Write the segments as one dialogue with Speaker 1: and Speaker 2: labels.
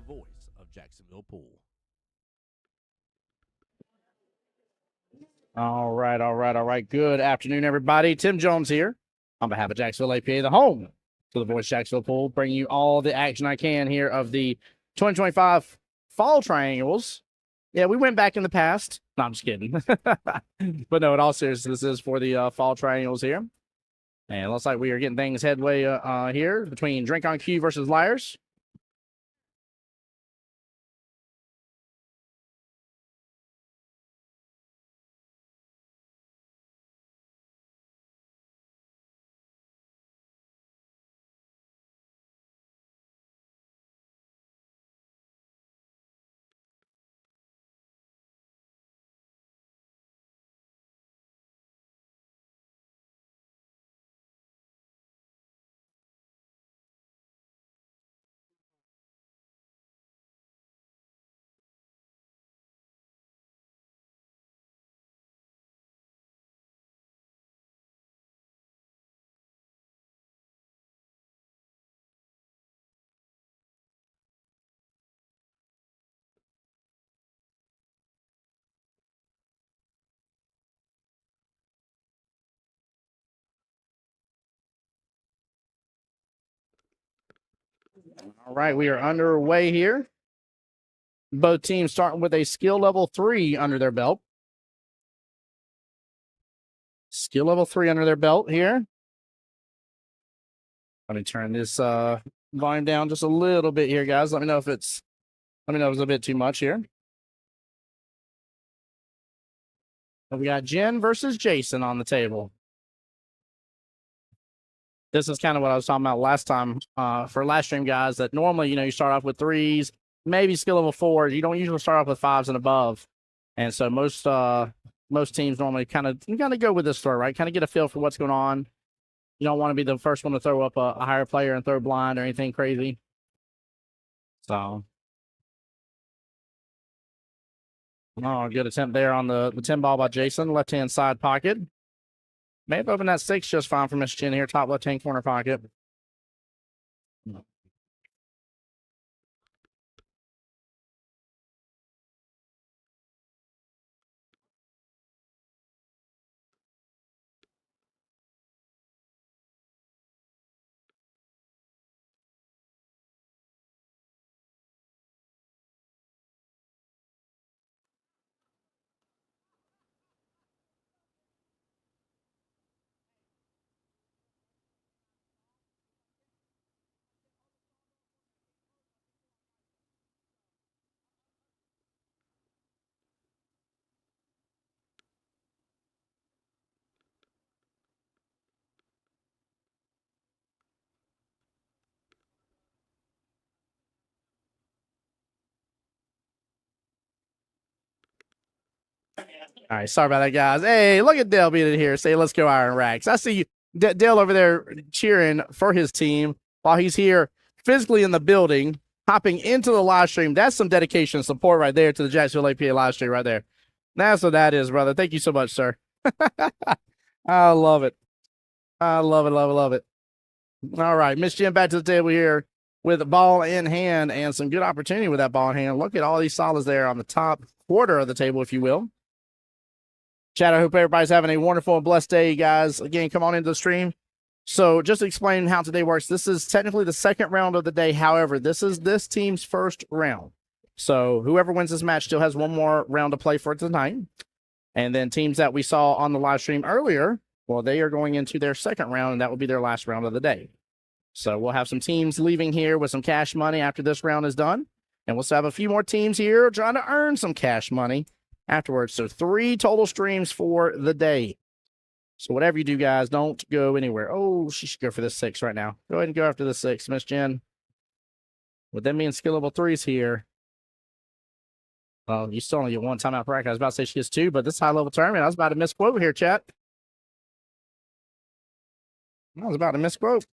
Speaker 1: Voice of Jacksonville Pool.
Speaker 2: All right. Good afternoon, everybody. Tim Jones here on behalf of Jacksonville APA, the home to the Voice Jacksonville Pool, bringing you all the action I can here of the 2025 Fall Triangles. Yeah, we went back in the past. No, I'm just kidding. But no, in all seriousness, this is for the Fall Triangles here. And it looks like we are getting things headway here between Drink on Cue versus Liars. All right, we are underway here. Both teams starting with a skill level 3 under their belt. Skill level 3 under their belt here. Let me turn this volume down just a little bit here, guys. Let me know if it's a bit too much here. But we got Jen versus Jason on the table. This is kind of what I was talking about last time for last stream, guys, that normally, you start off with 3s, maybe skill level 4s. You don't usually start off with 5s and above. And so most teams normally kind of go with this story, right? Kind of get a feel for what's going on. You don't want to be the first one to throw up a higher player and throw blind or anything crazy. So, good attempt there on the 10 ball by Jason. Left-hand side pocket. May have opened that 6 just fine for Miss Chin here. Top left-hand corner pocket. All right, sorry about that, guys. Hey, look at Dale being in here. Say, let's go Iron Racks. I see you, Dale over there cheering for his team while he's here physically in the building, hopping into the live stream. That's some dedication and support right there to the Jacksonville APA live stream right there. That's what that is, brother. Thank you so much, sir. I love it. I love it. All right, Miss Jim back to the table here with the ball in hand and some good opportunity with that ball in hand. Look at all these solids there on the top quarter of the table, if you will. Chad, I hope everybody's having a wonderful and blessed day, guys. Again, come on into the stream. So just to explain how today works, this is technically the second round of the day. However, this is this team's first round. So whoever wins this match still has one more round to play for tonight. And then teams that we saw on the live stream earlier, well, they are going into their second round, and that will be their last round of the day. So we'll have some teams leaving here with some cash money after this round is done. And we'll still have a few more teams here trying to earn some cash money afterwards. So 3 total streams for the day. So whatever you do, guys, don't go anywhere. Oh, she should go for this 6 right now. Go ahead and go after the 6, Miss Jen. With them being skill level 3s here. Well, you still only get 1 timeout per rack. I was about to say she gets 2, but this high level tournament, I was about to misquote here, chat. I was about to misquote.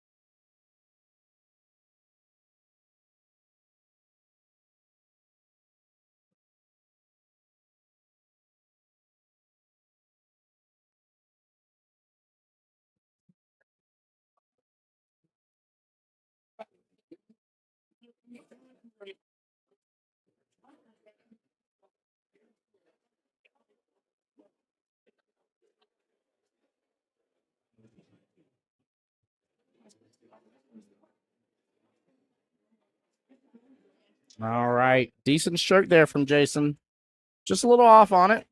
Speaker 2: All right. Decent stroke there from Jason. Just a little off on it.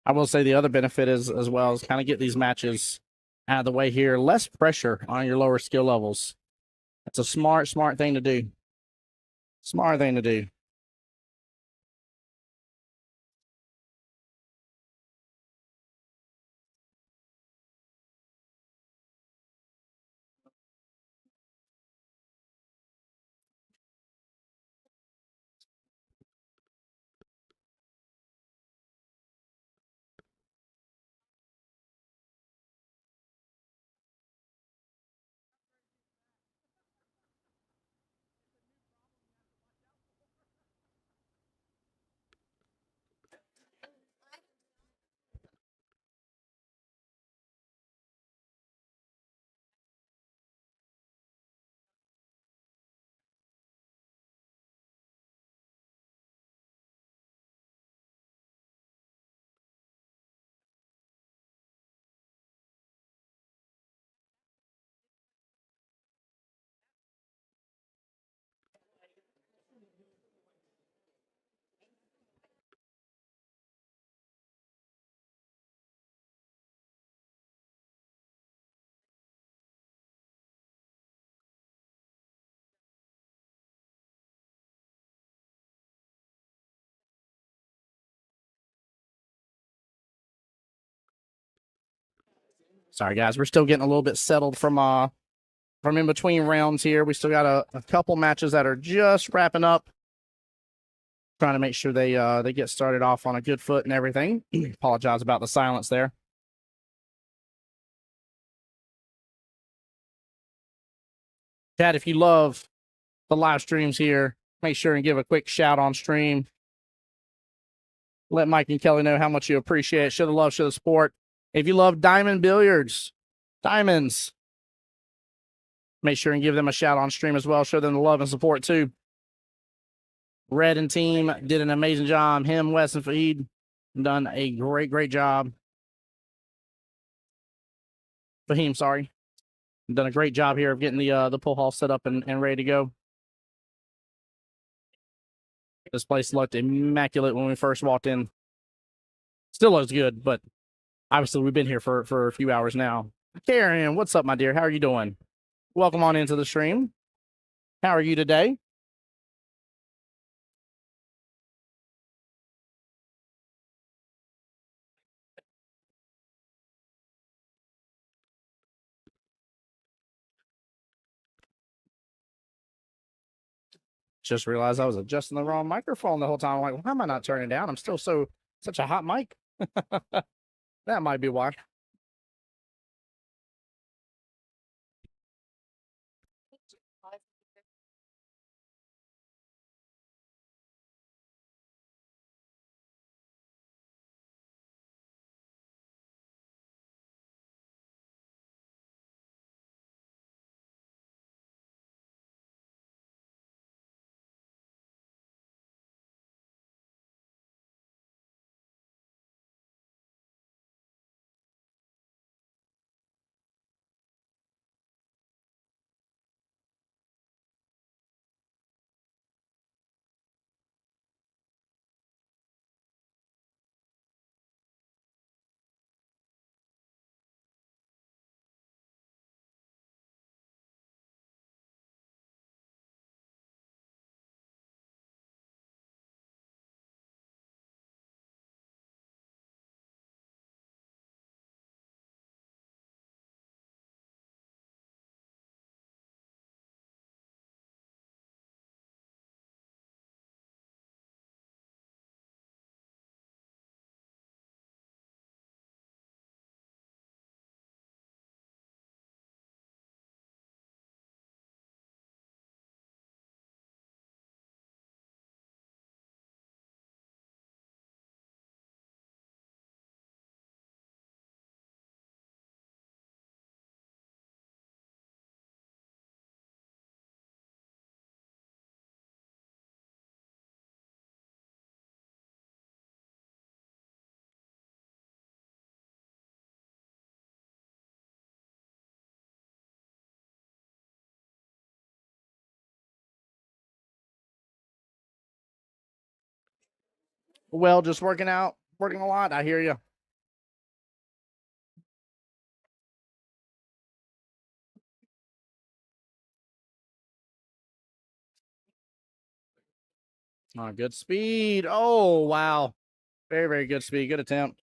Speaker 2: I will say the other benefit is as well is kind of get these matches out of the way here. Less pressure on your lower skill levels. That's a smart thing to do. Smart thing to do. Sorry, guys. We're still getting a little bit settled from in between rounds here. We still got a couple matches that are just wrapping up. Trying to make sure they get started off on a good foot and everything. Apologize about the silence there. Chad, if you love the live streams here, make sure and give a quick shout on stream. Let Mike and Kelly know how much you appreciate it. Show the love, show the support. If you love Diamond Billiards, Diamonds, make sure and give them a shout on stream as well. Show them the love and support too. Red and team did an amazing job. Him, Wes, and Fahid done a great job. Fahim, sorry. Done a great job here of getting the pool hall set up and ready to go. This place looked immaculate when we first walked in. Still looks good, but obviously we've been here for a few hours now. Karen, what's up, my dear? How are you doing? Welcome on into the stream. How are you today? Just realized I was adjusting the wrong microphone the whole time. I'm like, why am I not turning down? I'm still such a hot mic. That might be why. Well, just working a lot. I hear you. Oh, good speed. Oh, wow. Very, very good speed. Good attempt.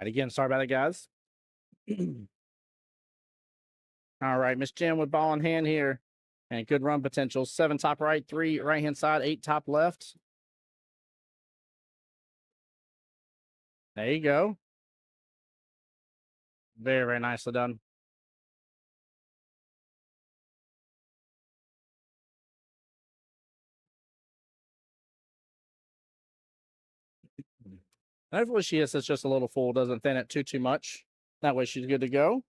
Speaker 2: And again, sorry about that, guys. All right, Miss Jen with ball in hand here. And good run potential. 7 top right, 3 right-hand side, 8 top left. There you go. Very, very nicely done. Hopefully she hits this just a little full, doesn't thin it too much. That way she's good to go.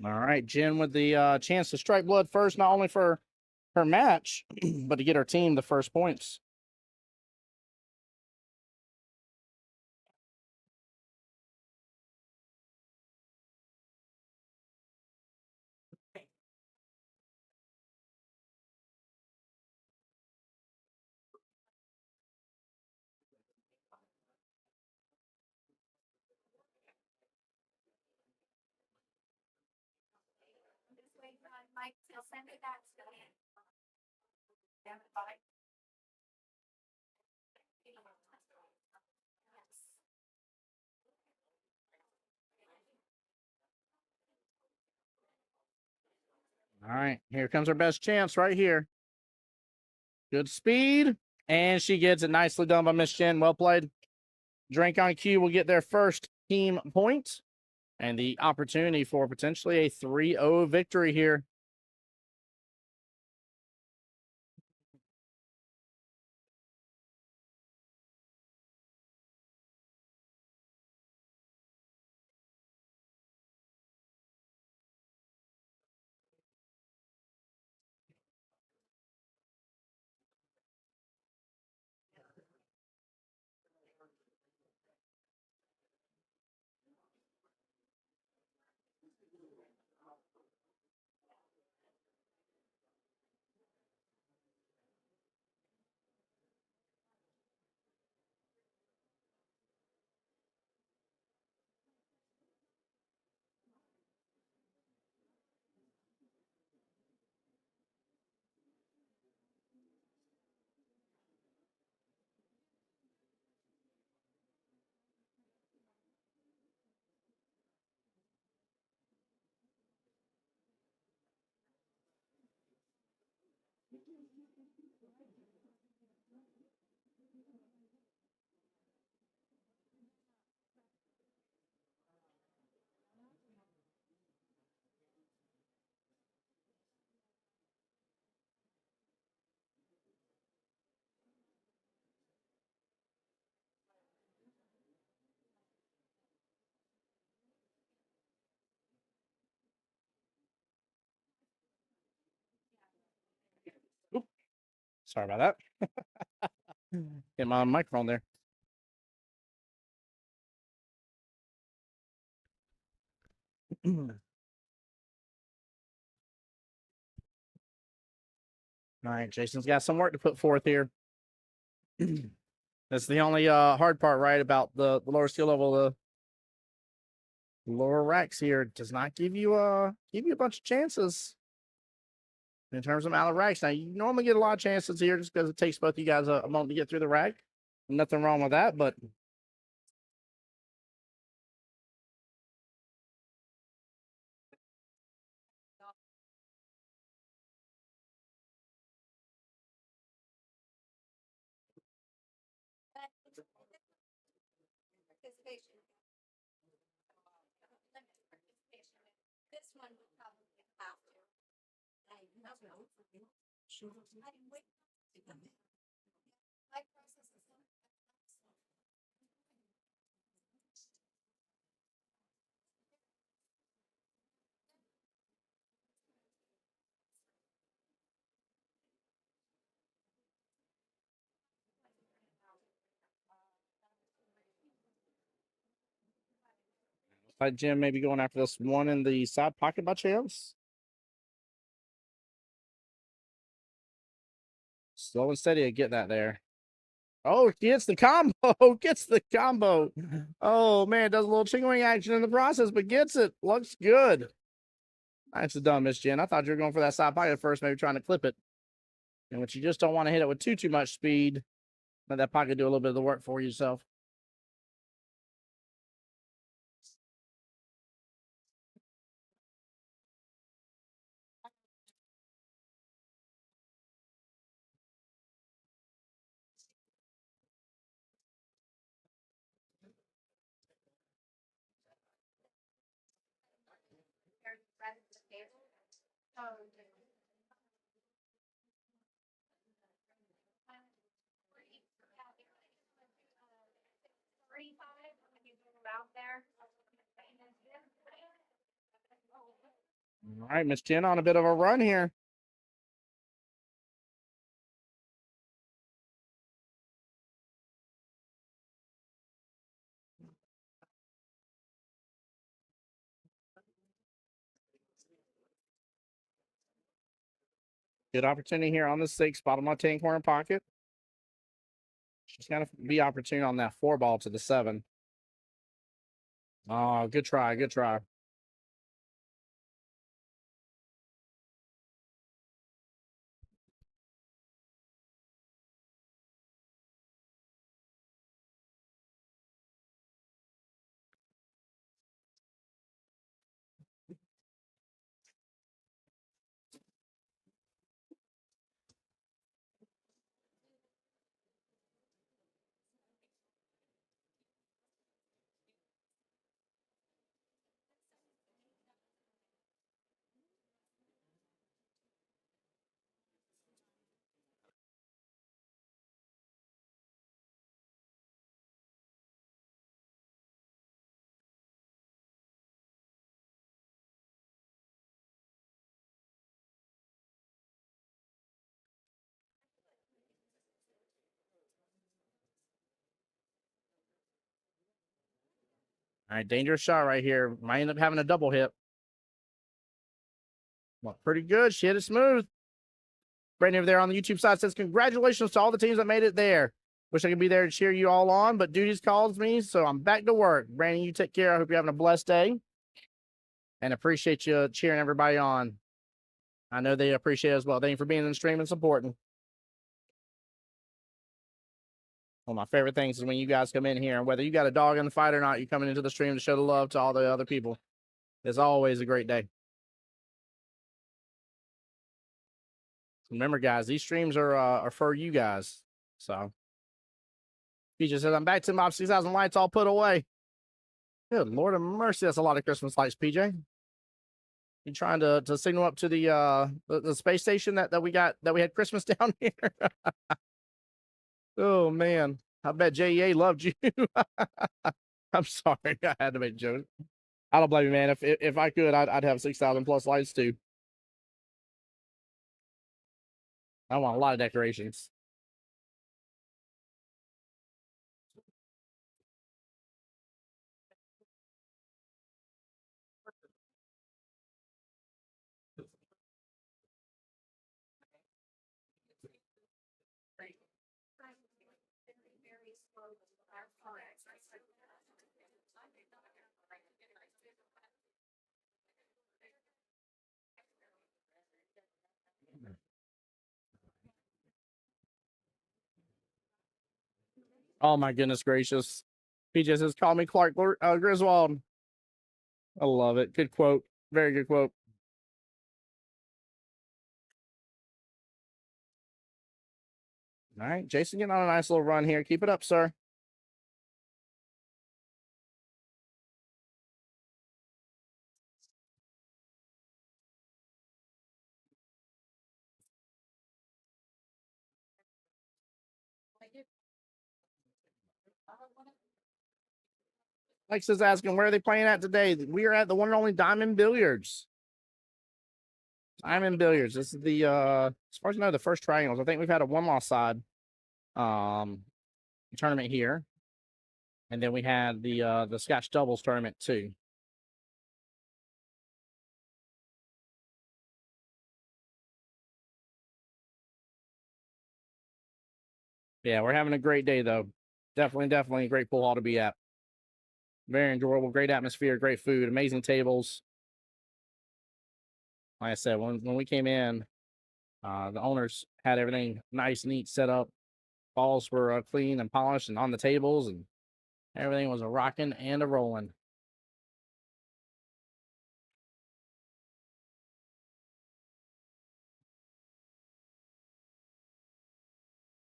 Speaker 2: All right, Jen with the chance to strike blood first, not only for her match, but to get her team the first points. All right, here comes her best chance right here. Good speed, and she gets it nicely done by Miss Jen. Well played. Drink on cue will get their first team point and the opportunity for potentially a 3-0 victory here. Sorry about that. Get my microphone there. All right, Jason's got some work to put forth here. That's the only hard part, right, about the lower skill level. The lower racks here does not give you a bunch of chances in terms of amount of racks. Now you normally get a lot of chances here just because it takes both you guys a moment to get through the rack. Nothing wrong with that, but
Speaker 3: This one would probably have to. I know. My process is not.
Speaker 2: like Jim maybe going after this one in the side pocket by chance. Slow and steady to get that there. Oh, gets the combo. Gets the combo. Oh, man. Does a little chicken wing action in the process, but gets it. Looks good. That's done, Miss Jen. I thought you were going for that side pocket first, maybe trying to clip it. And what you just don't want to hit it with too much speed. Let that pocket do a little bit of the work for yourself. All right, Miss Jen on a bit of a run here. Good opportunity here on the 6, bottom left hand corner pocket. She's got to be opportune on that 4 ball to the 7. Oh, good try. Good try. All right, dangerous shot right here. Might end up having a double hit. Well, pretty good. She hit it smooth. Brandon over there on the YouTube side says, congratulations to all the teams that made it there. Wish I could be there to cheer you all on, but duties calls me, so I'm back to work. Brandon, you take care. I hope you're having a blessed day. And appreciate you cheering everybody on. I know they appreciate it as well. Thank you for being in the stream and supporting. One of my favorite things is when you guys come in here, and whether you got a dog in the fight or not, you're coming into the stream to show the love to all the other people. It's always a great day. Remember, guys, these streams are for you guys. So he just says, I'm back to my 6,000 lights all put away. Good Lord of mercy. That's a lot of Christmas lights, PJ. You trying to signal up to the space station that we had Christmas down here? Oh man. I bet JEA loved you. I'm sorry. I had to make a joke. I don't blame you, man. If I could, I'd have 6,000 plus lights too. I want a lot of decorations. Oh my goodness gracious. PJ says, call me Clark Griswold. I love it. Good quote. Very good quote. All right, Jason getting on a nice little run here. Keep it up, sir. Lex is asking, where are they playing at today? We are at the one and only Diamond Billiards. Diamond Billiards. This is the as far as I know, the first triangles. I think we've had a one-loss side tournament here. And then we had the Scotch doubles tournament too. Yeah, we're having a great day though. Definitely a great pool hall to be at. Very enjoyable, great atmosphere, great food, amazing tables. Like I said, when we came in, the owners had everything nice, neat, set up. Balls were clean and polished and on the tables, and everything was a rocking and a rolling.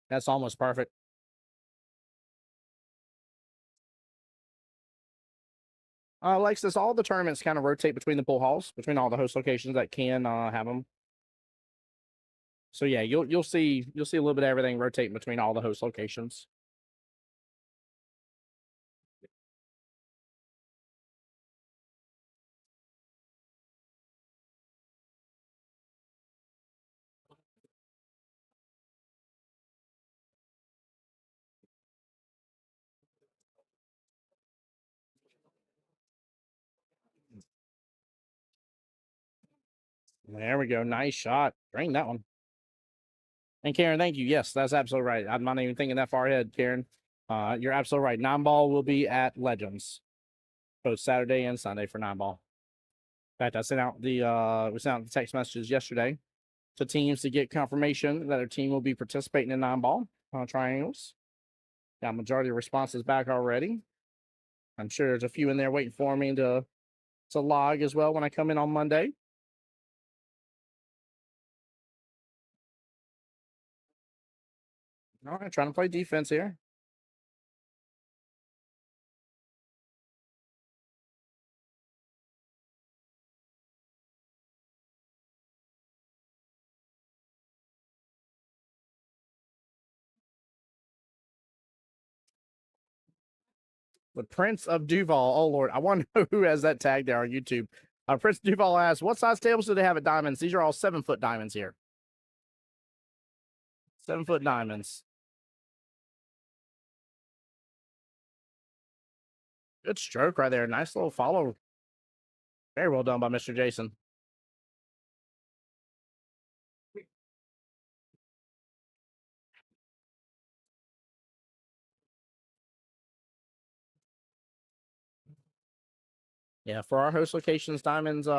Speaker 2: That's almost perfect. Alexis, all the tournaments kind of rotate between the pool halls, between all the host locations that can have them. So yeah, you'll see a little bit of everything rotating between all the host locations. There we go. Nice shot. Drain that one. And Karen, thank you. Yes, that's absolutely right. I'm not even thinking that far ahead, Karen. You're absolutely right. 9-ball will be at Legends, both Saturday and Sunday for 9-ball. In fact, I sent out we sent out the text messages yesterday to teams to get confirmation that their team will be participating in 9-ball triangles. Got majority of responses back already. I'm sure there's a few in there waiting for me to log as well when I come in on Monday. All right, trying to play defense here. The Prince of Duval. Oh Lord, I want to know who has that tag there on YouTube. Prince Duval asks, "What size tables do they have at Diamonds?" These are all 7-foot diamonds here. 7-foot diamonds. Good stroke right there. Nice little follow. Very well done by Mr. Jason. Yeah, for our host locations, Diamonds is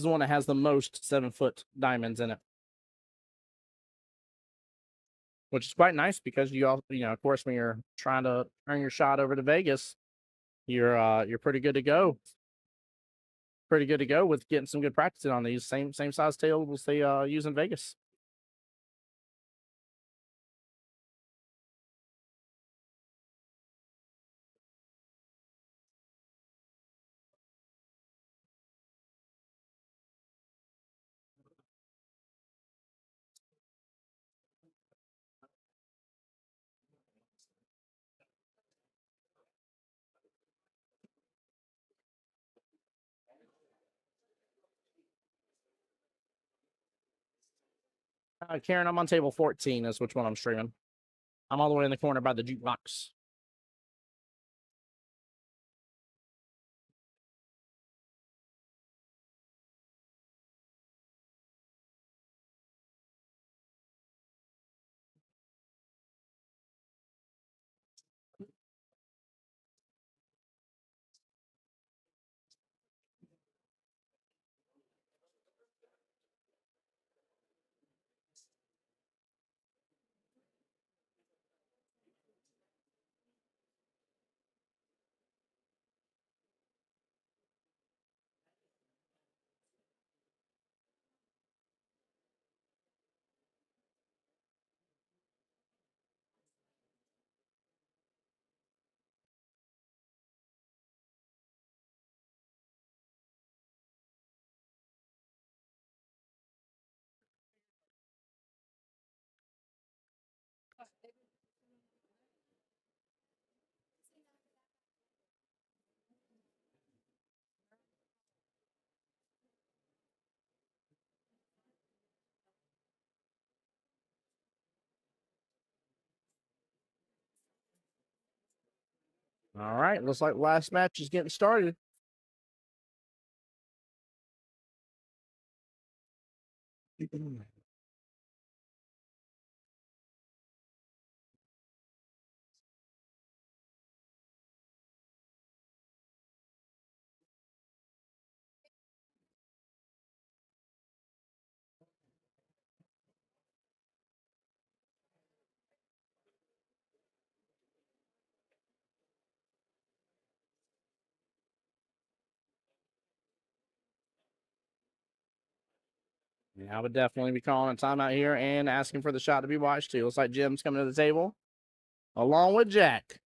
Speaker 2: the one that has the most 7-foot diamonds in it, which is quite nice because of course, when you're trying to earn your shot over to Vegas, you're pretty good to go. Pretty good to go with getting some good practice in on these same size tables they use in Vegas. Karen, I'm on table 14. That's which one I'm streaming. I'm all the way in the corner by the jukebox. All right, looks like last match is getting started. Yeah, I would definitely be calling a timeout here and asking for the shot to be watched too. Looks like Jim's coming to the table along with Jack.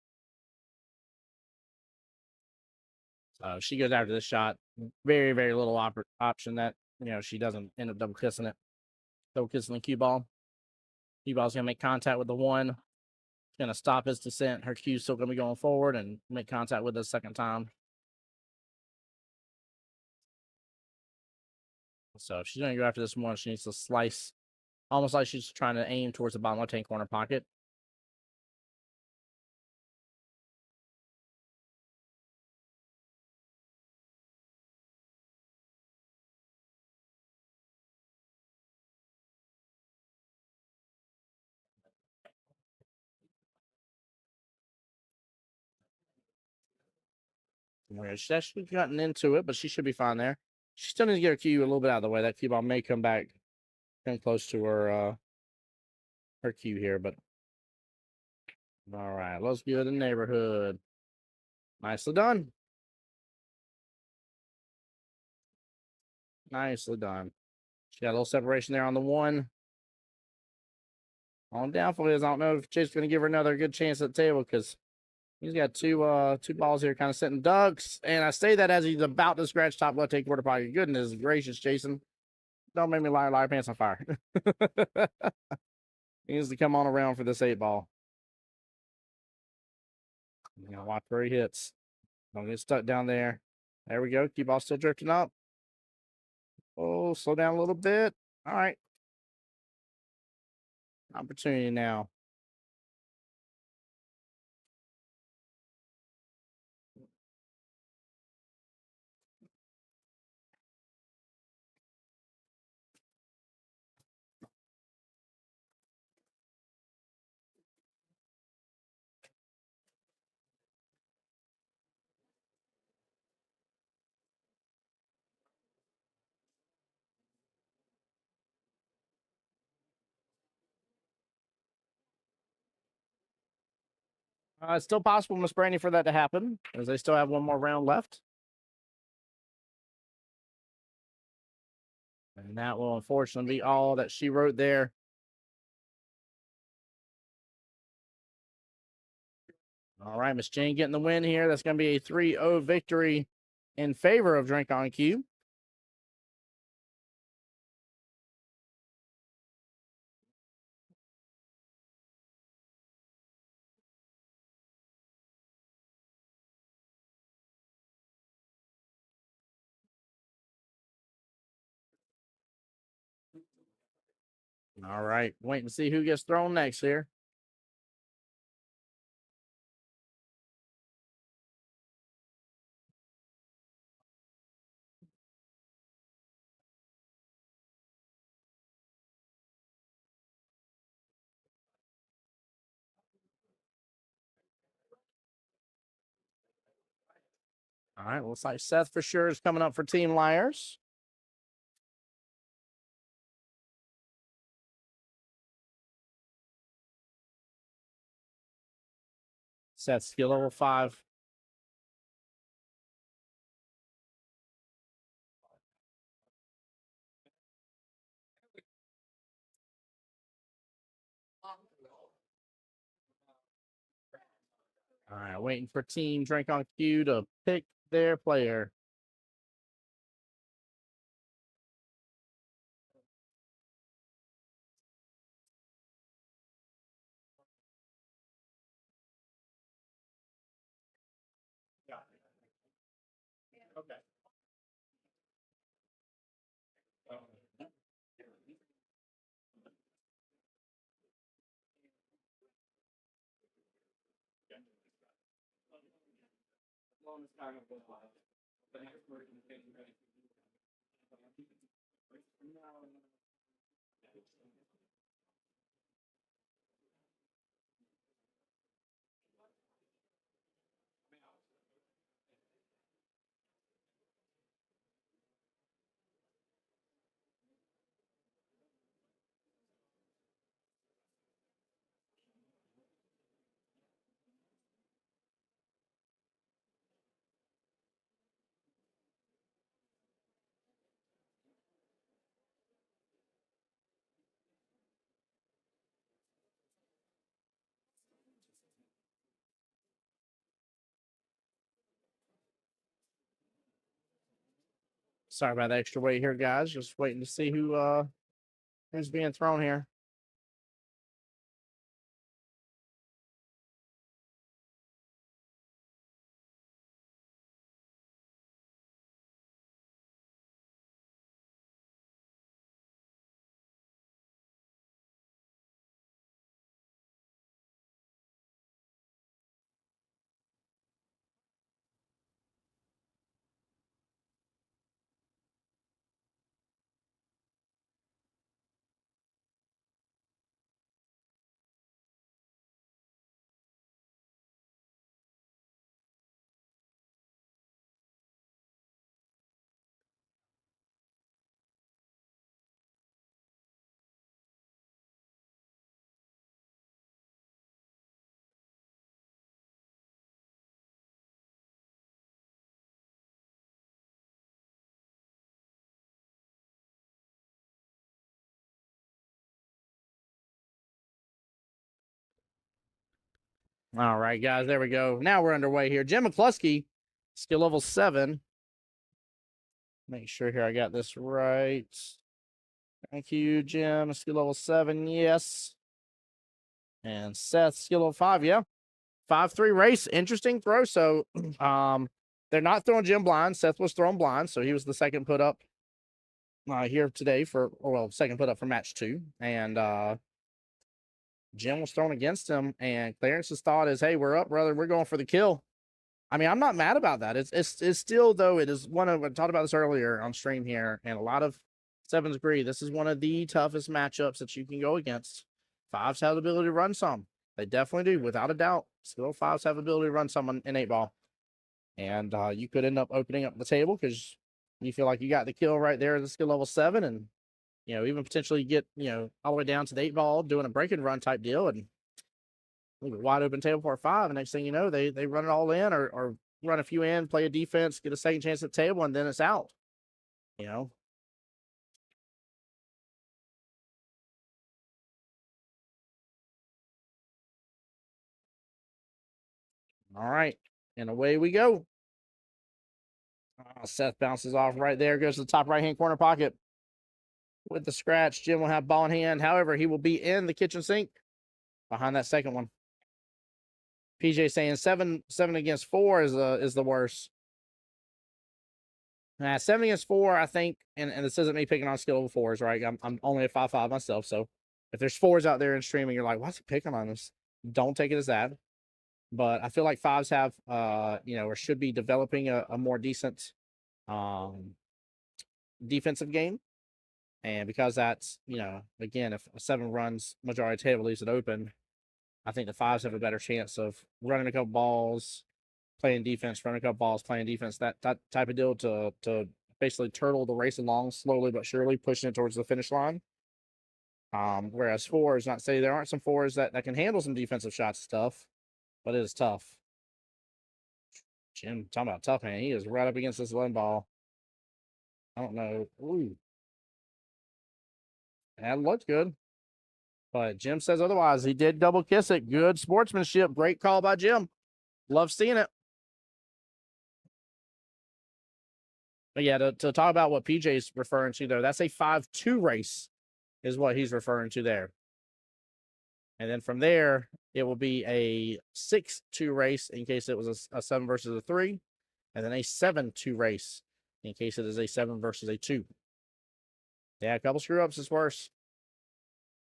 Speaker 2: So she goes after this shot. Very, very little option that, she doesn't end up double kissing it. Double kissing the cue ball. Cue ball's going to make contact with the one. It's going to stop his descent. Her cue's still going to be going forward and make contact with it a second time. So if she's going to go after this one, she needs to slice, almost like she's trying to aim towards the bottom left-hand corner pocket. She's actually gotten into it, but she should be fine there. She still needs to get her cue a little bit out of the way. That cue ball may come back and close to her cue here, but all right, let's go to the neighborhood. Nicely done. Nicely done. She got a little separation there on the one. On downfall is I don't know if Jake's going to give her another good chance at the table because he's got two balls here kind of sitting ducks. And I say that as he's about to scratch top left-hand quarter pocket. Goodness gracious, Jason. Don't make me light your pants on fire. He needs to come on around for this 8-ball. Watch where he hits. Don't get stuck down there. There we go. Cue ball still drifting up. Oh, slow down a little bit. All right. Opportunity now. It's still possible, Miss Brandy, for that to happen, as they still have one more round left. And that will unfortunately be all that she wrote there. All right, Miss Jane getting the win here. That's going to be a 3-0 victory in favor of Drink on Cue. All right, waiting to see who gets thrown next here. All right, looks like Seth for sure is coming up for Team Liars. Seth, skill level 5. All right, waiting for Team Drink on Cue to pick their player. Okay. Sorry about the extra wait here, guys. Just waiting to see who's being thrown here. All right, guys, there we go. Now we're underway here. Jim McCluskey, skill level 7. Make sure here I got this right. Thank you, Jim. Skill level 7, yes. And Seth, skill level 5, yeah. 5-3 race. Interesting throw. So they're not throwing Jim blind. Seth was thrown blind, so he was the second put up here today second put up for match 2. And Jim was thrown against him, and Clarence's thought is, hey, we're up, brother. We're going for the kill. I mean, I'm not mad about that. It's still, though, it is one of, I talked about this earlier on stream here, and a lot of sevens agree. This is one of the toughest matchups that you can go against. 5s have the ability to run some. They definitely do, without a doubt. Skill 5s have the ability to run some in 8-ball. And you could end up opening up the table because you feel like you got the kill right there at the skill level 7, and even potentially get all the way down to the 8-ball doing a break and run type deal, and leave a wide open table for a 5. And next thing you know, they run it all in or run a few in, play a defense, get a second chance at the table, and then it's out. All right, and away we go. Seth bounces off right there, goes to the top right-hand corner pocket with the scratch. Jim will have ball in hand. However, he will be in the kitchen sink behind that second one. PJ saying 7 against 4 is the worst. 7 against 4, I think, and this isn't me picking on skill level 4s, right? I'm only a 5-5 myself, so If there's fours out there in streaming, you're like, what's he picking on us? Don't take it as that. But I feel like fives have, or should be developing a more decent defensive game. And because that's, again, if a 7 runs majority of the table, leaves it open, I think the fives have a better chance of running a couple balls, playing defense, running a couple balls, playing defense, that type of deal to basically turtle the race along slowly but surely, pushing it towards the finish line. Whereas fours, not say there aren't some fours that can handle some defensive shots and stuff, but it is tough. Jim, talking about tough, man. He is right up against this one ball. I don't know. Ooh. That looked good. But Jim says otherwise. He did double kiss it. Good sportsmanship. Great call by Jim. Love seeing it. But yeah, to talk about what PJ's referring to, though, that's a 5-2 race is what he's referring to there. And then from there, it will be a 6-2 race in case it was a 7 versus a 3. And then a 7-2 race in case it is a 7 versus a 2. Yeah, a couple screw-ups is worse.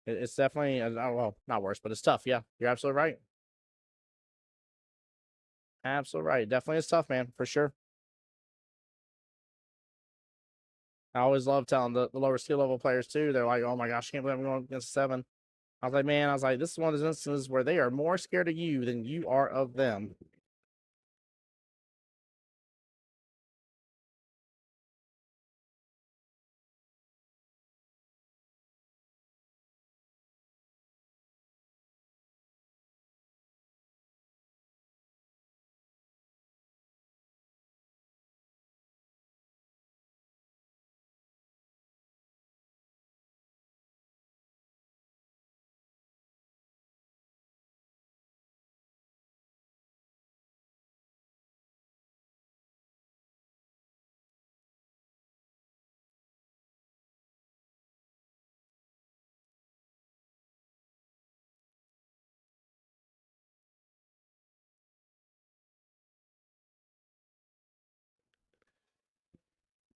Speaker 2: It's definitely, well, not worse, but it's tough. Yeah, you're absolutely right. Absolutely right. Definitely is tough, man, for sure. I always love telling the lower skill level players, too. They're like, oh, my gosh, I can't believe I'm going against 7. I was like, man, this is one of those instances where they are more scared of you than you are of them.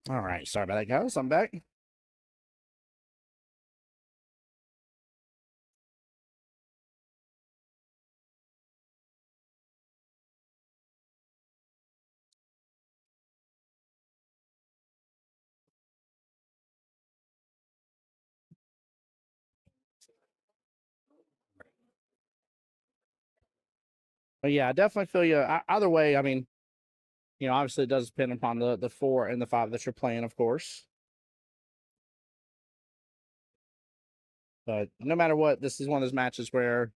Speaker 2: All right. Sorry about that, guys. I'm back. But yeah, I definitely feel you. Either way, I mean, obviously it does depend upon the 4 and the 5 that you're playing, of course. But no matter what, this is one of those matches where,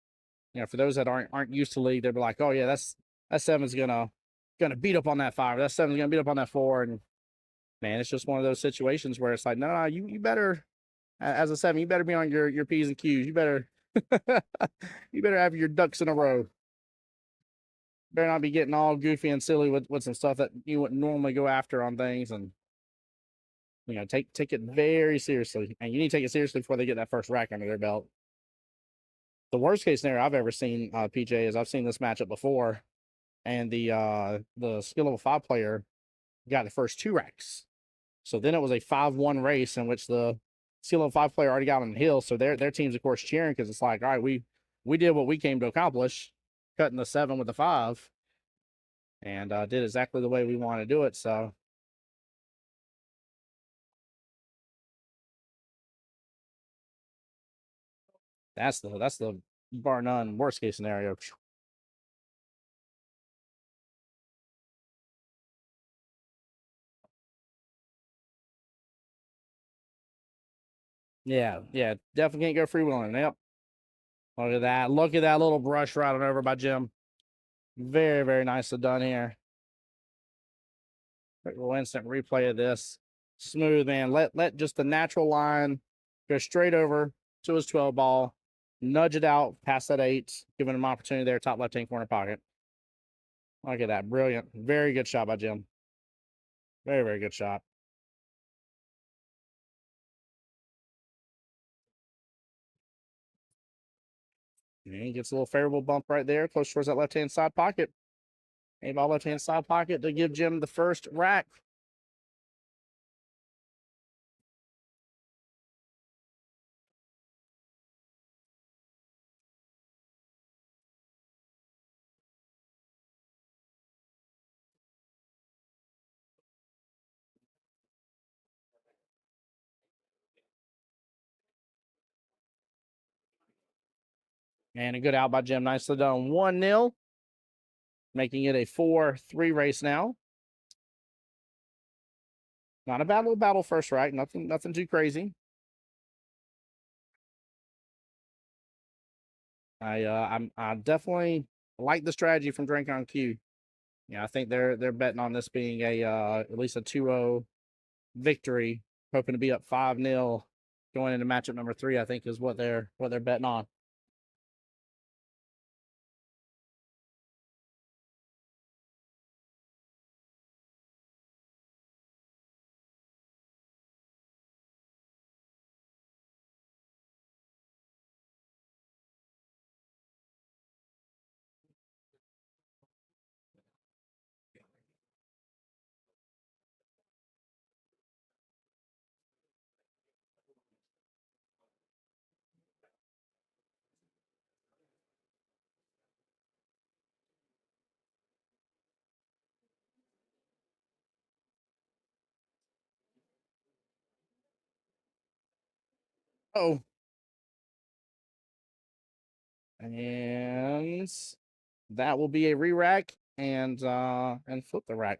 Speaker 2: for those that aren't used to league, they'll be like, oh yeah, that 7's gonna beat up on that 5. That 7's gonna beat up on that 4. And man, it's just one of those situations where it's like, no, you better, as a 7, you better be on your P's and Q's. You better you better have your ducks in a row. Better not be getting all goofy and silly with some stuff that you wouldn't normally go after on things, and take it very seriously. And you need to take it seriously before they get that first rack under their belt. The worst case scenario I've ever seen, PJ, is I've seen this matchup before, and the skill level 5 player got the first 2 racks. So then it was a 5-1 race in which the skill level 5 player already got on the hill. So their team's of course cheering because it's like, all right, we did what we came to accomplish, cutting the 7 with the 5, and did exactly the way we want to do it. So that's the bar none worst case scenario. Yeah, definitely can't go freewheeling. Yep. Look at that. Look at that little brush right on over by Jim. Very, very nicely done here. We'll instant replay of this. Smooth, man. Let just the natural line go straight over to his 12 ball. Nudge it out past that 8, giving him opportunity there, top left-hand corner pocket. Look at that. Brilliant. Very good shot by Jim. Very, very good shot. And he gets a little favorable bump right there, close towards that left-hand side pocket. Aim ball left-hand side pocket to give Jim the first rack. And a good out by Jim. Nicely done. 1-0. Making it a 4-3 race now. Not a bad little battle first rack. Nothing too crazy. I definitely like the strategy from Drink on Q. Yeah, I think they're betting on this being a at least a 2-0 victory, hoping to be up 5-0 going into matchup number 3. I think is what they're betting on. Oh, and that will be a re-rack and flip the rack.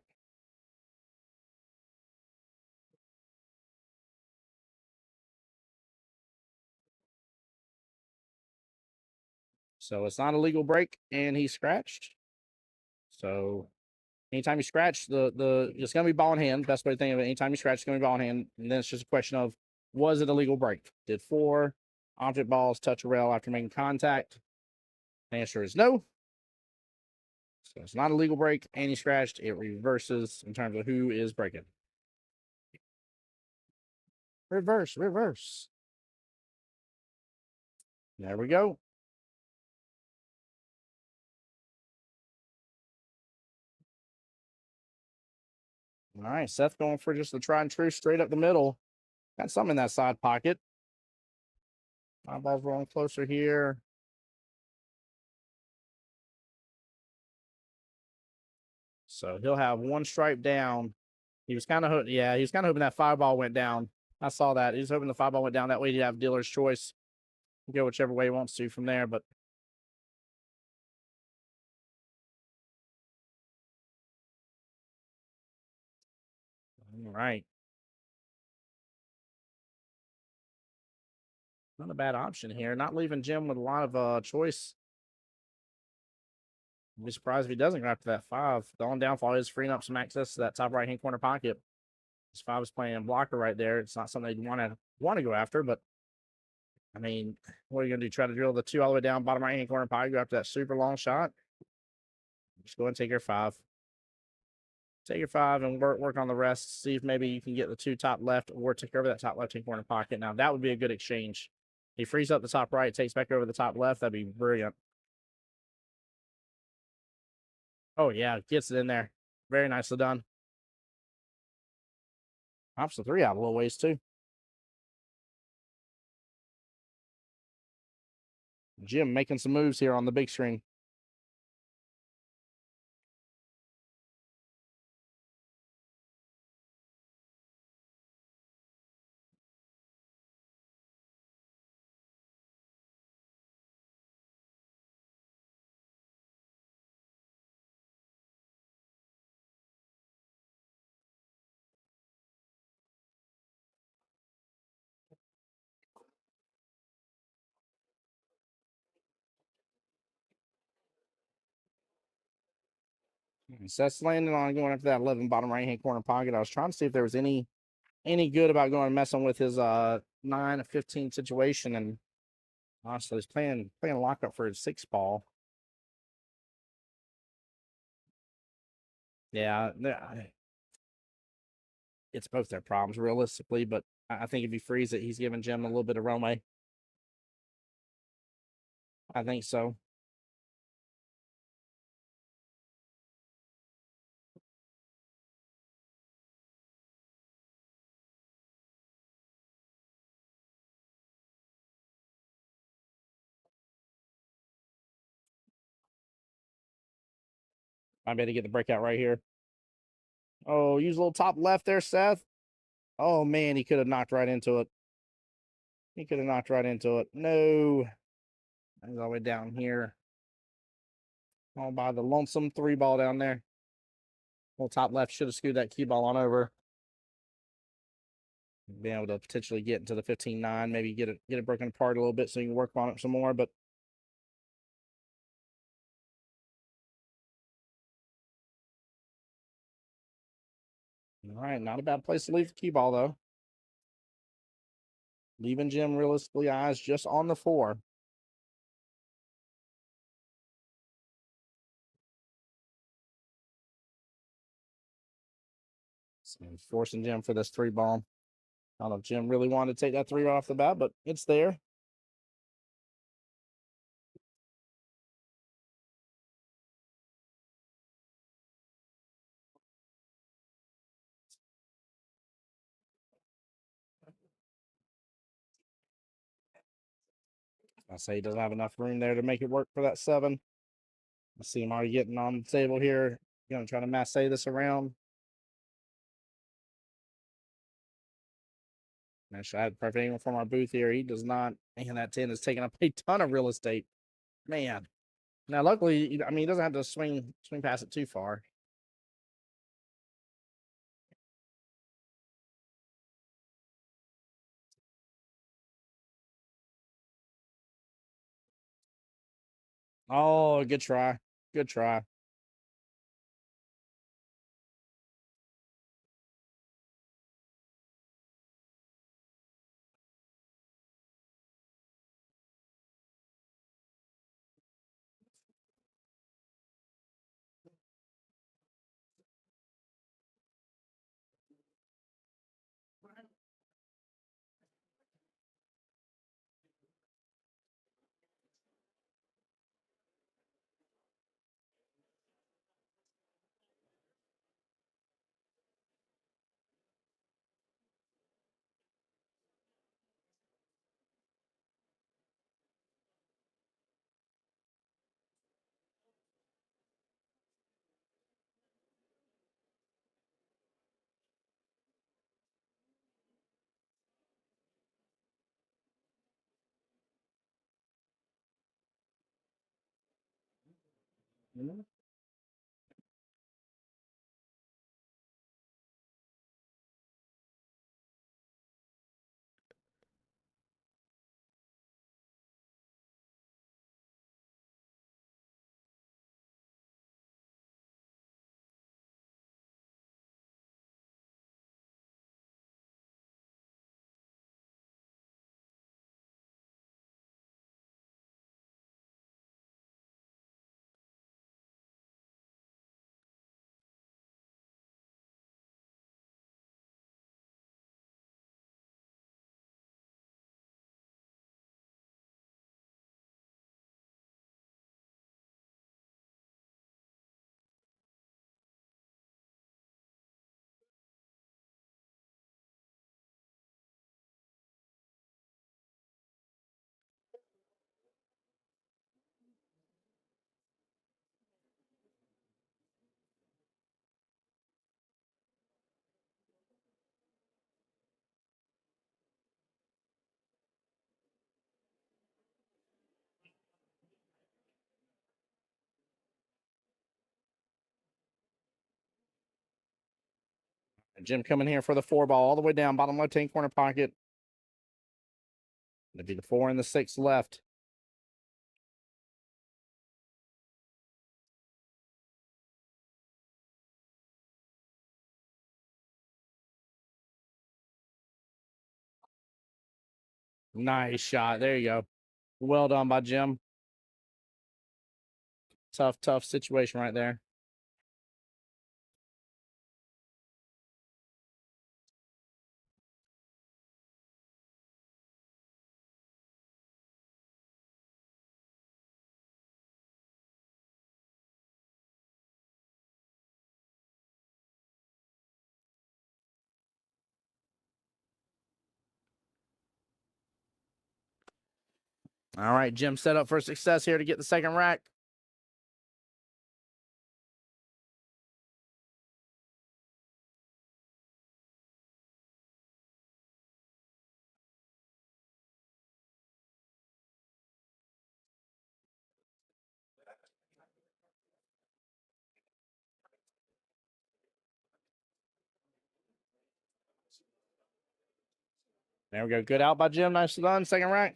Speaker 2: So it's not a legal break, and he scratched. So anytime you scratch, it's gonna be ball in hand. Best way to think of it. Anytime you scratch, it's gonna be ball in hand, and then it's just a question of, was it a legal break? Did 4 object balls touch a rail after making contact? The answer is no. So it's not a legal break, and he scratched. It reverses in terms of who is breaking. Reverse. There we go. All right, Seth going for just the try and true straight up the middle. Got some in that side pocket. My ball's rolling closer here. So he'll have one stripe down. He was kind of hoping that 5-ball went down. I saw that. He was hoping the 5-ball went down. That way he'd have dealer's choice. Go whichever way he wants to from there, but all right. Not a bad option here. Not leaving Jim with a lot of choice. I'd be surprised if he doesn't go after that 5. The on downfall is freeing up some access to that top right hand corner pocket. This 5 is playing blocker right there. It's not something you want to go after, but I mean, what are you gonna do? Try to drill the 2 all the way down bottom right hand corner pocket, go after that super long shot? Just go and take your 5. Take your 5 and work on the rest. See if maybe you can get the 2 top left or take over that top left hand corner pocket. Now that would be a good exchange. He frees up the top right, takes back over the top left. That'd be brilliant. Oh yeah, gets it in there. Very nicely done. Pops the 3 out a little ways too. Jim making some moves here on the big screen. Seth's landing on going after that 11 bottom right hand corner pocket. I was trying to see if there was any good about going and messing with his 9-15 situation, and honestly, he's playing a lockup for his 6-ball. Yeah, it's both their problems realistically, but I think if he frees it, he's giving Jim a little bit of runway. I think so. I better get the breakout right here. Oh, use a little top left there, Seth. Oh man, he could have knocked right into it. No. All the way down here. All by the lonesome 3-ball down there. Well, top left should have screwed that cue ball on over. Being able to potentially get into the 15-9, maybe get it broken apart a little bit so you can work on it some more. But all right, not a bad place to leave the cue ball though. Leaving Jim realistically eyes just on the 4. So forcing Jim for this 3-ball. I don't know if Jim really wanted to take that 3 right off the bat, but it's there. I say he doesn't have enough room there to make it work for that 7. I see him already getting on the table here. Gonna try to masse this around. Actually, I had perfect angle from our booth here. He does not. Man, that 10 is taking up a ton of real estate. Man. Now, luckily, I mean, he doesn't have to swing past it too far. Oh, good try. Good try. Jim coming here for the 4-ball all the way down, bottom left-hand corner pocket. It'll be the 4 and the 6 left. Nice shot. There you go. Well done by Jim. Tough situation right there. All right, Jim set up for success here to get the second rack. There we go. Good out by Jim. Nicely done. Second rack.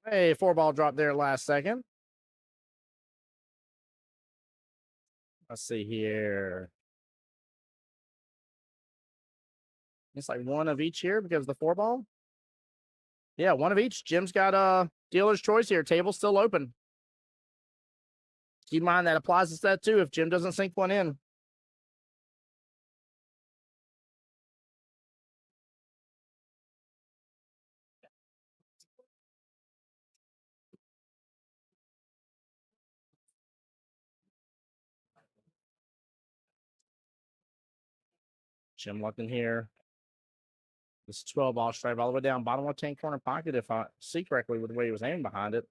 Speaker 2: Hey, 4-ball drop there last second. Let's see here. It's like one of each here because the 4-ball. Yeah, one of each. Jim's got dealer's choice here. Table's still open. Keep in mind that applies to set too if Jim doesn't sink one in. Jim looking here. This 12-ball straight all the way down bottom left-hand corner pocket if I see correctly with the way he was aiming behind it.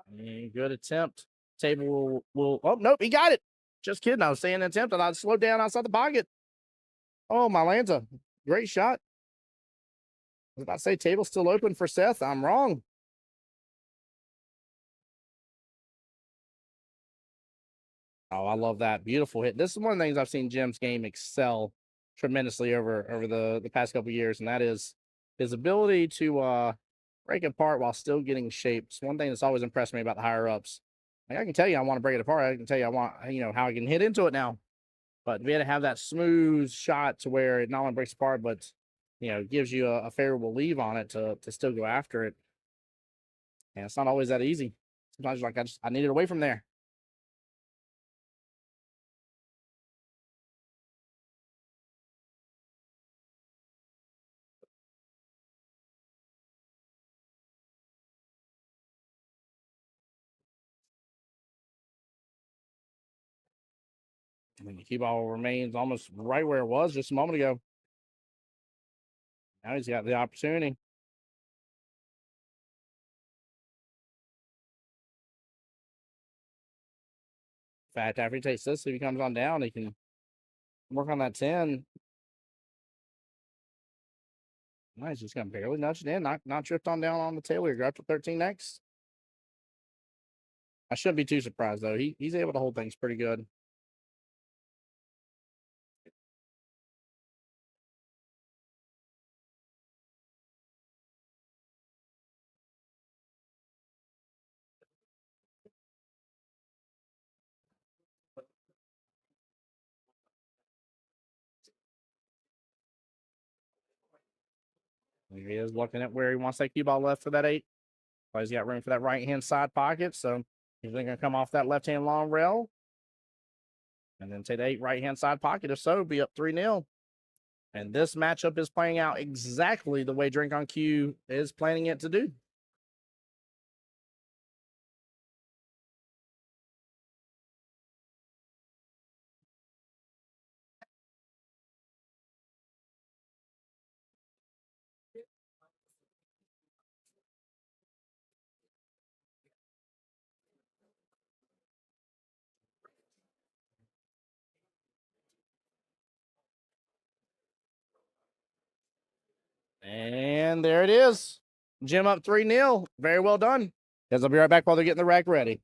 Speaker 2: And good attempt. Table will oh nope, he got it. Just kidding. I was saying attempt and I'd slow down outside the pocket. Oh, my Lanza. Great shot. I was about to say table's still open for Seth. I'm wrong. Oh, I love that. Beautiful hit. This is one of the things I've seen Jim's game excel tremendously over the past couple of years, and that is his ability to break it apart while still getting shape. It's one thing that's always impressed me about the higher ups. Like, I can tell you I want to break it apart. I can tell you I want, how I can hit into it now. But to be able to have that smooth shot to where it not only breaks apart, but gives you a favorable leave on it to still go after it. And it's not always that easy. Sometimes you're like, I need it away from there. And then the cue ball remains almost right where it was just a moment ago. Now he's got the opportunity. In fact, after he takes this, if he comes on down, he can work on that 10. Nice, he's just gonna barely nudge it in, not drift on down on the tail here. Go up to 13 next. I shouldn't be too surprised though. He's able to hold things pretty good. Here he is looking at where he wants that cue ball left for that 8. But he's got room for that right-hand side pocket, so he's gonna come off that left-hand long rail. And then take the 8 right-hand side pocket. If so, be up 3-0. And this matchup is playing out exactly the way Drink on Cue is planning it to do. And there it is. Jim up 3-0. Very well done. Guys, I'll be right back while they're getting the rack ready.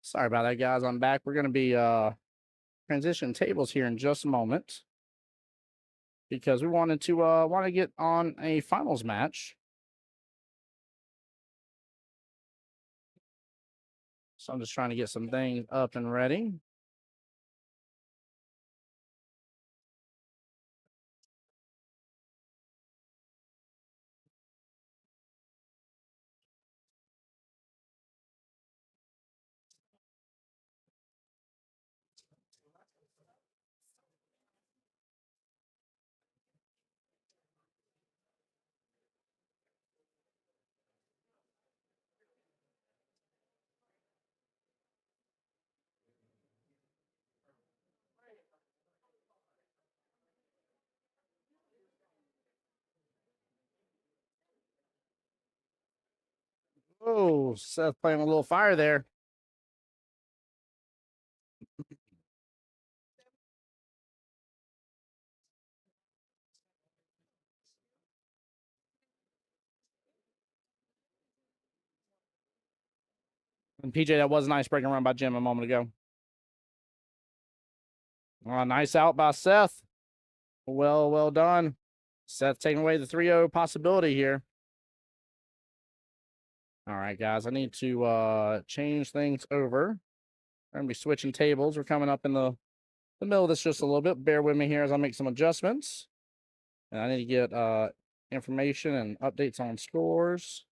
Speaker 2: Sorry about that, guys. I'm back. We're going to be transition tables here in just a moment because we wanted to get on a finals match. So I'm just trying to get some things up and ready. Oh, Seth playing a little fire there. And PJ, that was a nice breaking run by Jim a moment ago. Nice out by Seth. Well done. Seth taking away the 3-0 possibility here. All right, guys, I need to change things over. I'm going to be switching tables. We're coming up in the middle of this just a little bit. Bear with me here as I make some adjustments. And I need to get information and updates on scores.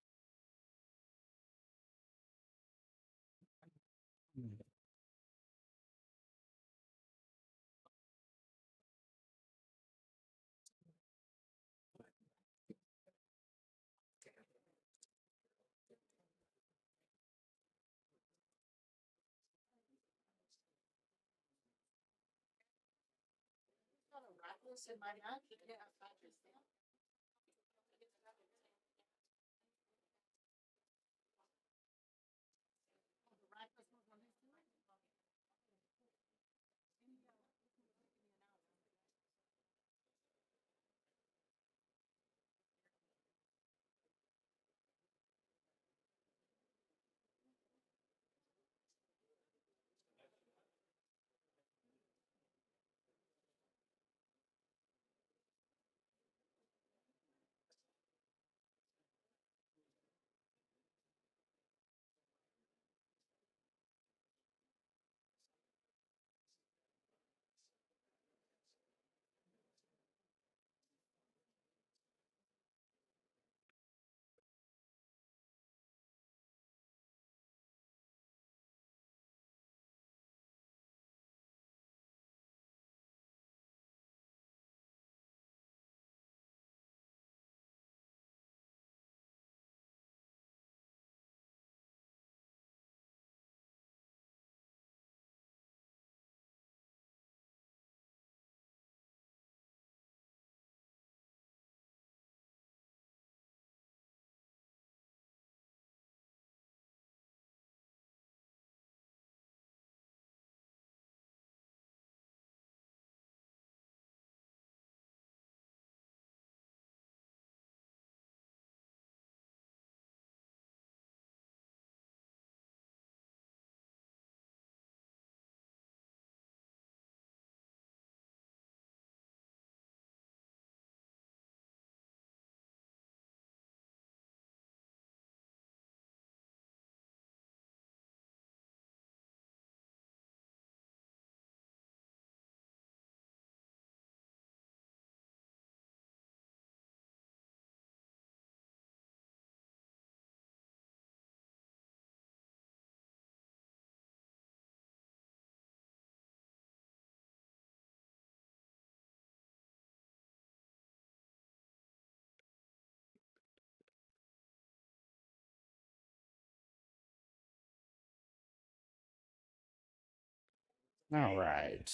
Speaker 2: All right.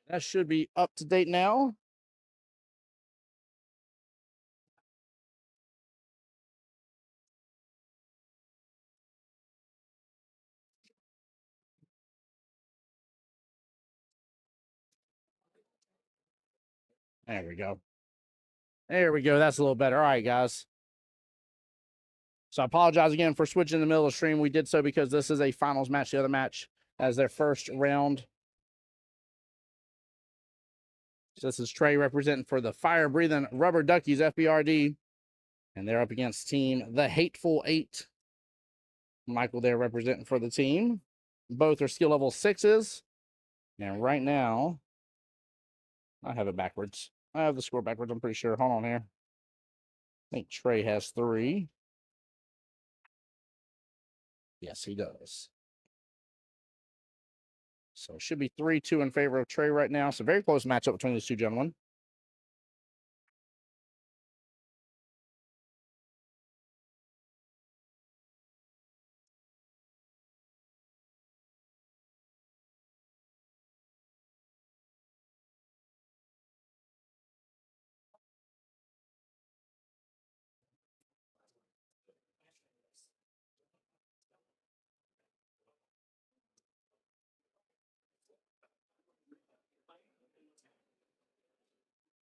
Speaker 2: That should be up to date now. There we go. There we go. That's a little better. All right, guys. So I apologize again for switching in the middle of the stream. We did so because this is a finals match. The other match as their first round. So this is Trey representing for the Fire Breathing Rubber Duckies FBRD. And they're up against team The Hateful Eight. Michael there representing for the team. Both are skill level 6s. And right now, I have it backwards. I have the score backwards, I'm pretty sure. Hold on here. I think Trey has 3. Yes, he does. So it should be 3-2 in favor of Trey right now. So very close matchup between these two gentlemen.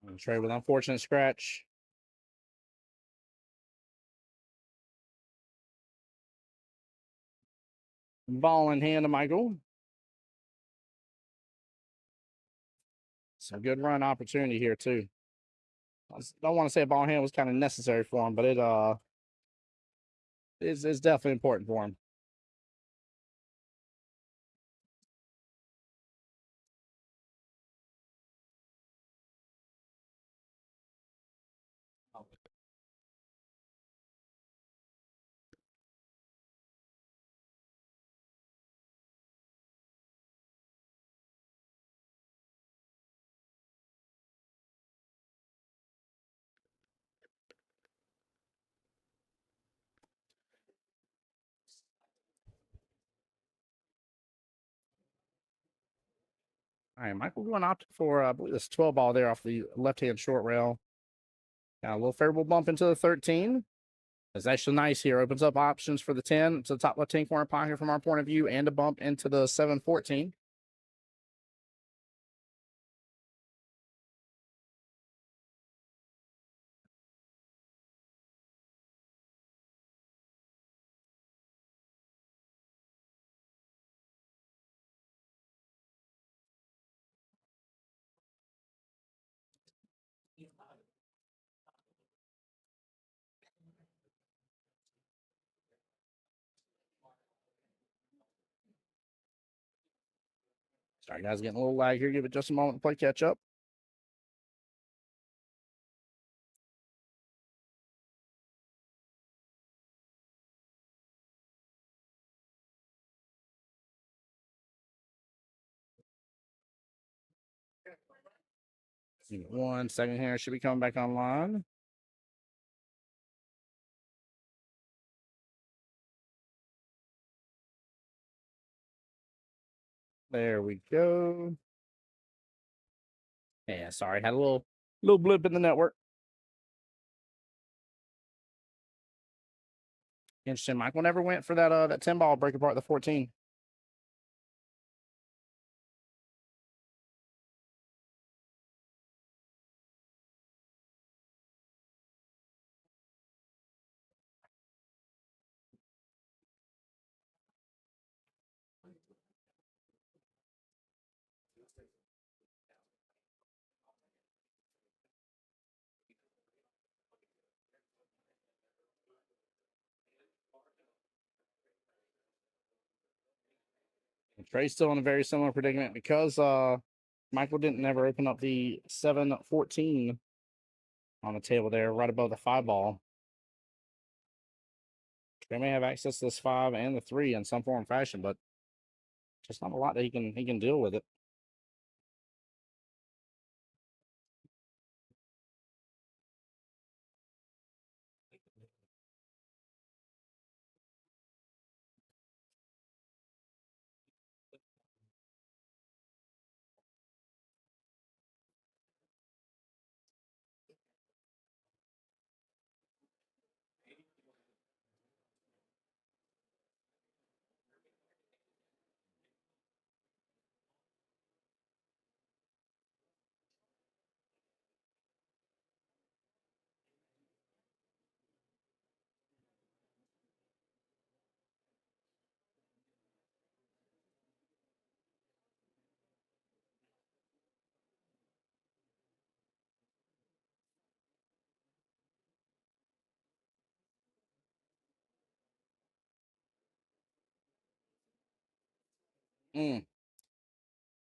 Speaker 2: And Trey with an unfortunate scratch. Ball in hand to Michael. Some good run opportunity here, too. I don't want to say a ball in hand was kind of necessary for him, but it is definitely important for him. All right, Michael going opt for, I believe this 12 ball there off the left-hand short rail. Got a little favorable bump into the 13. It's actually nice here. Opens up options for the 10 to the top left-hand corner pocket from our point of view and a bump into the 7-14. Sorry, guys, getting a little lag here. Give it just a moment to play catch up. Give it 1 second here. Should be coming back online. There we go. Yeah, sorry, had a little blip in the network. Interesting. Michael never went for that 10 ball break apart the 14. Trey's still in a very similar predicament because Michael didn't never open up the 7-14 on the table there, right above the 5 ball. Trey may have access to this 5 and the 3 in some form or fashion, but just not a lot that he can deal with it.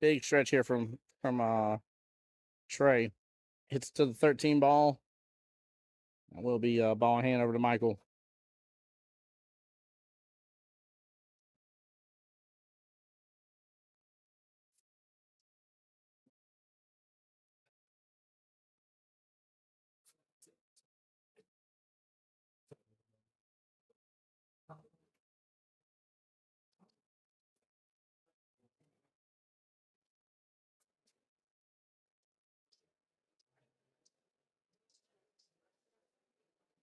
Speaker 2: Big stretch here from Trey. Hits to the 13 ball. That will be ball in hand over to Michael.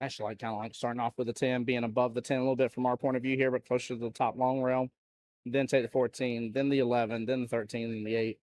Speaker 2: Actually, kind of like starting off with a 10, being above the 10 a little bit from our point of view here, but closer to the top long rail. Then take the 14, then the 11, then the 13, and the 8.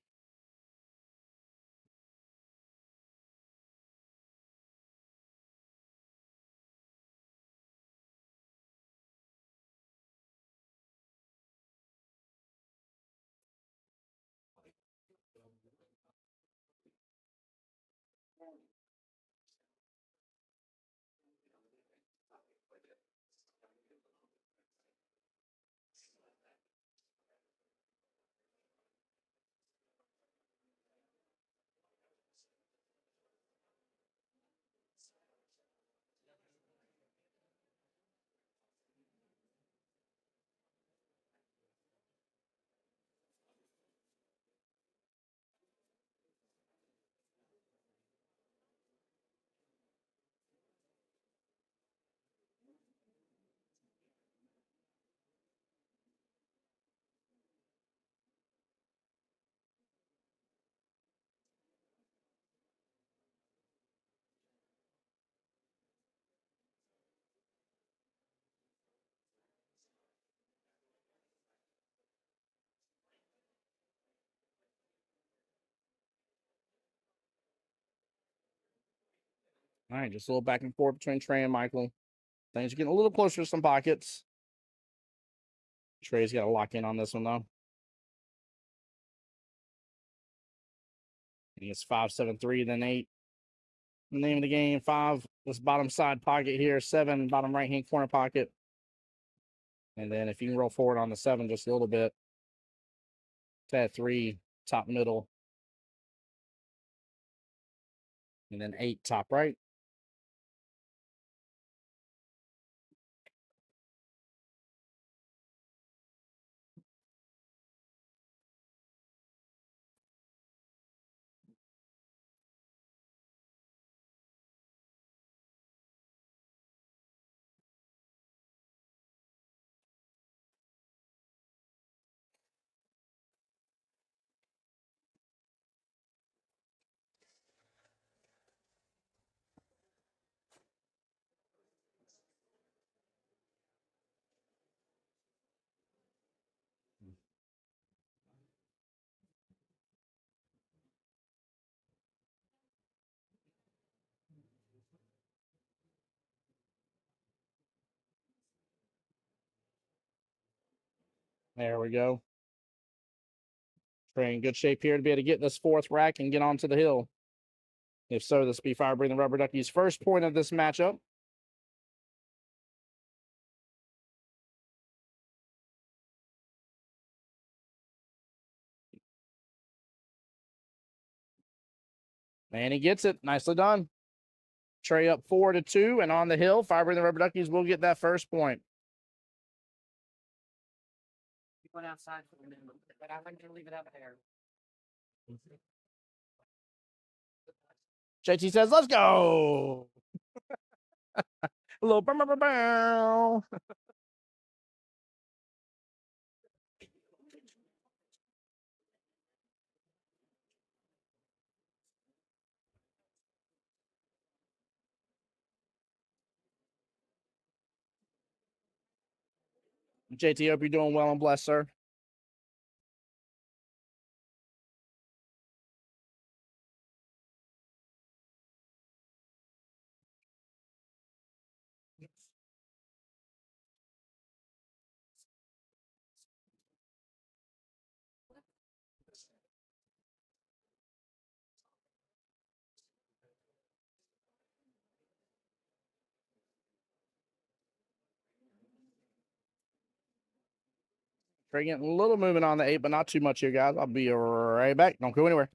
Speaker 2: All right, just a little back and forth between Trey and Michael. Things are getting a little closer to some pockets. Trey's got to lock in on this one, though. He gets 5, 7, 3, then 8. Name of the game, 5, this bottom side pocket here, 7, bottom right-hand corner pocket. And then if you can roll forward on the 7 just a little bit, to that 3, top middle. And then 8, top right. There we go. Trey in good shape here to be able to get this 4th rack and get onto the hill. If so, this will be Fire Breathing Rubber Ducky's first point of this matchup. And he gets it. Nicely done. Trey up 4-2, and on the hill, Fire Breathing Rubber Duckies will get that first point.
Speaker 4: Went outside for a minute, but I want to leave it up there.
Speaker 2: JT says, let's go. A little bow, bow, bow, bow. JT, hope you're doing well and blessed, sir. Trey getting a little movement on the 8, but not too much here, guys. I'll be right back. Don't go anywhere.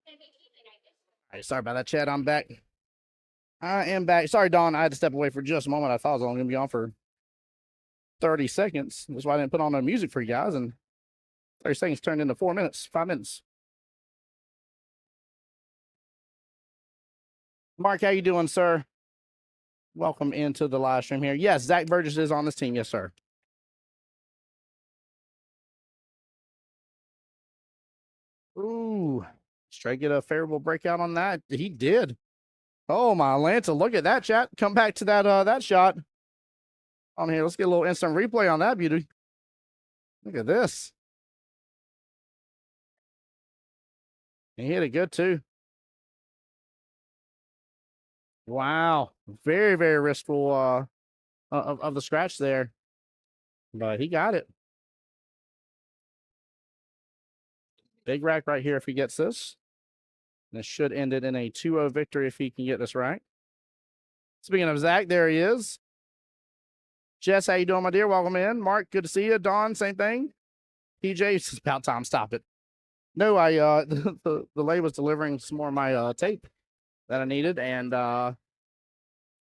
Speaker 2: All right, sorry about that, Chad. I'm back. I am back. Sorry, Dawn. I had to step away for just a moment. I thought I was only going to be on for 30 seconds. That's why I didn't put on no music for you guys. And 30 seconds turned into 4 minutes, 5 minutes. Mark, how you doing, sir? Welcome into the live stream here. Yes, Zach Burgess is on this team. Yes, sir. Ooh, straight get a favorable breakout on that. He did. Oh my Lanta, look at that, chat. Come back to that shot on here. Let's get a little instant replay on that beauty. Look at this. He hit it good too. Wow, very very riskful of the scratch there, but he got it. Big rack right here if he gets this. This should end it in a 2-0 victory if he can get this right. Speaking of Zach, there he is. Jess, how you doing, my dear? Welcome in. Mark, good to see you. Dawn, same thing. PJ, it's about time. Stop it. No, I the lady was delivering some more of my tape that I needed, and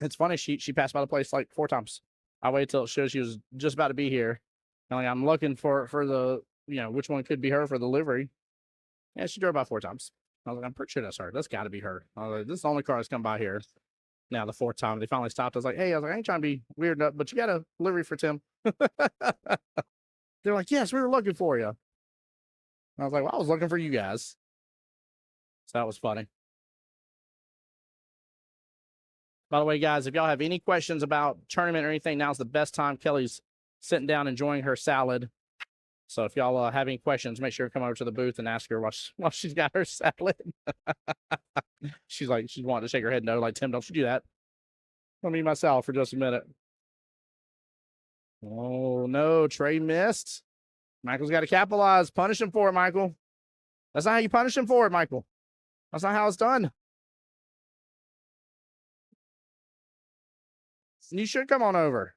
Speaker 2: it's funny, she passed by the place like 4 times. I waited till it showed she was just about to be here. And like, I'm looking for the which one could be her for delivery. Yeah, she drove about 4 times. I was like, I'm pretty sure that's her. That's got to be her. I was like, this is the only car that's come by here. Now the 4th time they finally stopped. I was like, hey, I ain't trying to be weird up, but you got a delivery for Tim. They're like, yes, we were looking for you. I was like, well, I was looking for you guys. So that was funny. By the way, guys, if y'all have any questions about tournament or anything, now's the best time. Kelly's sitting down enjoying her salad. So if y'all have any questions, make sure to come over to the booth and ask her while she's got her salad. She's wanting to shake her head no, like, Tim, don't you do that. Let me eat my salad for just a minute. Oh, no, Trey missed. Michael's got to capitalize. Punish him for it, Michael. That's not how you punish him for it, Michael. That's not how it's done. You should come on over.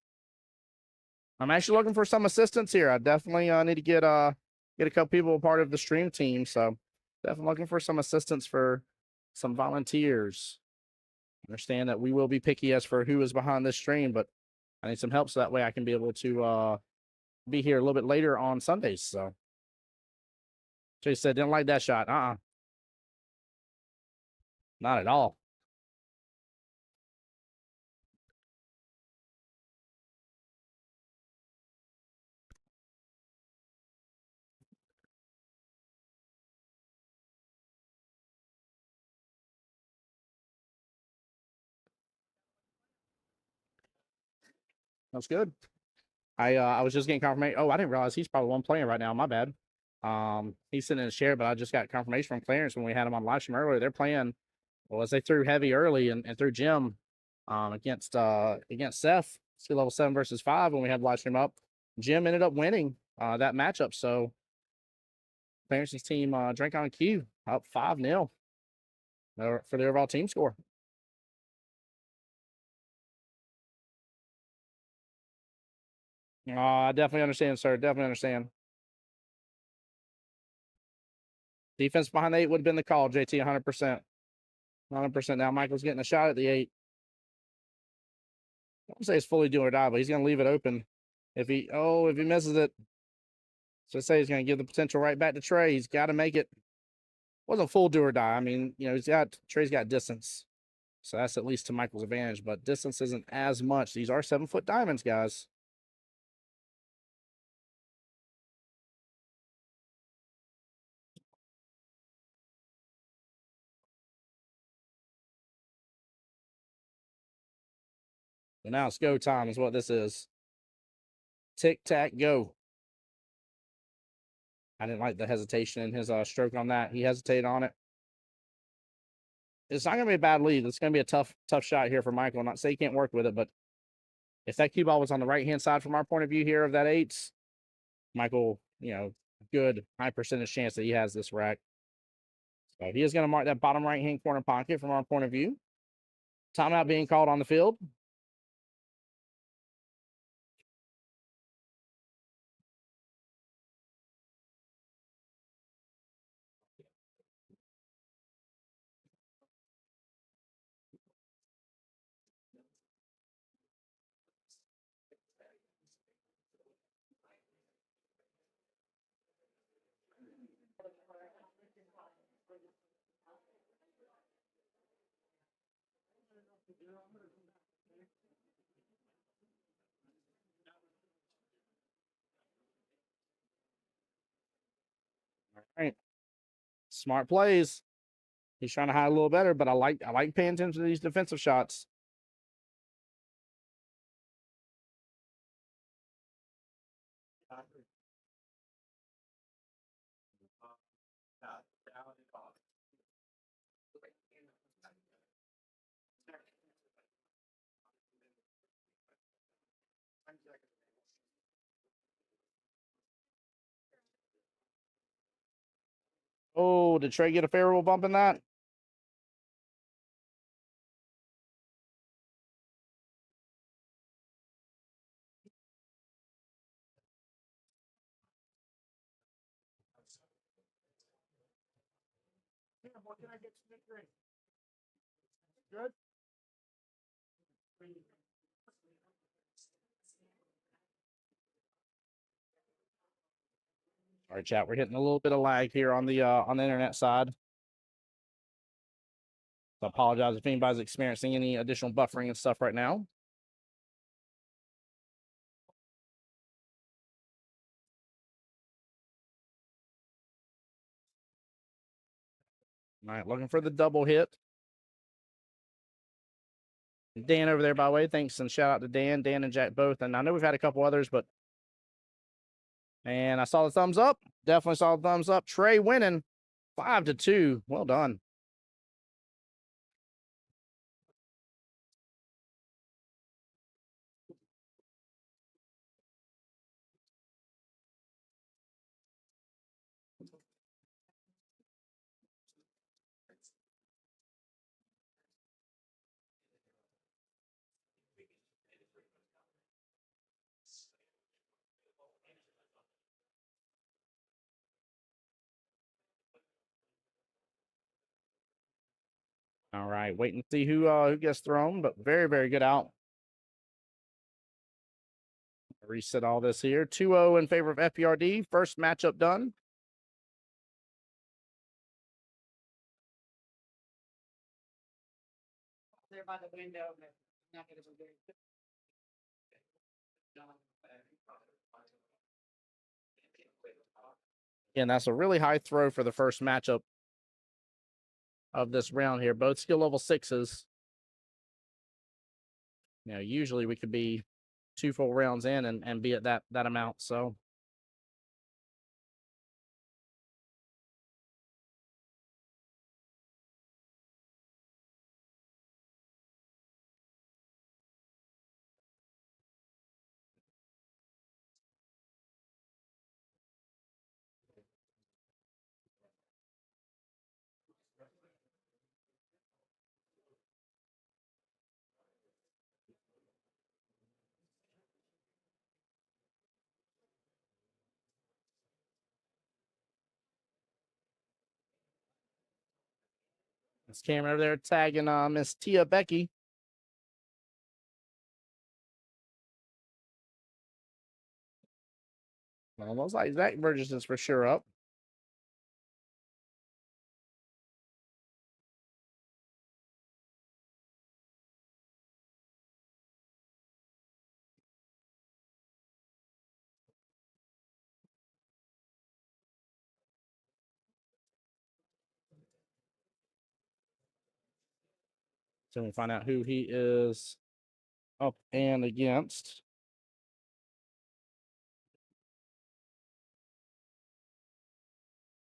Speaker 2: I'm actually looking for some assistance here. I definitely need to get a couple people a part of the stream team. So definitely looking for some assistance for some volunteers. Understand that we will be picky as for who is behind this stream, but I need some help so that way I can be able to be here a little bit later on Sundays. So Chase said, didn't like that shot. Not at all. That's good. I was just getting confirmation. Oh, I didn't realize he's probably one playing right now. My bad. He's sitting in his chair, but I just got confirmation from Clarence when we had him on live stream earlier. They're playing. Well, as they threw heavy early and threw Jim against Seth, skill level 7 versus 5 when we had live stream up. Jim ended up winning that matchup. So Clarence's team drank on cue up 5-0 for the overall team score. I definitely understand, sir. Definitely understand. Defense behind the 8 would have been the call, JT, 100%. 100%. Now Michael's getting a shot at the 8. I don't say it's fully do or die, but he's going to leave it open. If he misses it, so say he's going to give the potential right back to Trey. He's got to make it. Wasn't full do or die. I mean, Trey's got distance. So that's at least to Michael's advantage, but distance isn't as much. These are 7-foot diamonds, guys. So now it's go time is what this is. Tic tac go. I didn't like the hesitation in his stroke on that. He hesitated on it. It's not going to be a bad lead. It's going to be a tough shot here for Michael. I'm not saying he can't work with it, but if that cue ball was on the right-hand side from our point of view here of that 8, Michael, good high percentage chance that he has this rack. So he is going to mark that bottom right-hand corner pocket from our point of view. Timeout being called on the field. All right. Smart plays. He's trying to hide a little better, but I like paying attention to these defensive shots. Oh, did Trey get a favorable bump in that? Good. All right, chat. We're hitting a little bit of lag here on the internet side. So I apologize if anybody's experiencing any additional buffering and stuff right now. All right, looking for the double hit. Dan over there, by the way, thanks and shout out to Dan and Jack both. And I know we've had a couple others, but and I saw the thumbs up. Definitely saw the thumbs up. Trey winning 5-2. Well done. All right, waiting to see who gets thrown, but very, very good out. Reset all this here. 2-0 in favor of FPRD. First matchup done.
Speaker 4: There by the window. Not gonna be very good.
Speaker 2: And that's a really high throw for the first matchup of this round here. Both skill level 6s. You know, usually we could be 2 full rounds in and be at that amount. So this camera over there tagging Miss Tia Becky. Well, looks like Zach Burgess is for sure up. So we find out who he is up and against.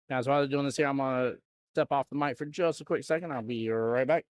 Speaker 2: Now, as while they're doing this here, I'm going to step off the mic for just a quick second. I'll be right back.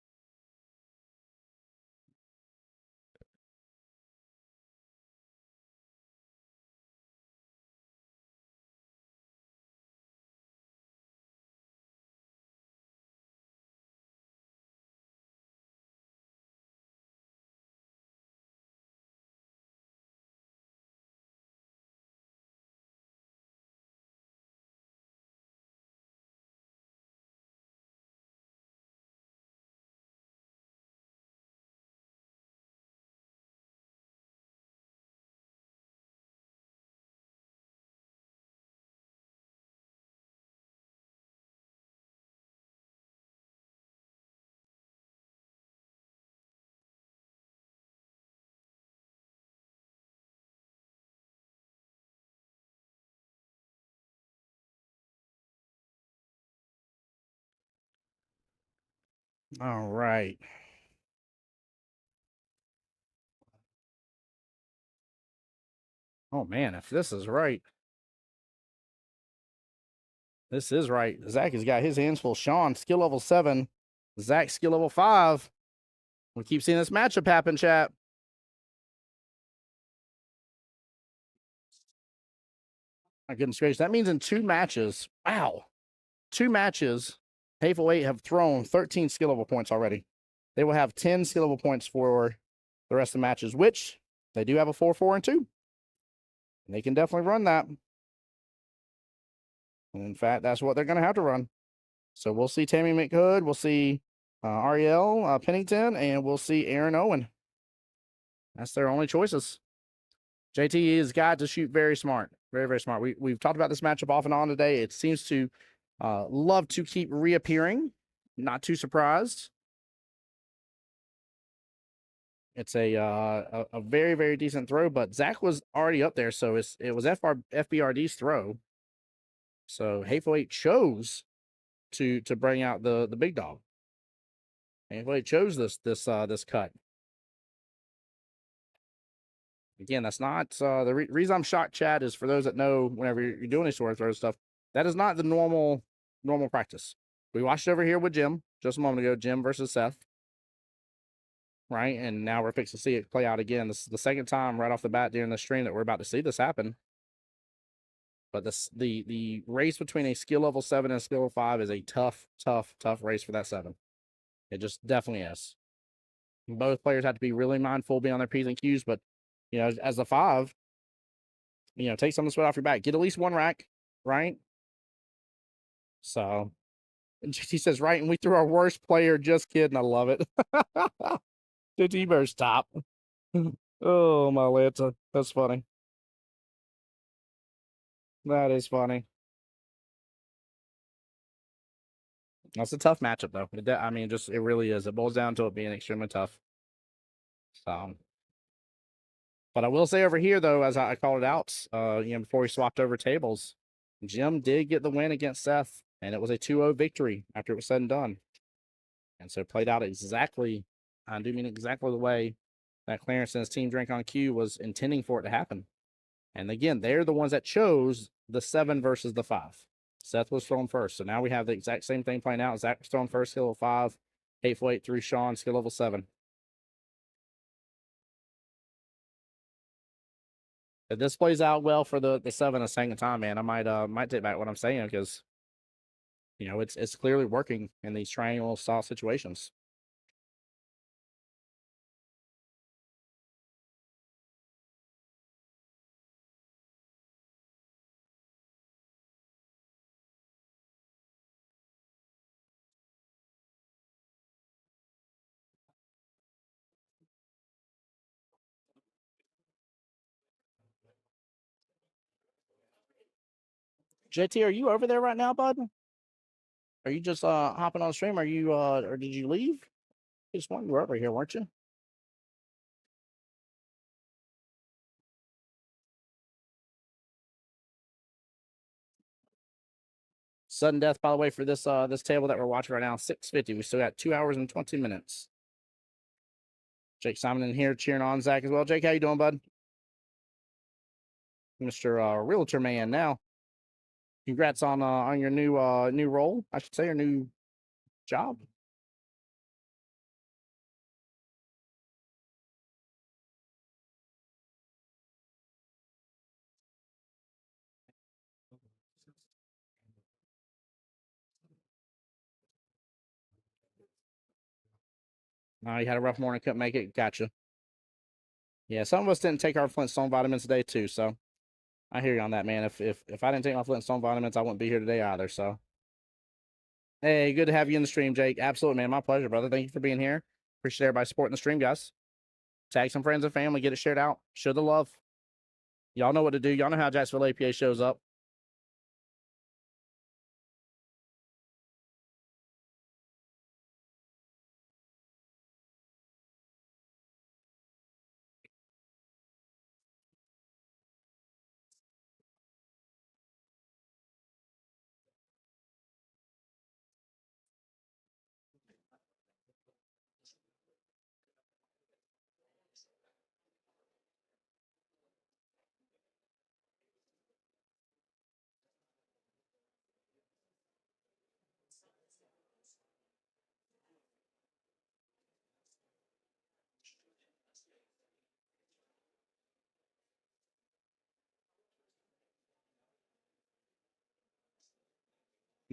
Speaker 2: All right. Oh man, if this is right. This is right. Zach has got his hands full. Sean, skill level 7. Zach, skill level 5. We keep seeing this matchup happen, chat. My goodness gracious. That means in 2 matches. Wow. 2 matches. Hateful 8 have thrown 13 skill level points already. They will have 10 skill level points for the rest of the matches, which they do have a 4-4 and 2. And they can definitely run that. And in fact, that's what they're going to have to run. So we'll see Tammy McHood. We'll see Ariel Pennington, and we'll see Aaron Owen. That's their only choices. JT has got to shoot very smart. Very, very smart. We've talked about this matchup off and on today. It seems to love to keep reappearing. Not too surprised. It's a very, very decent throw, but Zach was already up there, so it was FBRD's throw. So Hateful Eight chose to bring out the big dog. Hateful Eight chose this cut. Again, that's not the reason I'm shocked, Chad, is for those that know whenever you're doing these sort of throw stuff, that is not the normal practice. We watched over here with Jim just a moment ago, Jim versus Seth. Right, and now we're fixing to see it play out again. This is the second time right off the bat during the stream that we're about to see this happen. But the race between a skill level 7 and a skill level 5 is a tough race for that 7. It just definitely is. Both players have to be really mindful, be on their P's and Q's, but you know, as a 5, you know, take some of the sweat off your back. Get at least 1 rack, right? So he says, right, and we threw our worst player. Just kidding. I love it. The T-Bear's top. Oh, my Lanta. That's funny. That is funny. That's a tough matchup, though. I mean, it really is. It boils down to it being extremely tough. So, but I will say over here, though, as I called it out, you know, before we swapped over tables, Jim did get the win against Seth, and it was a 2-0 victory after it was said and done. And so it played out exactly, I do mean exactly the way that Clarence and his team Drink on Cue was intending for it to happen. And again, they're the ones that chose the 7 versus the 5. Seth was thrown first. So now we have the exact same thing playing out. Zach was thrown first, skill level 5. Hateful 8 through Sean, skill level 7. If this plays out well for the 7 a second time, man, I might take back what I'm saying, because you know it's clearly working in these triangle style situations. JT, are you over there right now, bud? Are you just hopping on stream? Are you or did you leave? I just wanted you were over here, weren't you? Sudden death, by the way, for this this table that we're watching right now, 6:50. We still got 2 hours and 20 minutes. Jake Simon in here cheering on Zach as well. Jake, how you doing, bud? Mr. Realtor Man now. Congrats on your new role, I should say, or new job. You had a rough morning, couldn't make it. Gotcha. Yeah, some of us didn't take our Flintstone vitamins today too, so I hear you on that, man. If I didn't take my Flintstone vitamins, I wouldn't be here today either. So, hey, good to have you in the stream, Jake. Absolutely, man. My pleasure, brother. Thank you for being here. Appreciate everybody supporting the stream, guys. Tag some friends and family, get it shared out. Show the love. Y'all know what to do. Y'all know how Jacksonville APA shows up.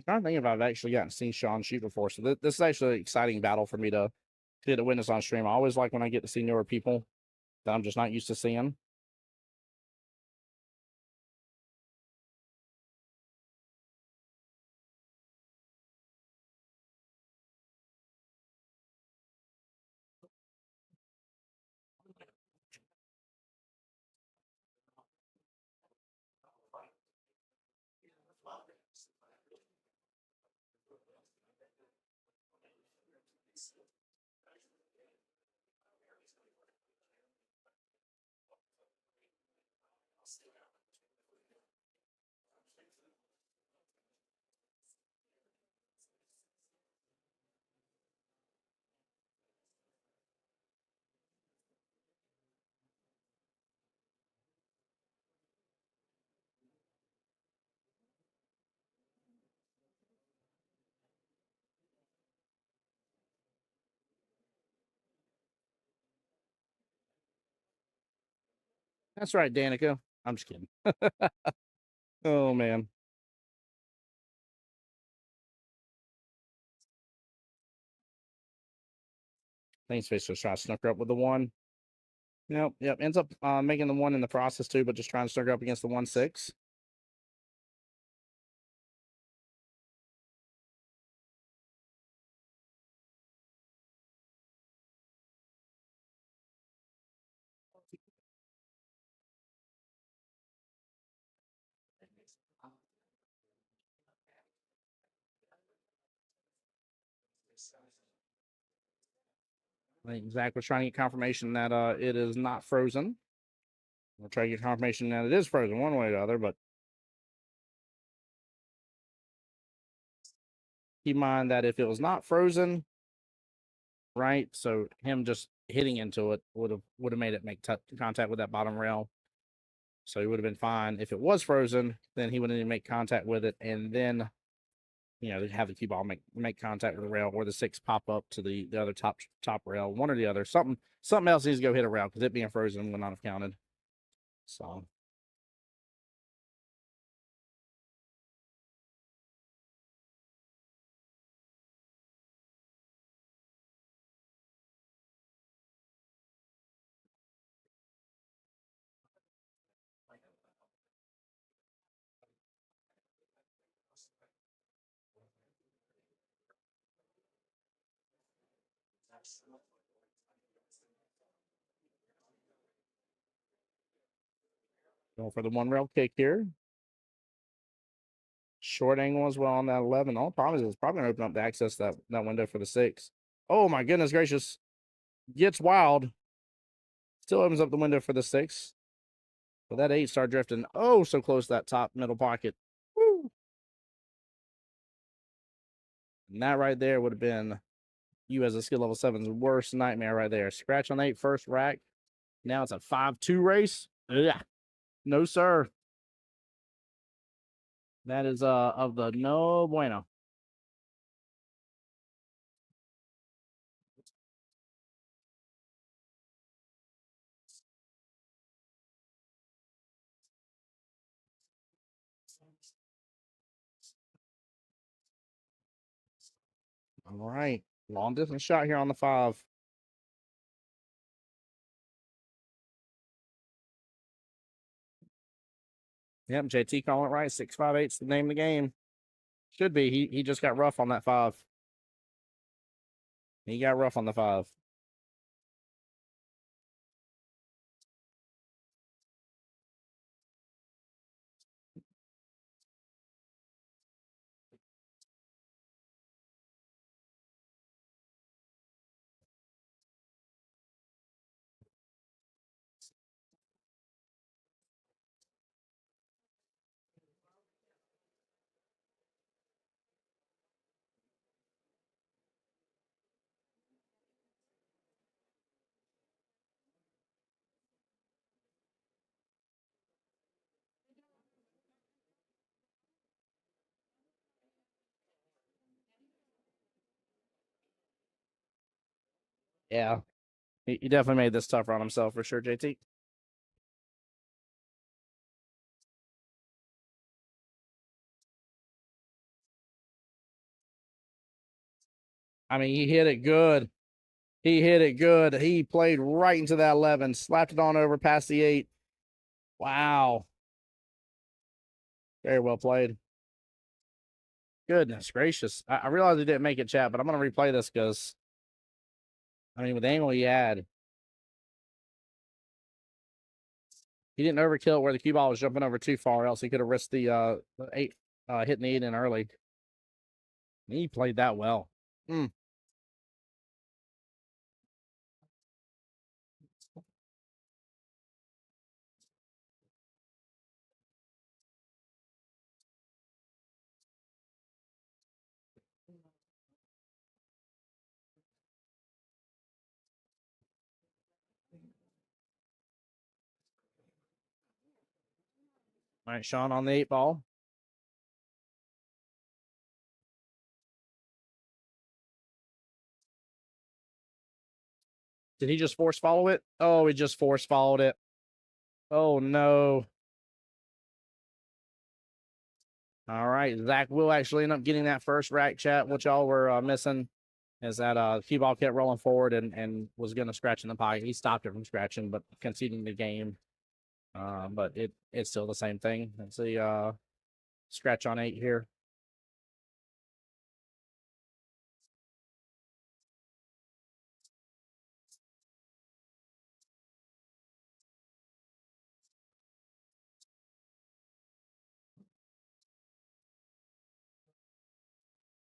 Speaker 2: I'm trying to think if I've actually gotten to see Sean shoot before. So this is actually an exciting battle for me to get a witness on stream. I always like when I get to see newer people that I'm just not used to seeing. That's right, Danica. I'm just kidding. Oh, man. Thanks, Fish. Just trying to snooker up with the 1. Nope. Yep. Ends up making the 1 in the process, too, but just trying to snooker up against the 1-6. I think Zach was trying to get confirmation that it is not frozen. We'll try to get confirmation that it is frozen one way or the other, but keep in mind that if it was not frozen, right, so him just hitting into it would have made it make contact with that bottom rail. So he would have been fine. If it was frozen, then he wouldn't even make contact with it, and then have the cue ball make contact with the rail, or the 6 pop up to the other top rail, one or the other. Something else needs to go hit a rail because it being frozen would not have counted. So. Going for the 1 rail kick here. Short angle as well on that 11. All problem is it's probably going to open up the access that window for the 6. Oh, my goodness gracious. Gets wild. Still opens up the window for the 6. But that 8 start drifting. Oh, so close to that top middle pocket. Woo. And that right there would have been you as a skill level 7's worst nightmare right there. Scratch on 8 first rack. Now it's a 5-2 race. Ugh. No, sir. That is of the no bueno. All right. Long distance shot here on the 5. Yep, JT calling it right. 658's the name of the game. Should be. He just got rough on that 5. He got rough on the 5. Yeah. He definitely made this tougher on himself for sure, JT. I mean, he hit it good. He hit it good. He played right into that 11, slapped it on over past the 8. Wow. Very well played. Goodness gracious. I realized he didn't make it, chat, but I'm going to replay this because, I mean, with the angle he had, he didn't overkill it where the cue ball was jumping over too far, else he could have risked the 8, hitting the 8 in early. He played that well. All right, Sean on the 8 ball. Did he just force follow it? Oh, he just force followed it. Oh, no. All right, Zach will actually end up getting that first rack, chat. What y'all were missing is that cue ball kept rolling forward and was going to scratch in the pocket. He stopped it from scratching, but conceding the game. But it's still the same thing. Let's see, scratch on 8 here.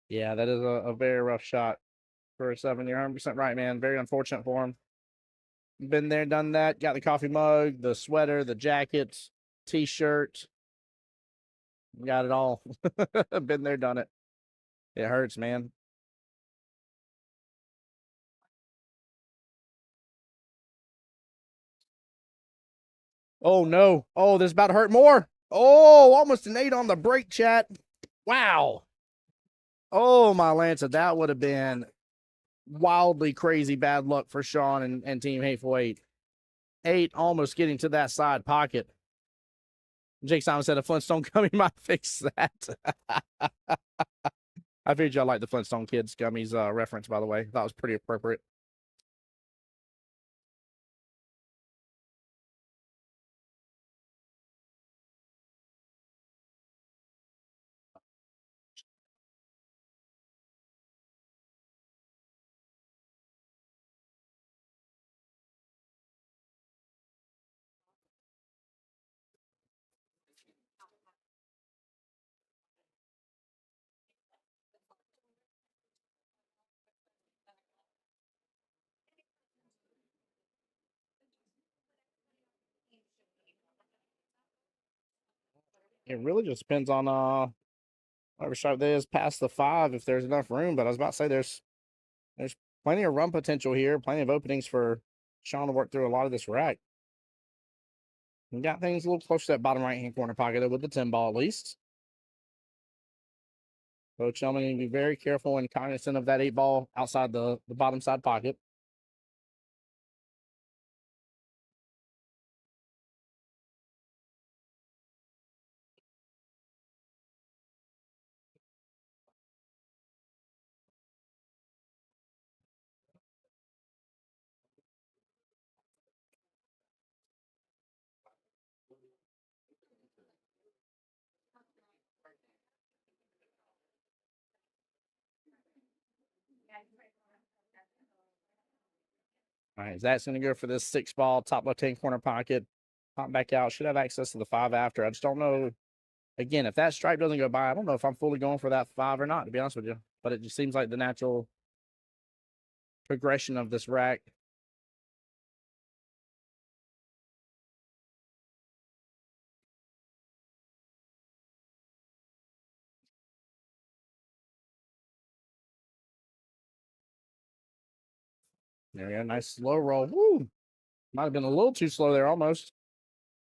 Speaker 2: Yeah, that is a very rough shot for a 7. You're 100% right, man. Very unfortunate for him. Been there, done that. Got the coffee mug, the sweater, the jacket, T-shirt. Got it all. Been there, done it. It hurts, man. Oh, no. Oh, this is about to hurt more. Oh, almost an 8 on the break, chat. Wow. Oh, my Lancer. That would have been wildly crazy bad luck for Sean and Team Hateful 8. 8 almost getting to that side pocket. Jake Simon said a Flintstone gummy might fix that. I figured y'all like the Flintstone Kids gummies reference, by the way. That was pretty appropriate. It really just depends on whatever shot that is past the 5 if there's enough room. But I was about to say there's plenty of run potential here, plenty of openings for Sean to work through a lot of this rack. We got things a little close to that bottom right-hand corner pocket with the 10 ball at least. Coach Elman need to be very careful and cognizant of that 8 ball outside the bottom side pocket. All right, Zach's going to go for this 6 ball, top left-hand corner pocket. Pop back out. Should have access to the 5 after. I just don't know. Again, if that stripe doesn't go by, I don't know if I'm fully going for that 5 or not, to be honest with you. But it just seems like the natural progression of this rack. There we go. Nice slow roll. Woo! Might have been a little too slow there almost.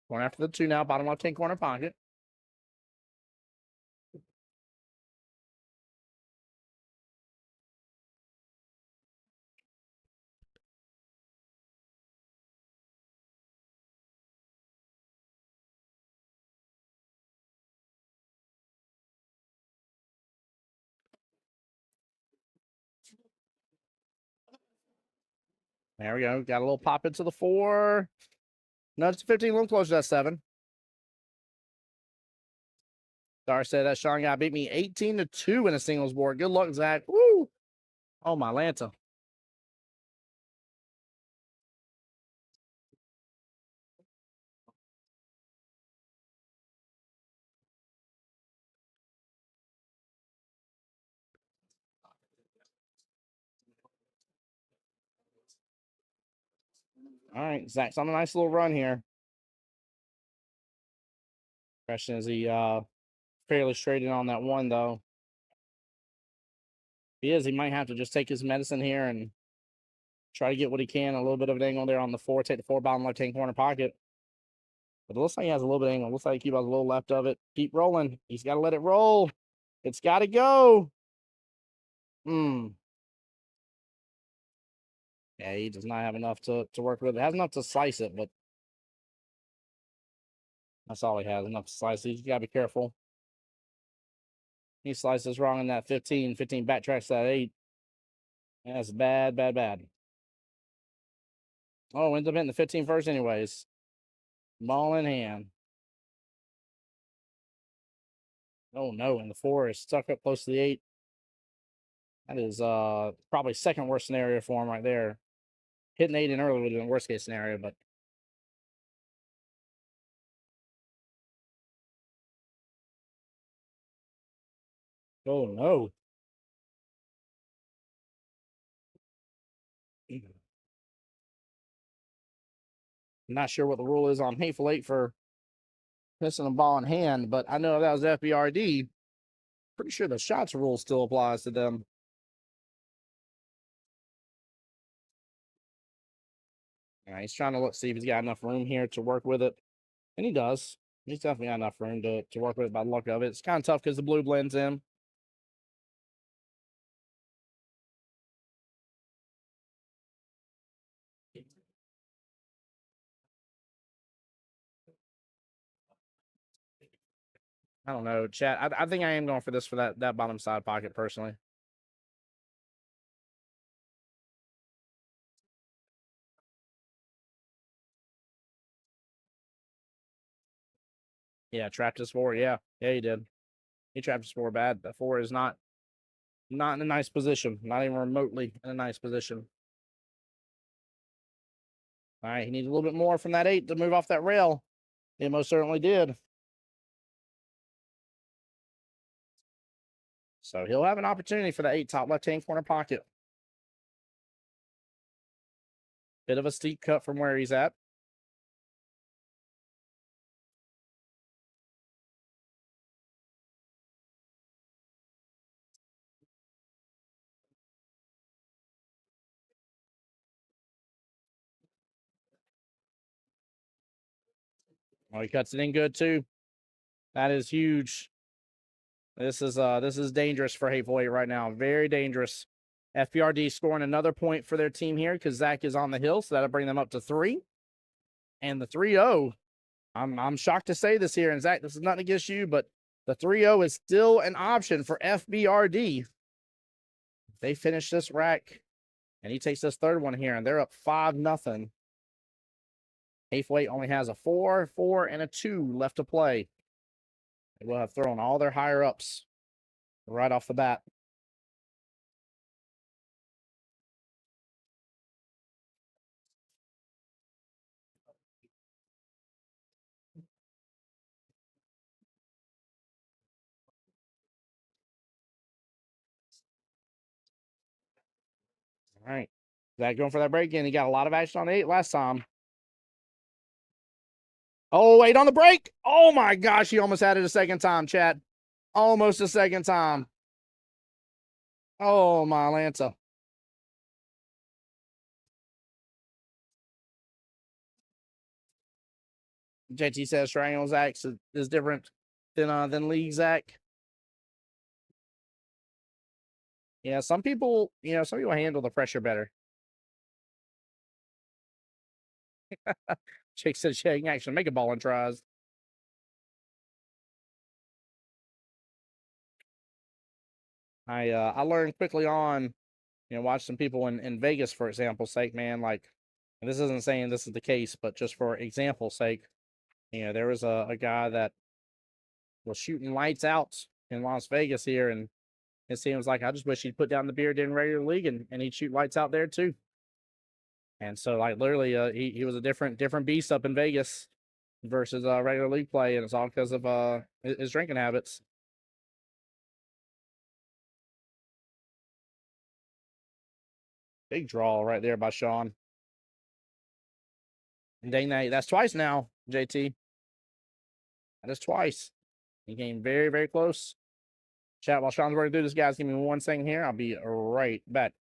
Speaker 2: Going after the 2 now, bottom left-hand corner pocket. There we go. Got a little pop into the 4. Nudge to 15, a little closer to that 7. Dar said that Sean guy beat me 18-2 in a singles board. Good luck, Zach. Woo! Oh, my Lanta. All right, Zach's on a nice little run here. Question is he fairly straight in on that 1, though. If he is, he might have to just take his medicine here and try to get what he can. A little bit of an angle there on the 4. Take the 4 bottom left-hand corner pocket. But it looks like he has a little bit of angle. Looks like he has a little left of it. Keep rolling. He's got to let it roll. It's got to go. Yeah, he does not have enough to work with. It has enough to slice it, but that's all he has, enough to slice it. He's got to be careful. He slices wrong in that 15. 15 backtracks that 8. That's bad, bad, bad. Oh, ends up hitting the 15 first anyways. Ball in hand. Oh, no, and the 4 is stuck up close to the 8. That is probably second worst scenario for him right there. Hitting 8 in early would have been worst case scenario, but oh no. I'm not sure what the rule is on Hateful 8 for missing a ball in hand, but I know if that was FBRD, pretty sure the shots rule still applies to them. All right, he's trying to look, see if he's got enough room here to work with it. And he does. He's definitely got enough room to work with it by the look of it. It's kind of tough because the blue blends in. I don't know, chat. I think I am going for this for that bottom side pocket personally. Yeah, trapped his 4. Yeah, he did. He trapped his 4 bad. The 4 is not in a nice position. Not even remotely in a nice position. All right, he needs a little bit more from that 8 to move off that rail. It most certainly did. So he'll have an opportunity for the 8 top left-hand corner pocket. Bit of a steep cut from where he's at. Oh, he cuts it in good too. That is huge. This is dangerous for Hateful 8 right now. Very dangerous. FBRD scoring another point for their team here because Zach is on the hill, so that'll bring them up to 3. And the 3-0. I'm shocked to say this here, and Zach, this is nothing against you, but the 3-0 is still an option for FBRD. If they finish this rack, and he takes this third one here, and they're up 5-0. Hateful 8 only has a 4, 4, and a 2 left to play. They will have thrown all their higher ups right off the bat. All right. Zach going for that break in. He got a lot of action on 8 last time. Oh, 8 on the break. Oh my gosh, he almost had it a second time, chat. Almost a second time. Oh my Lanta. JT says triangle Zach is different than league Zach. Yeah, some people handle the pressure better. Jake said, "Yeah, you can actually make a ball and tries." I learned quickly on watch some people in Vegas, for example's sake, man. Like, and this isn't saying this is the case, but just for example's sake, there was a guy that was shooting lights out in Las Vegas here, and it seems like I just wish he'd put down the beard in regular league and he'd shoot lights out there too. And so, like, literally, he was a different beast up in Vegas versus regular league play, and it's all because of his drinking habits. Big draw right there by Sean. And dang, that's twice now, JT. That is twice. He came very, very close. Chat, while Sean's working through this, guys, give me 1 second here. I'll be right back.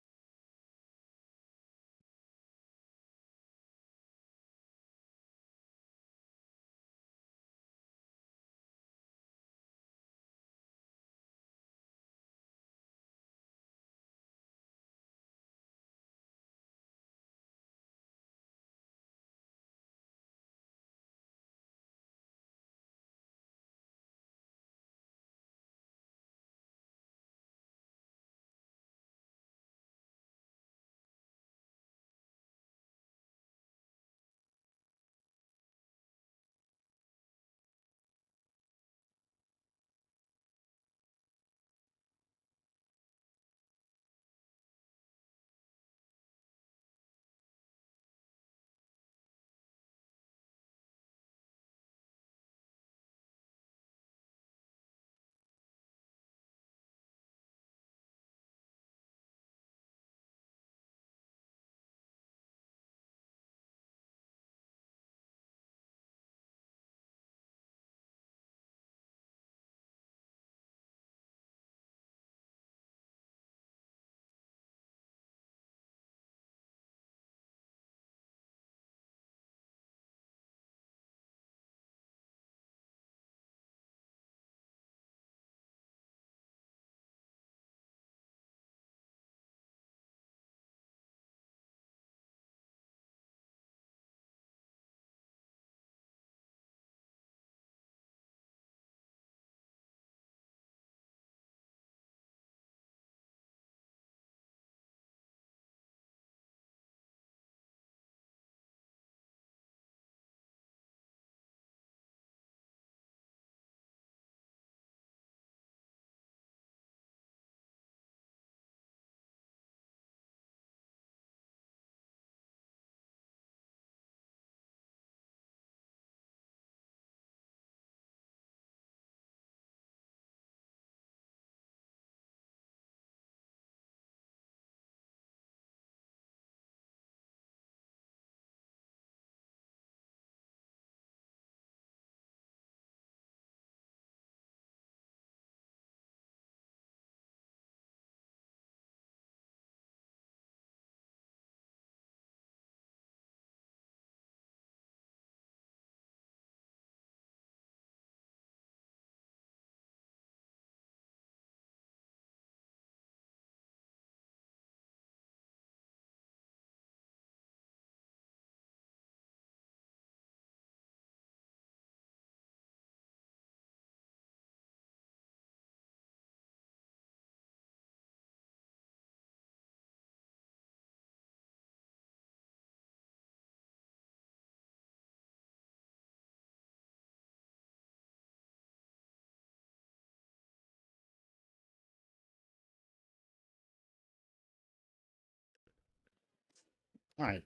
Speaker 2: All right.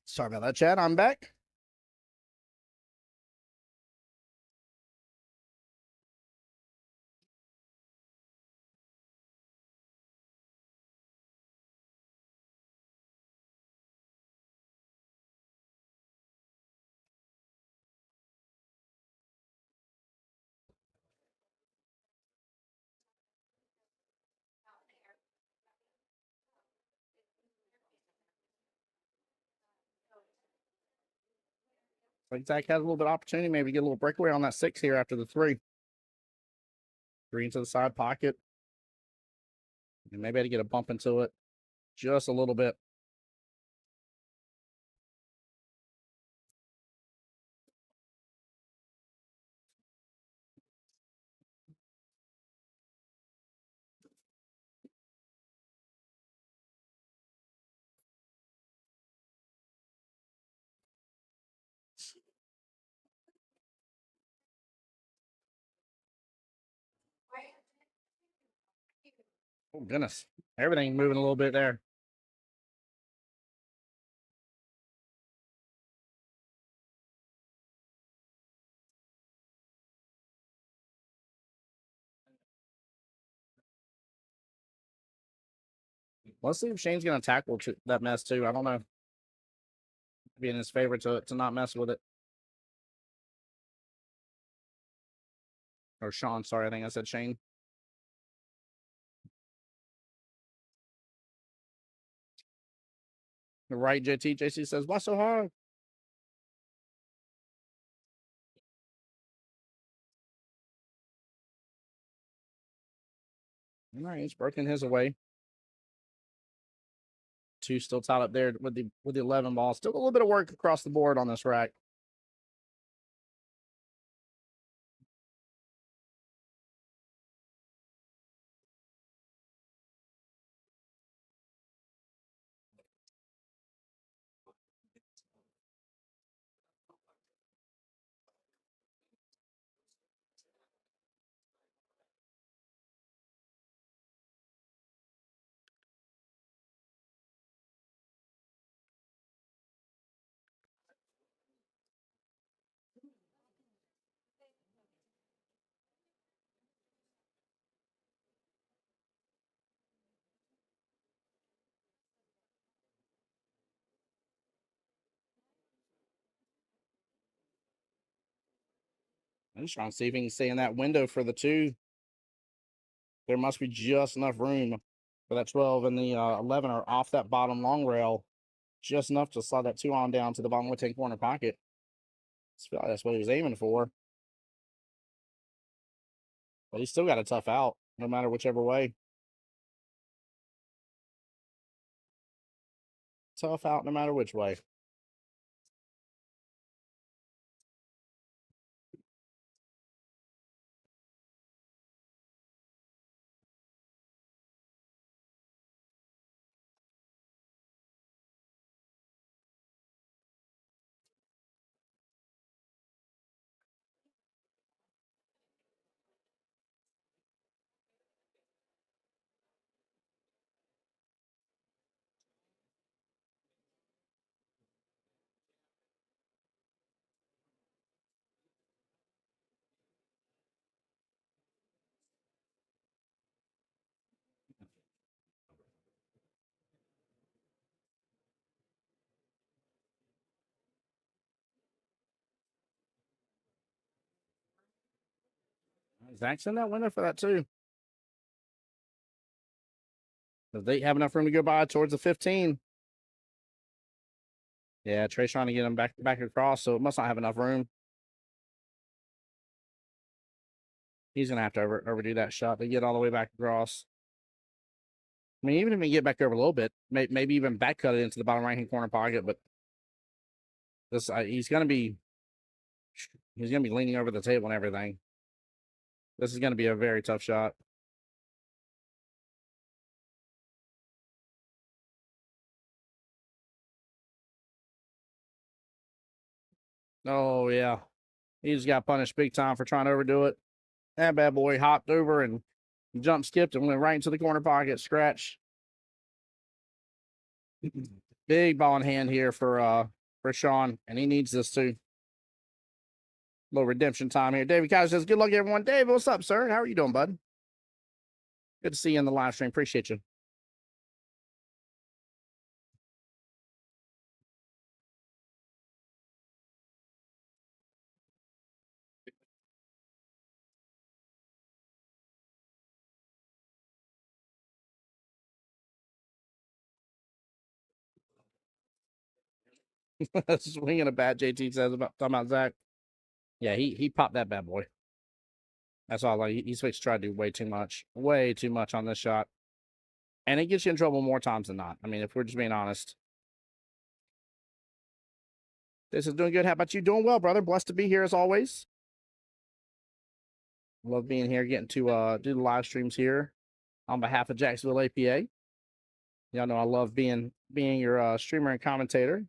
Speaker 2: Sorry about that, chat. I'm back. Like Zach has a little bit of opportunity, maybe get a little breakaway on that 6 here after the 3. 3 into the side pocket. And maybe I had to get a bump into it just a little bit. Oh, goodness. Everything moving a little bit there. Let's see if Shane's going to tackle that mess too. I don't know. Be in his favor to not mess with it. Or Sean, sorry, I think I said Shane. Right, JT. JC says, why so hard? All right, he's working his away. 2 still tied up there with the 11 ball. Still a little bit of work across the board on this rack. I'm just trying to see if he can stay in that window for the 2. There must be just enough room for that 12 and the 11 are off that bottom long rail. Just enough to slide that 2 on down to the bottom left-hand corner pocket. I feel like that's what he was aiming for. But he's still got a tough out, no matter whichever way. Tough out no matter which way. Zach's in that window for that 2. Does they have enough room to go by towards the 15? Yeah, Trey's trying to get him back across, so it must not have enough room. He's gonna have to overdo that shot to get all the way back across. I mean, even if he get back over a little bit, maybe even back cut it into the bottom right-hand corner pocket, but this he's gonna be leaning over the table and everything. This is gonna be a very tough shot. Oh yeah, he just got punished big time for trying to overdo it. That bad boy hopped over and jump skipped and went right into the corner pocket. Scratch. Big ball in hand here for Sean, and he needs this too. Little redemption time here. David Kyle says, good luck, everyone. Dave, what's up, sir? How are you doing, bud? Good to see you in the live stream. Appreciate you. Swinging a bat, JT says about talking about Zach. Yeah, he popped that bad boy. That's all. Like he's supposed to try to do way too much on this shot, and it gets you in trouble more times than not. I mean, if we're just being honest. This is doing good. How about you? Doing well, brother. Blessed to be here as always. Love being here, getting to do the live streams here on behalf of Jacksonville APA. Y'all know I love being your streamer and commentator.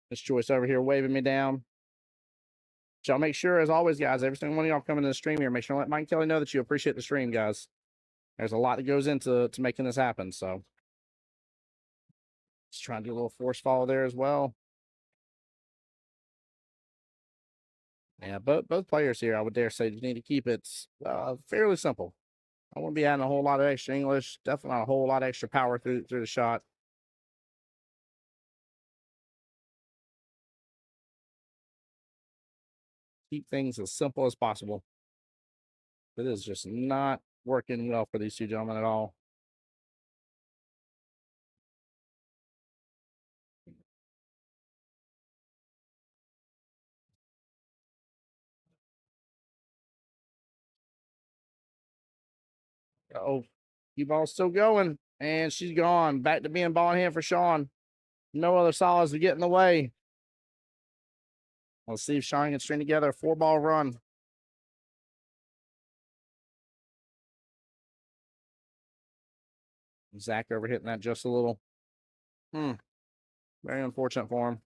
Speaker 2: Miss Joyce over here waving me down. y'all make sure, as always, guys, every single one of y'all coming to the stream here, make sure to let Mike and Kelly know that you appreciate the stream, guys. There's a lot that goes into making this happen, so. Just trying to do a little force follow there as well. Yeah, both players here, I would dare say, just need to keep it fairly simple. I wouldn't be adding a whole lot of extra English. Definitely not a whole lot of extra power through the shot. Keep things as simple as possible. It is just not working well for these two gentlemen at all. Oh, cue ball's still going, and she's gone. Back to being ball in hand for Sean. No other solids to get in the way. Let's see if Sean can string together a 4-ball run. Zach overhitting that just a little. Very unfortunate for him.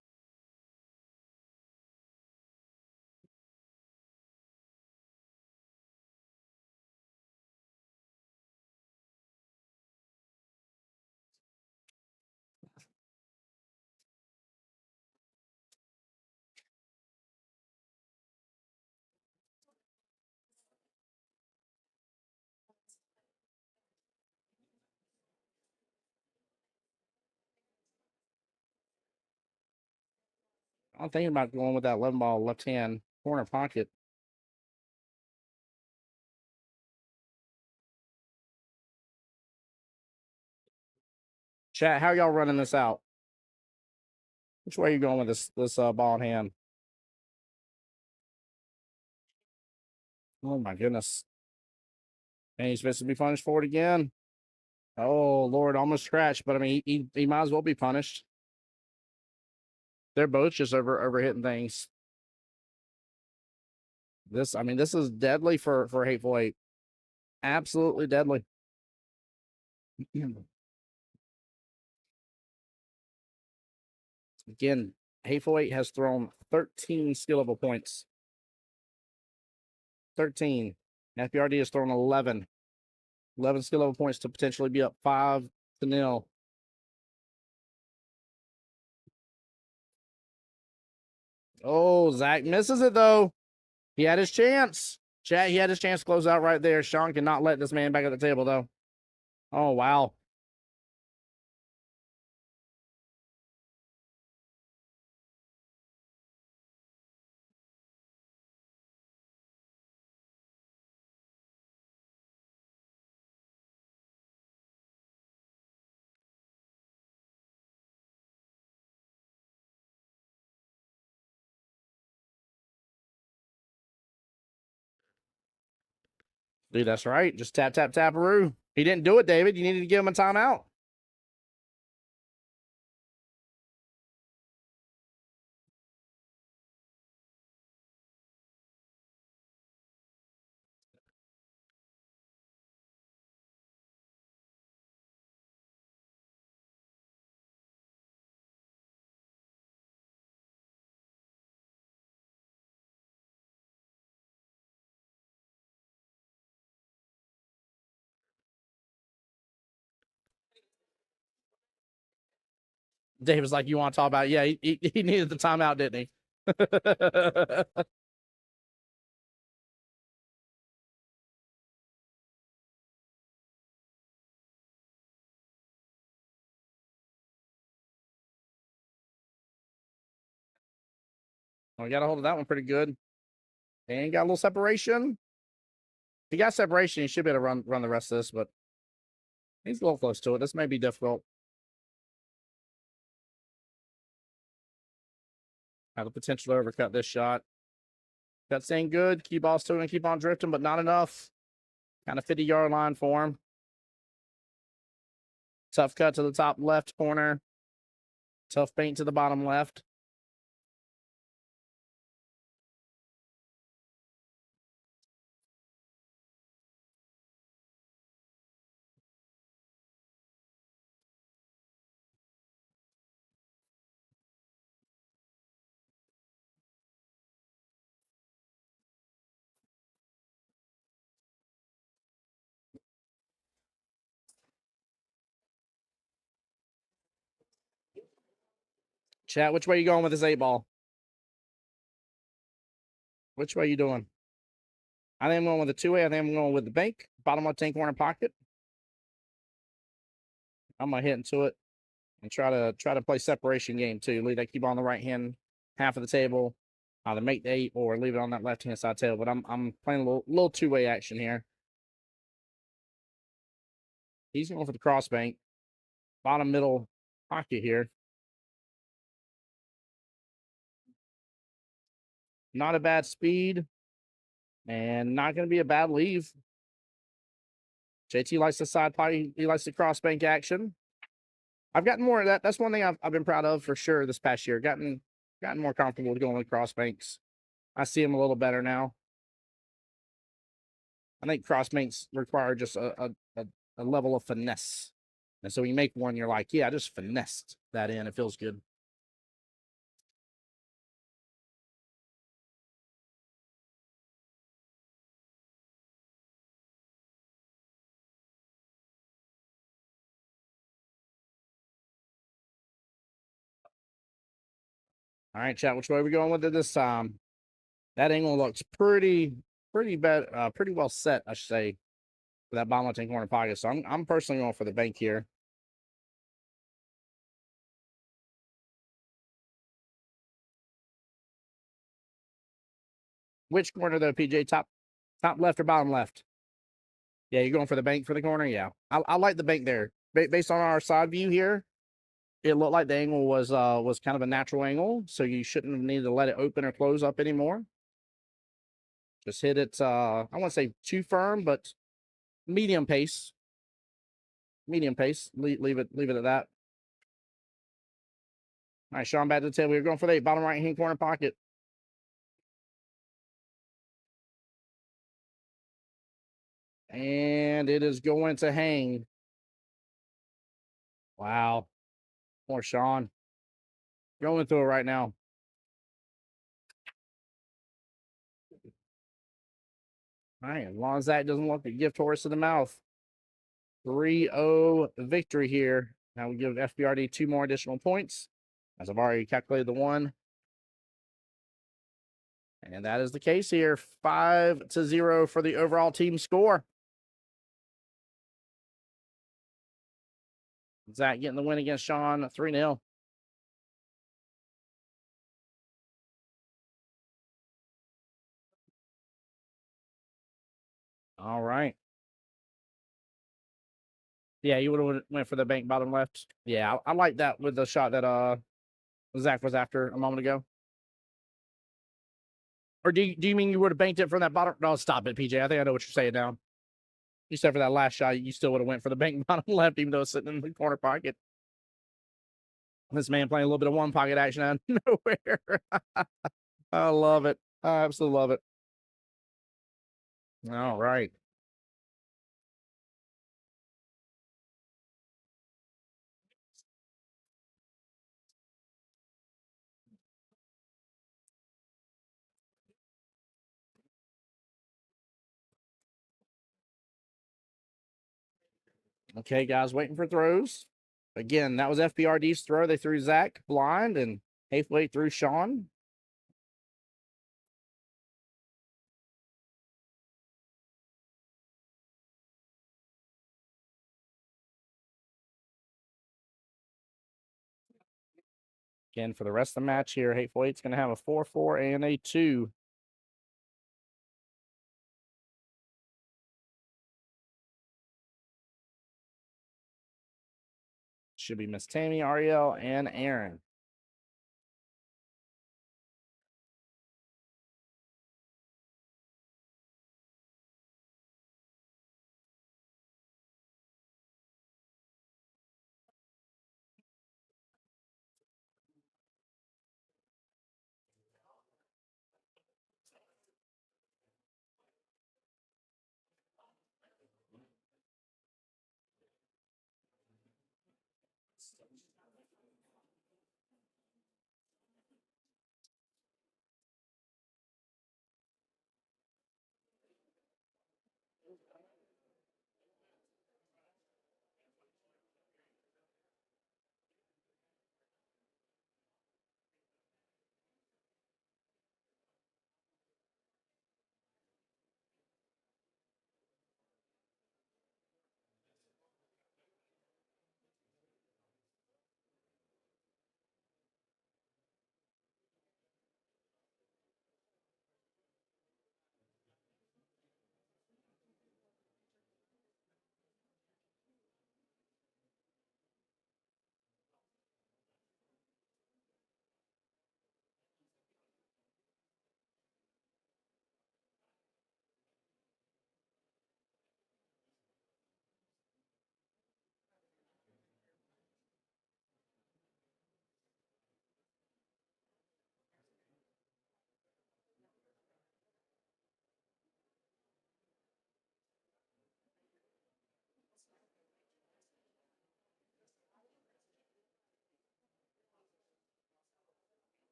Speaker 2: I'm thinking about going with that 11-ball left-hand corner pocket. Chat, how y'all running this out? Which way are you going with this ball in hand? Oh my goodness. And he's supposed to be punished for it again. Oh Lord, almost scratched, but I mean he might as well be punished. They're both just overhitting things. This is deadly for Hateful Eight. Absolutely deadly. Again, Hateful Eight has thrown 13 skill level points. 13. FBRD has thrown 11. 11 skill level points to potentially be up 5-0. Oh, Zach misses it though. He had his chance. Chat, he had his chance to close out right there. Sean cannot let this man back at the table though. Oh, wow. Dude, that's right. Just tap, tap, taparoo. He didn't do it, David. You needed to give him a timeout. Dave was like, you want to talk about it? Yeah, he needed the timeout, didn't he? We got a hold of that one pretty good. And got a little separation. If he got separation, he should be able to run the rest of this, but he's a little close to it. This may be difficult. Have the potential to overcut this shot. That's saying good. Cue ball's still going to keep on drifting, but not enough. Kind of 50-yard line for him. Tough cut to the top left corner. Tough paint to the bottom left. Chat, which way you going with this 8-ball? Which way you doing? I think I'm going with the 2-way. I think I'm going with the bank. Bottom left hand corner pocket. I'm gonna hit into it and try to play separation game too. Leave that cube on the right hand half of the table. Either make the 8 or leave it on that left hand side table. But I'm playing a little 2-way action here. He's going for the cross bank. Bottom middle pocket here. Not a bad speed. And not going to be a bad leave. JT likes the side potty. He likes the cross bank action. I've gotten more of that. That's one thing I've been proud of for sure this past year. Gotten more comfortable with going with cross banks. I see him a little better now. I think cross banks require just a level of finesse. And so when you make one, you're like, yeah, I just finessed that in. It feels good. All right, chat. Which way are we going with it this time? That angle looks pretty bad, pretty well set, I should say, for that bottom left hand corner pocket. So I'm personally going for the bank here. Which corner though, PJ? Top left or bottom left? Yeah, you're going for the bank for the corner. Yeah, I like the bank there. Based on our side view here, it looked like the angle was kind of a natural angle, so you shouldn't have needed to let it open or close up anymore. Just hit it. I won't say too firm, but medium pace. Medium pace. Leave it at that. All right, Sean, back to the table. We're going for the bottom right hand corner pocket. And it is going to hang. Wow. Poor Sean. Going through it right now. All right, as long as that doesn't look a gift horse in the mouth. 3-0 victory here. Now we give FBRD 2 more additional points, as I've already calculated the 1. And that is the case here. 5-0 for the overall team score. Zach getting the win against Sean, 3-0. All right. Yeah, you would have went for the bank bottom left. Yeah, I like that with the shot that Zach was after a moment ago. Or do you mean you would have banked it from that bottom? No, stop it, PJ. I think I know what you're saying now. You said for that last shot, you still would have went for the bank bottom left, even though it's sitting in the corner pocket. This man playing a little bit of one pocket action out of nowhere. I love it. I absolutely love it. All right. Okay, guys, waiting for throws. Again, that was FBRD's throw. They threw Zach blind and halfway through Sean. Again, for the rest of the match here, Hateful Eight's going to have a 4-4 and a 2. Should be Miss Tammy, Ariel, and Aaron.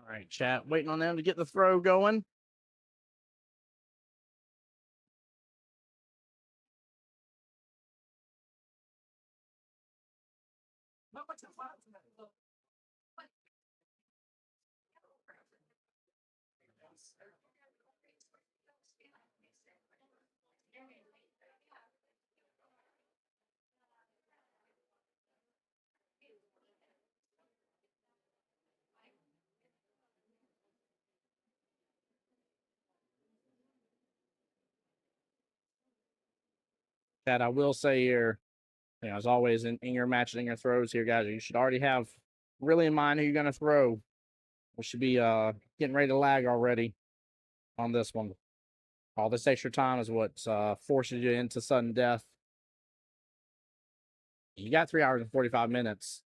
Speaker 2: All right, chat, waiting on them to get the throw going. That I will say here, as always, in your matches and your throws here, guys, you should already have really in mind who you're going to throw. We should be getting ready to lag already on this one. All this extra time is what forces you into sudden death. You got 3 hours and 45 minutes.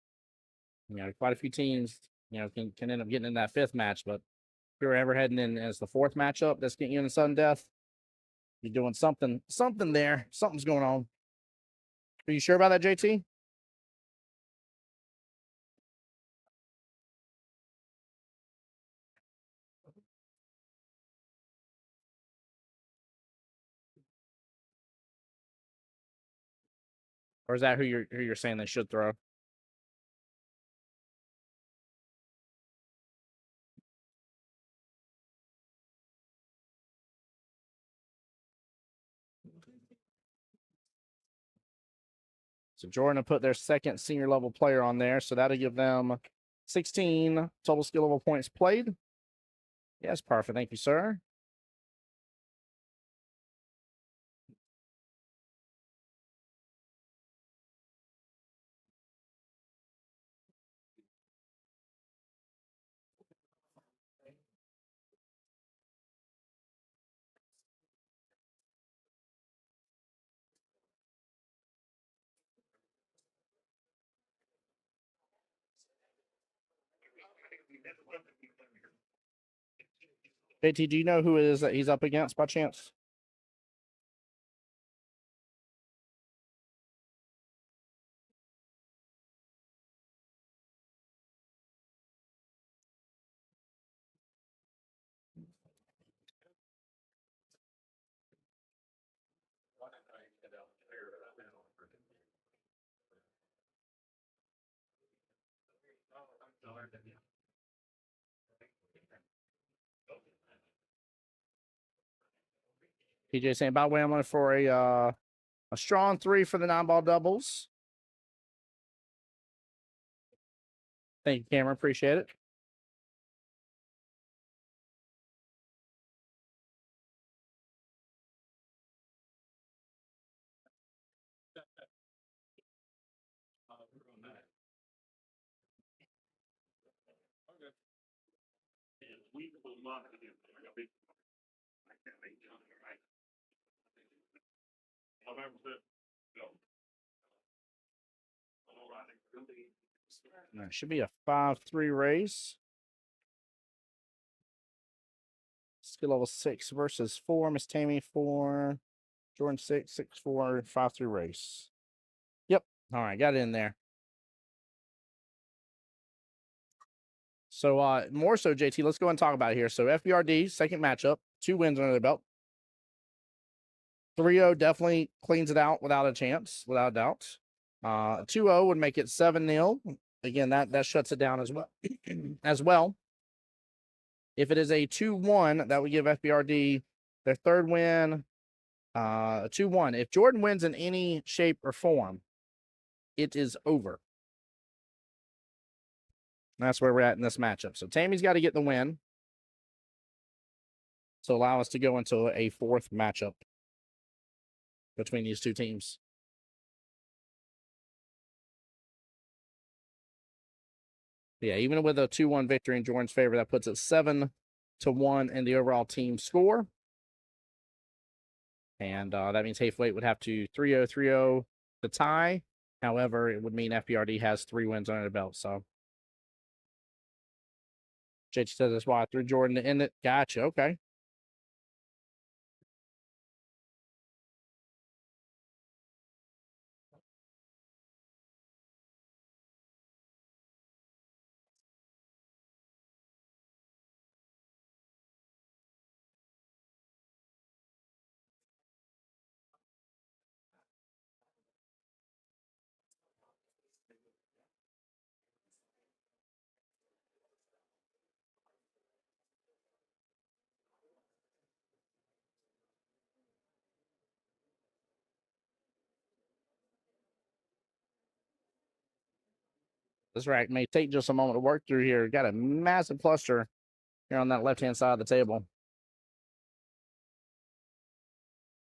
Speaker 2: Quite a few teams, can end up getting in that fifth match, but if you're ever heading in as the fourth matchup that's getting you in sudden death, you're doing something there. Something's going on. Are you sure about that, JT? Or is that who you're saying they should throw? So Jordan will put their second senior level player on there. So that'll give them 16 total skill level points played. Yes, perfect. Thank you, sir. JT, do you know who it is that he's up against by chance? PJ saying, by the way, I'm looking for a strong 3 for the 9-ball doubles. Thank you, Cameron. Appreciate it. It should be a 5-3 race. Skill level 6 versus 4. Miss Tammy 4. Jordan 6, 6, 4, 5-3 race. Yep. All right, got it in there. So more so, JT, let's go and talk about it here. So FBRD, second matchup, 2 wins under their belt. 3-0 definitely cleans it out without a chance, without a doubt. 2-0 would make it 7-0. Again, that shuts it down as well. As well. If it is a 2-1, that would give FBRD their third win. 2-1. If Jordan wins in any shape or form, it is over. That's where we're at in this matchup. So Tammy's got to get the win to allow us to go into a fourth matchup between these two teams. Yeah, even with a 2-1 victory in Jordan's favor, that puts it 7-1 in the overall team score. And that means Haythwaite would have to 3-0, 3-0 to tie. However, it would mean FBRD has 3 wins under the belt. So JT says that's why I threw Jordan to end it. Gotcha. Okay. This rack may take just a moment to work through here. Got a massive cluster here on that left-hand side of the table.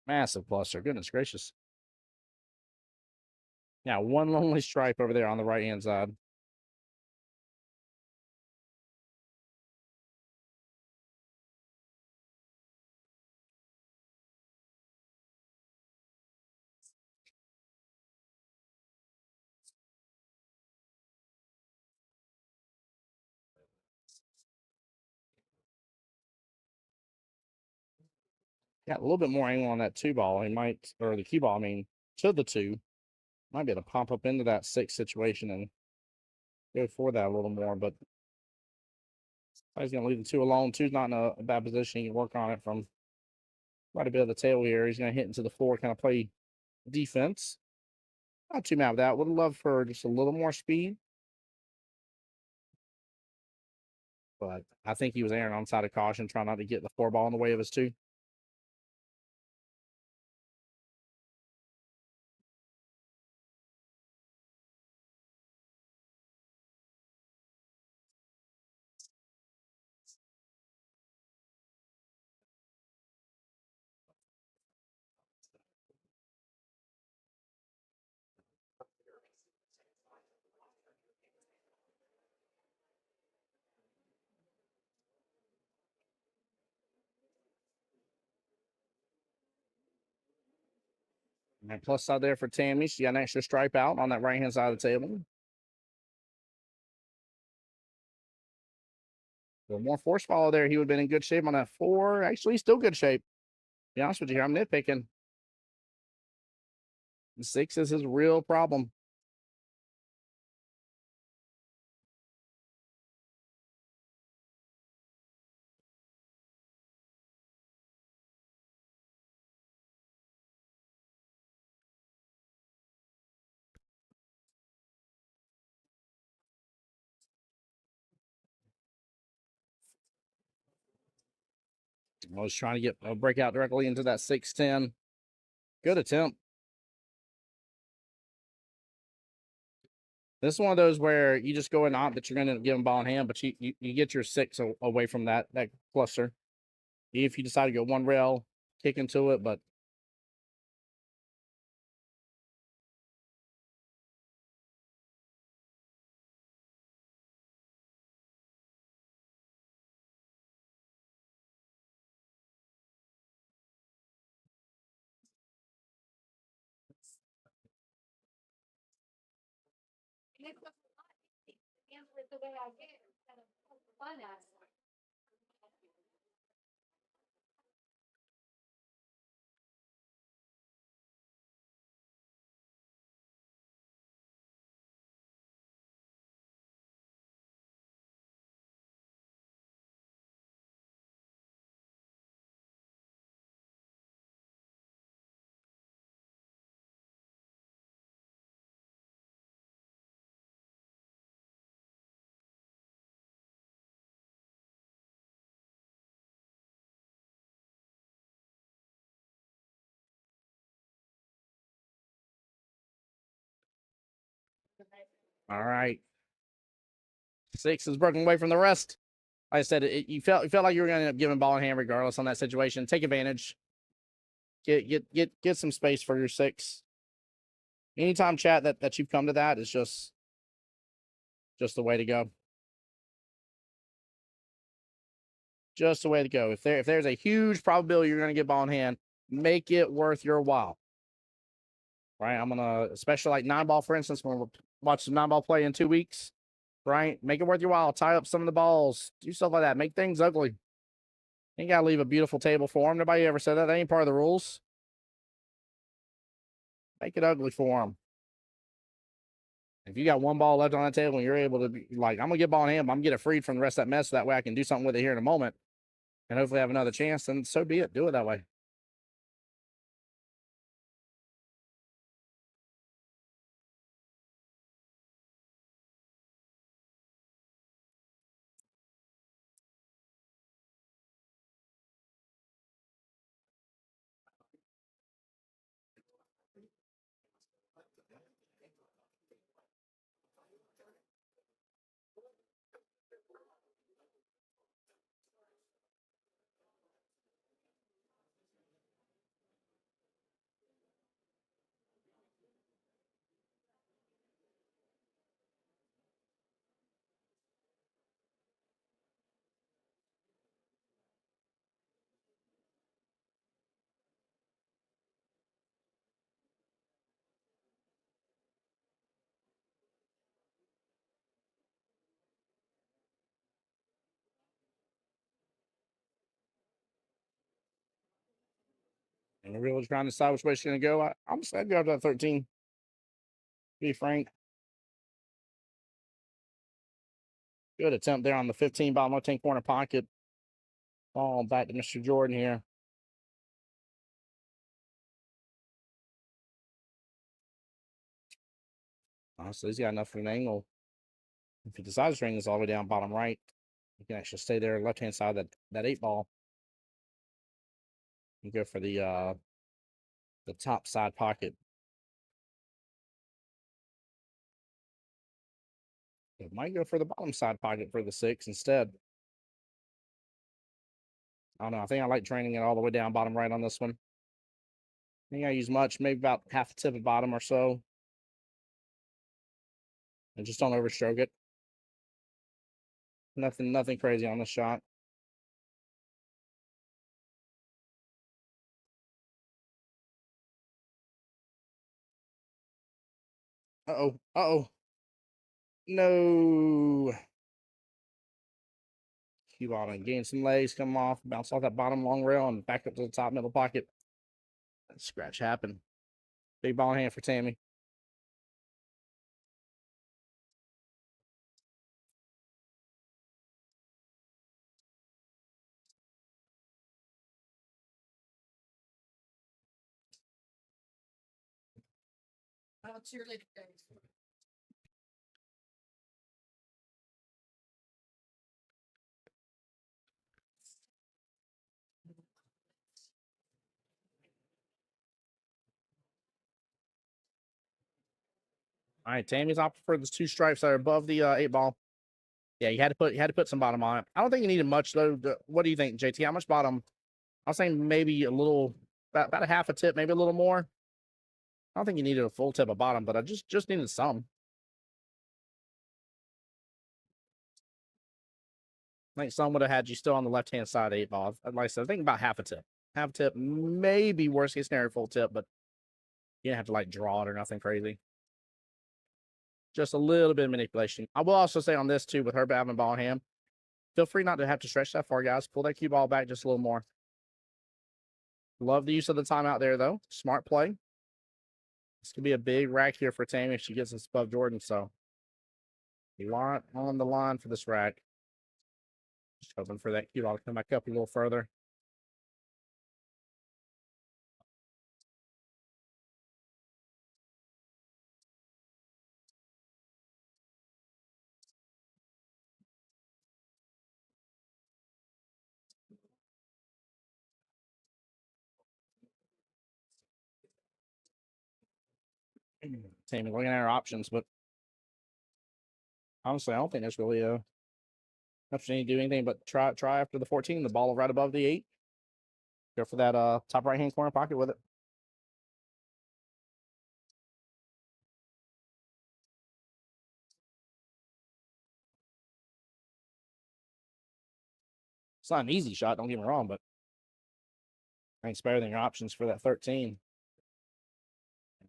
Speaker 2: Massive cluster. Goodness gracious. Yeah, one lonely stripe over there on the right-hand side. Got a little bit more angle on that 2 ball. He might, or the cue ball, I mean, to the 2. Might be able to pop up into that 6 situation and go for that a little more, but he's going to leave the 2 alone. 2's not in a bad position. He can work on it from quite a bit of the tail here. He's going to hit into the 4, kind of play defense. Not too mad with that. Would have loved for just a little more speed, but I think he was erring on side of caution, trying not to get the 4 ball in the way of his 2. And plus side there for Tammy. She got an extra stripe out on that right-hand side of the table. A more force follow there, he would have been in good shape on that 4. Actually, still good shape. To be honest with you here, I'm nitpicking. The 6 is his real problem. I was trying to get a breakout directly into that 6-10. Good attempt. This is one of those where you just go and opt that you're going to give him ball in hand, but you get your 6 away from that cluster. If you decide to go one rail, kick into it, but
Speaker 3: And it was not easy to answer it the way I did instead of fun at it.
Speaker 2: all right. 6 is broken away from the rest. Like I said, you felt like you were going to end up giving ball in hand regardless on that situation. Take advantage. Get some space for your 6. Anytime, chat, that you've come to that is just the way to go. Just the way to go. If there's a huge probability you're going to get ball in hand, make it worth your while. Right? I'm gonna, especially like 9-ball, for instance, when we're watching 9-ball play in 2 weeks. Right? Make it worth your while. Tie up some of the balls. Do stuff like that. Make things ugly. Ain't gotta leave a beautiful table for them. Nobody ever said that. That ain't part of the rules. Make it ugly for them. If you got 1 ball left on that table and you're able to be like, I'm gonna get ball in hand, but I'm gonna get it freed from the rest of that mess. So that way I can do something with it here in a moment and hopefully have another chance, then so be it. Do it that way. And we're really trying to decide which way she's going to go. I'm just going to go up to that 13. Be frank. Good attempt there on the 15 bottom left-hand corner pocket. Ball back to Mr. Jordan here. Honestly, he's got enough of an angle. If he decides to string this all the way down bottom right, he can actually stay there left-hand side of that 8-ball. You go for the top side pocket. It might go for the bottom side pocket for the 6 instead. I don't know. I think I like training it all the way down bottom right on this one. I think I use much, maybe about half a tip of bottom or so. And just don't overstroke it. Nothing crazy on this shot. Uh-oh. No. Cue ball and gain some legs, come off, bounce off that bottom long rail, and back up to the top middle pocket. That scratch happened. Big ball in hand for Tammy.
Speaker 4: Oh, cheerleader days.
Speaker 2: All right, Tammy's opted for the 2 stripes that are above the 8-ball. Yeah, you had to put some bottom on it. I don't think you needed much though. What do you think, JT? How much bottom? I was saying maybe a little, about a half a tip, maybe a little more. I don't think you needed a full tip of bottom, but I just needed some. I think some would have had you still on the left-hand side 8-ball. Like I said, I think about half a tip. Half a tip, maybe worst case scenario, full tip, but you didn't have to like draw it or nothing crazy. Just a little bit of manipulation. I will also say on this too, with her having ball in hand, feel free not to have to stretch that far, guys. Pull that cue ball back just a little more. Love the use of the timeout there, though. Smart play. This could be a big rack here for Tammy if she gets this above Jordan. So, a lot on the line for this rack. Just hoping for that cue ball to come back up a little further. Tammy looking at her options, but honestly, I don't think there's really much need to do anything but try after the 14, the ball right above the 8. Go for that top right-hand corner pocket with it. It's not an easy shot, don't get me wrong, but I think it's better than your options for that 13.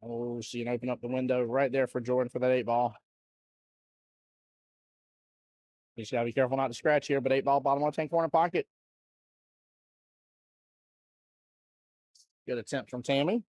Speaker 2: Oh, she can open up the window right there for Jordan for that 8-ball. You just gotta be careful not to scratch here, but 8-ball, bottom left-hand corner pocket. Good attempt from Tammy.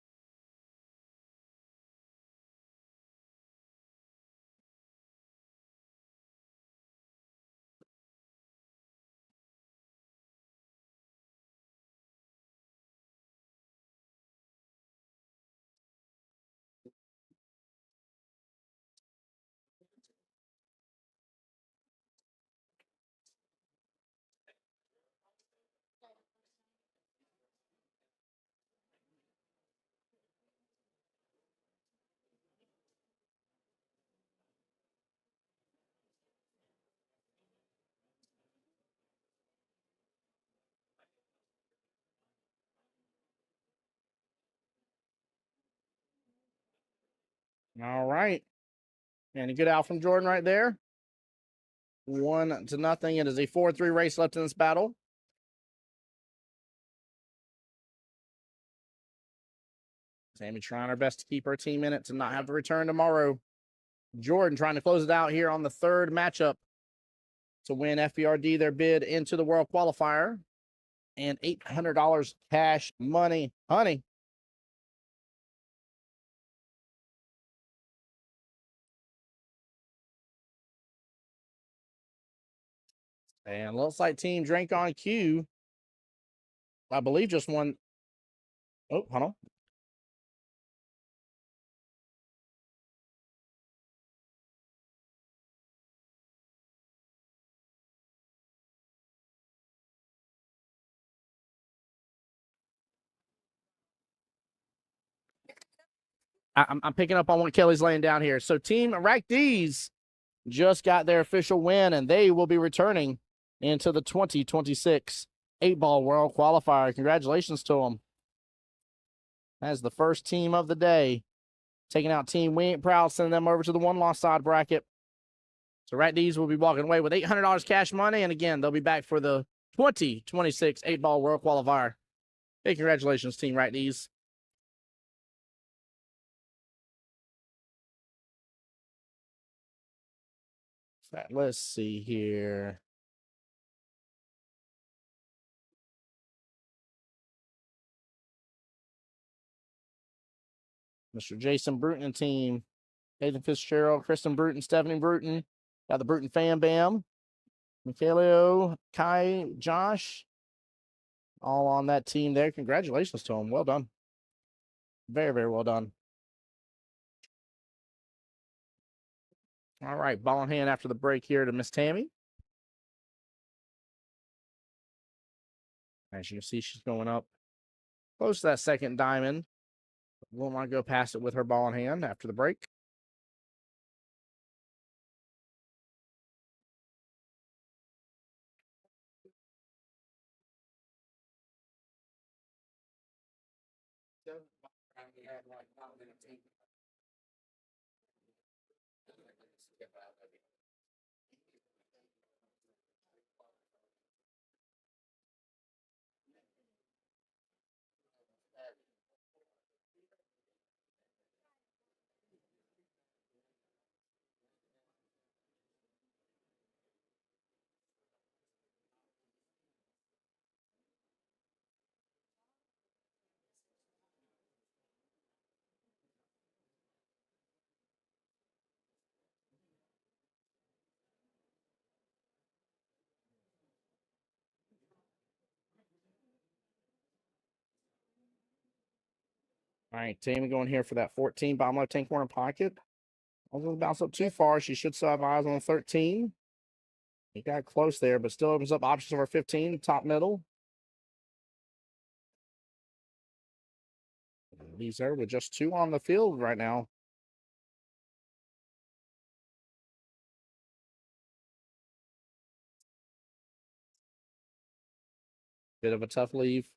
Speaker 2: All right. And a good out from Jordan right there. 1-0. It is a 4-3 race left in this battle. Tammy trying her best to keep her team in it to not have to return tomorrow. Jordan trying to close it out here on the 3rd matchup to win FBRD their bid into the World Qualifier and $800 cash money. Honey, And looks like Team Drink on Cue, I believe, just won. Oh, hold on. I'm picking up on what Kelly's laying down here. So Team Rack D's just got their official win, and they will be returning into the 2026 8-Ball World Qualifier. Congratulations to them. As the first team of the day, taking out Team We Ain't Proud, sending them over to the one-loss side bracket. So Rack D's will be walking away with $800 cash money, and again, they'll be back for the 2026 8-Ball World Qualifier. Hey, congratulations, Team Rack D's. Let's see here. Mr. Jason Bruton and team. Nathan Fitzgerald, Kristen Bruton, Stephanie Bruton. Got the Bruton Fam Bam. Mikhailio, Kai, Josh. All on that team there. Congratulations to them. Well done. Very, very well done. All right, ball in hand after the break here to Miss Tammy. As you can see, she's going up close to that second diamond. Won't want to go past it with her ball in hand after the break. All right, Tammy going here for that 14, bottom left hand corner pocket. I was going to bounce up too far. She should still have eyes on 13. He got close there, but still opens up options over 15, top middle. Leaves her with just 2 on the field right now. Bit of a tough leave.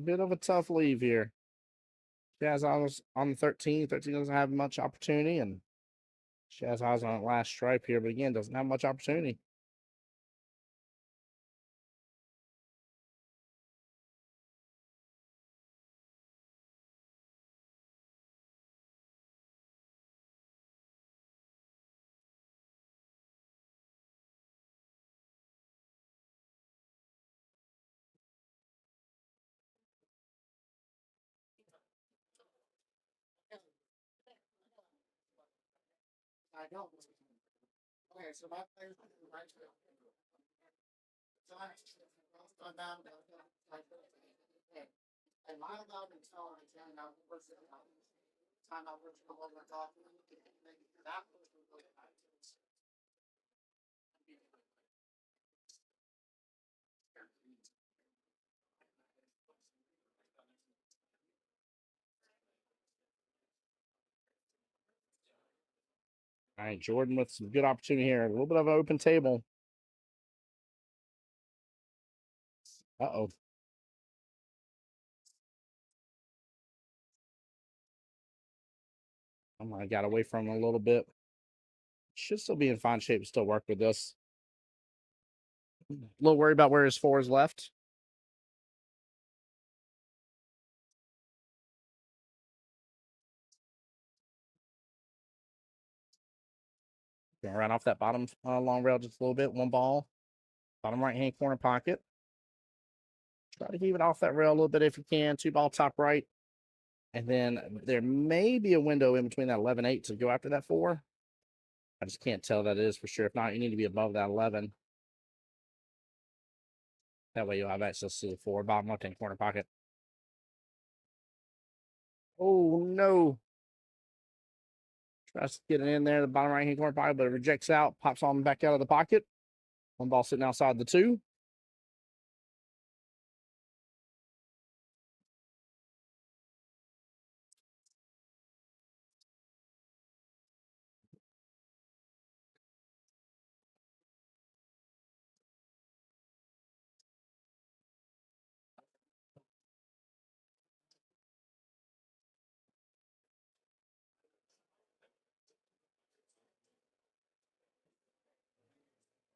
Speaker 2: Bit of a tough leave here. She has eyes on the 13. 13 doesn't have much opportunity, and she has eyes on that last stripe here, but again, doesn't have much opportunity.
Speaker 4: I don't. Okay, so my players are right here. So I'm down to and my love and tone is and I was time I was over talking that was really nice.
Speaker 2: All right, Jordan with some good opportunity here. A little bit of an open table. Uh-oh. I got away from him a little bit. Should still be in fine shape to still work with this. A little worried about where his 4 is left. Gonna run off that bottom long rail just a little bit. 1 ball. Bottom right-hand corner pocket. Try to keep it off that rail a little bit if you can. 2 ball top right. And then there may be a window in between that 11-8 to go after that 4. I just can't tell that it is for sure. If not, you need to be above that 11. That way you'll have access to the 4, bottom left-hand corner pocket. Oh, no. Tries to get it in there, the bottom right-hand corner pocket, but it rejects out, pops on back out of the pocket. One ball sitting outside the 2.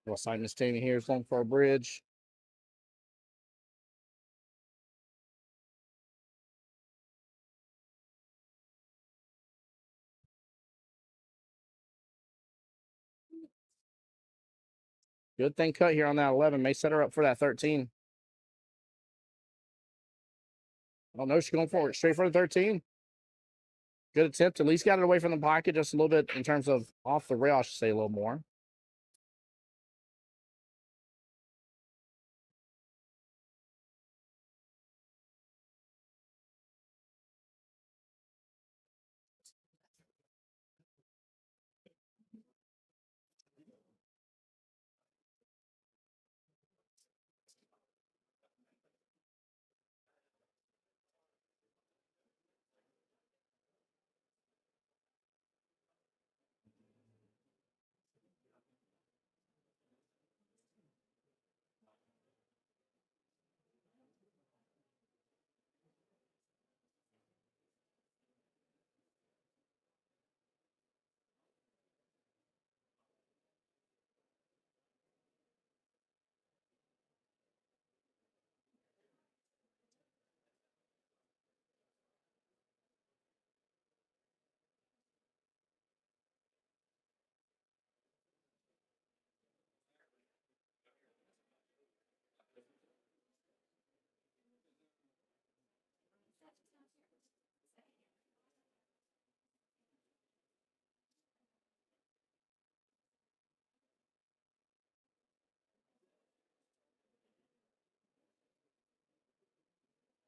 Speaker 2: Well, Simon Stanley here is looking for a bridge. Good thing cut here on that 11. May set her up for that 13. Oh, no, she's going for it. Straight for the 13. Good attempt. At least got it away from the pocket just a little bit in terms of off the rail, I should say a little more.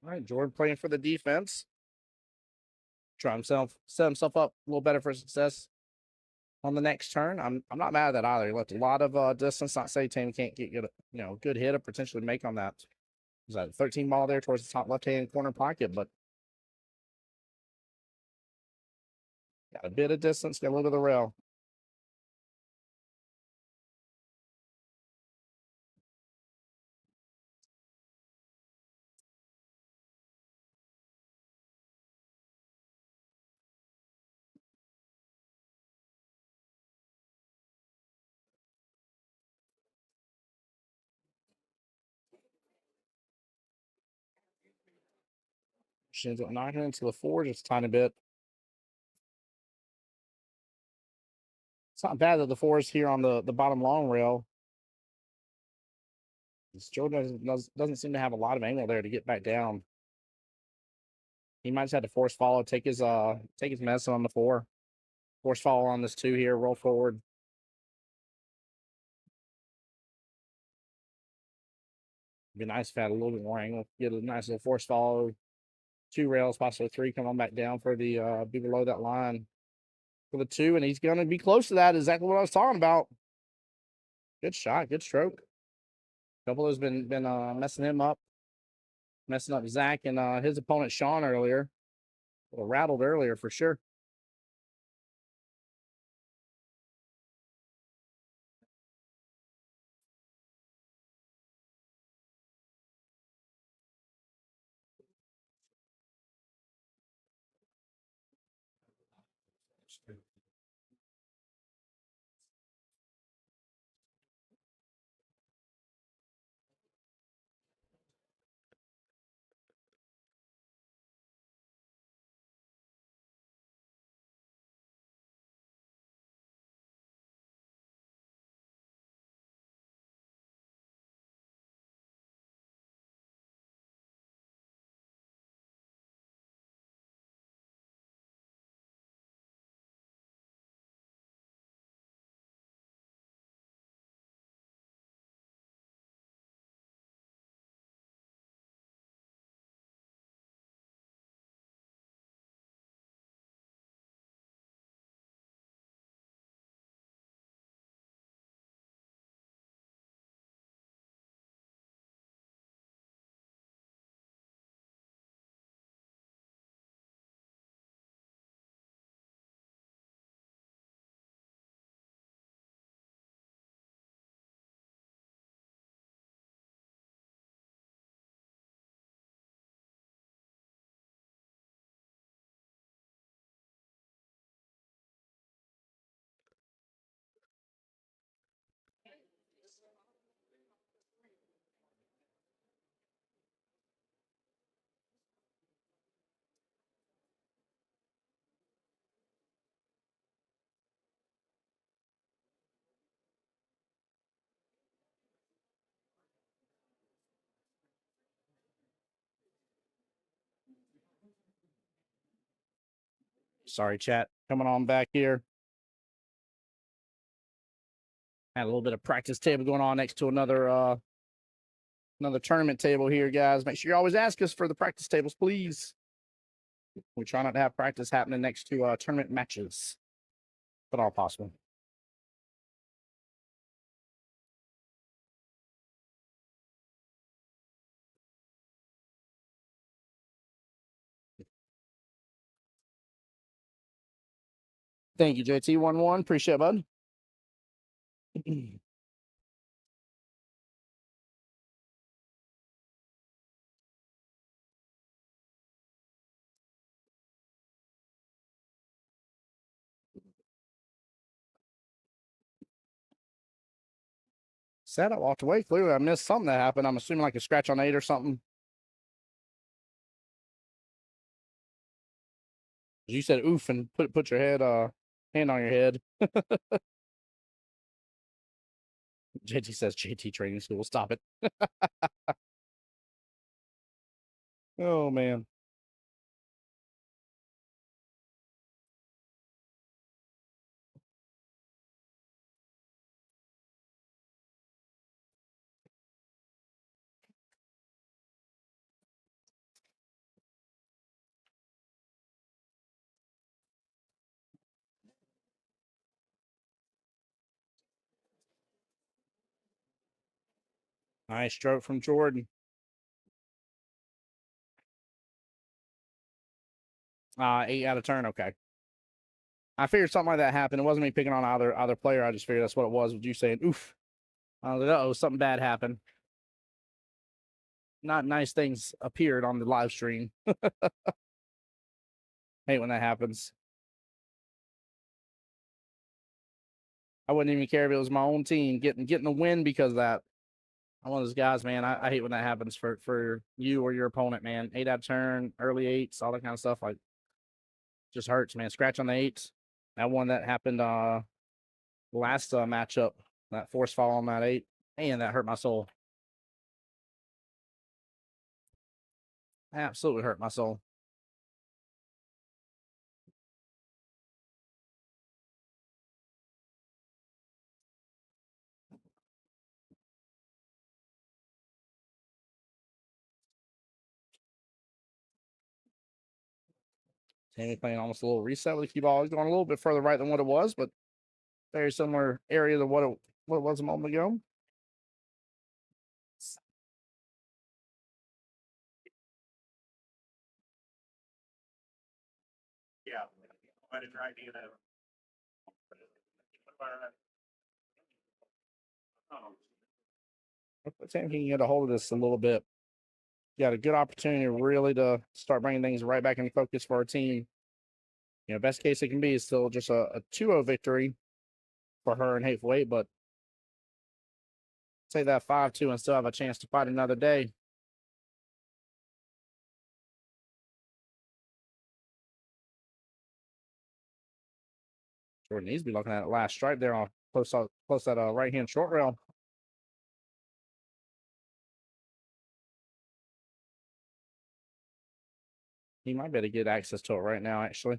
Speaker 2: All right, Jordan playing for the defense. Try himself, set himself up a little better for success on the next turn. I'm not mad at that either. He left a lot of distance. Not say team can't get good, good hit or potentially make on that. There's that 13 ball there towards the top left-hand corner pocket, but got a bit of distance, got a little bit of the rail. She ends up knocking into the 4 just a tiny bit. It's not bad that the 4 is here on the bottom long rail. Jordan doesn't seem to have a lot of angle there to get back down. He might just have to force follow, take his medicine on the 4. Force follow on this 2 here, roll forward. Be nice if I had a little bit more angle. Get a nice little force follow. 2 rails, possibly 3, come on back down for the be below that line for the 2, and he's gonna be close to that. Exactly what I was talking about. Good shot, good stroke. Couple has been messing him up, messing up Zach and his opponent Sean earlier. Well, rattled earlier for sure. Sorry, chat. Coming on back here. Had a little bit of practice table going on next to another tournament table here, guys. Make sure you always ask us for the practice tables, please. We try not to have practice happening next to tournament matches, but all possible. Thank you, JT11. Appreciate it, bud. Said I walked away. Clearly, I missed something that happened. I'm assuming like a scratch on 8 or something. You said oof and put your hand on your head. JT says JT training school. Stop it. Oh man. Nice stroke from Jordan. 8 out of turn. Okay. I figured something like that happened. It wasn't me picking on either player. I just figured that's what it was with you saying oof. I was like, uh-oh, something bad happened. Not nice things appeared on the live stream. Hate when that happens. I wouldn't even care if it was my own team getting the win because of that. I'm one of those guys, man. I hate when that happens for you or your opponent, man. 8 out of turn, early 8s, all that kind of stuff. Like, just hurts, man. Scratch on the 8s. That one that happened last matchup, that force fall on that 8. Man, that hurt my soul. Absolutely hurt my soul. Tammy playing almost a little reset with the cue ball. He's going a little bit further right than what it was, but very similar area to what it was a moment ago.
Speaker 5: Yeah, I didn't try to do that.
Speaker 2: Sam can get a hold of this a little bit. Got a good opportunity really to start bringing things right back into focus for our team. You know, best case it can be is still just a 2-0 victory for her in Hateful Eight, but take that 5-2 and still have a chance to fight another day. Jordan needs to be looking at that last stripe there on close that right hand short rail. He might be able to get access to it right now, actually.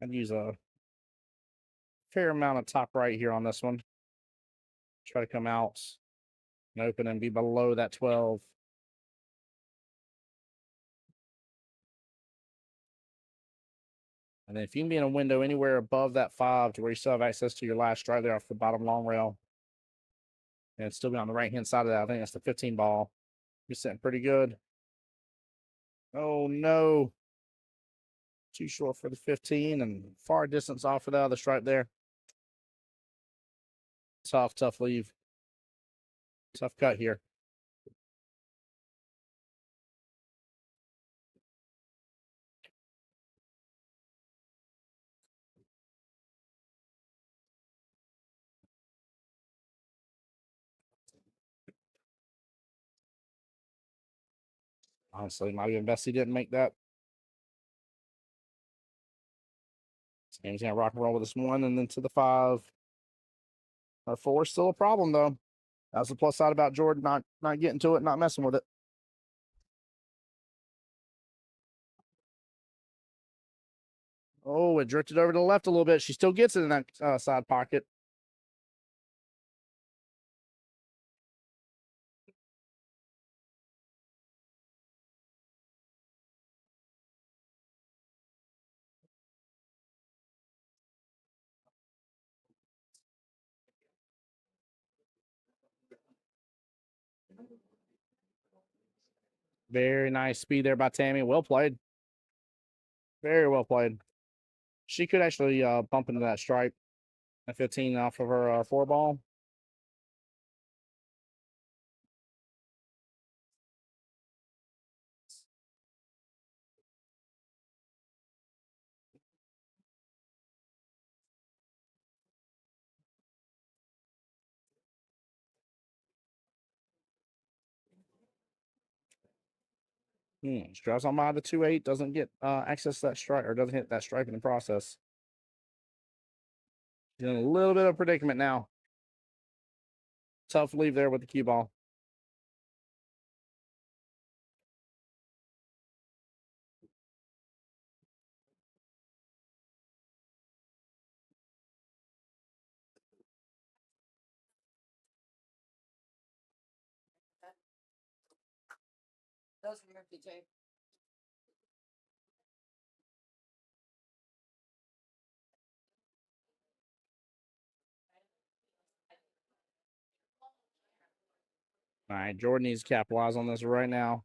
Speaker 2: I'd use a fair amount of top right here on this one. Try to come out and open and be below that 12. And then if you can be in a window anywhere above that 5 to where you still have access to your last stripe there off the bottom long rail, and still be on the right-hand side of that. I think that's the 15 ball. You're sitting pretty good. Oh, no. Too short for the 15 and far distance off of the other stripe there. Tough leave. Tough cut here. Honestly, might have been best he didn't make that. Sam's gonna rock and roll with this 1 and then to the 5. Our 4 is still a problem though. That's the plus side about Jordan not getting to it, not messing with it. Oh, it drifted over to the left a little bit. She still gets it in that side pocket. Very nice speed there by Tammy. Well played. Very well played. She could actually bump into that stripe at 15 off of her 4-ball. She drives on by the 2-8, doesn't get access to that stripe, or doesn't hit that stripe in the process. She's in a little bit of predicament now. Tough leave there with the cue ball.
Speaker 3: Those are empty too.
Speaker 2: All right, Jordan needs to capitalize on this right now.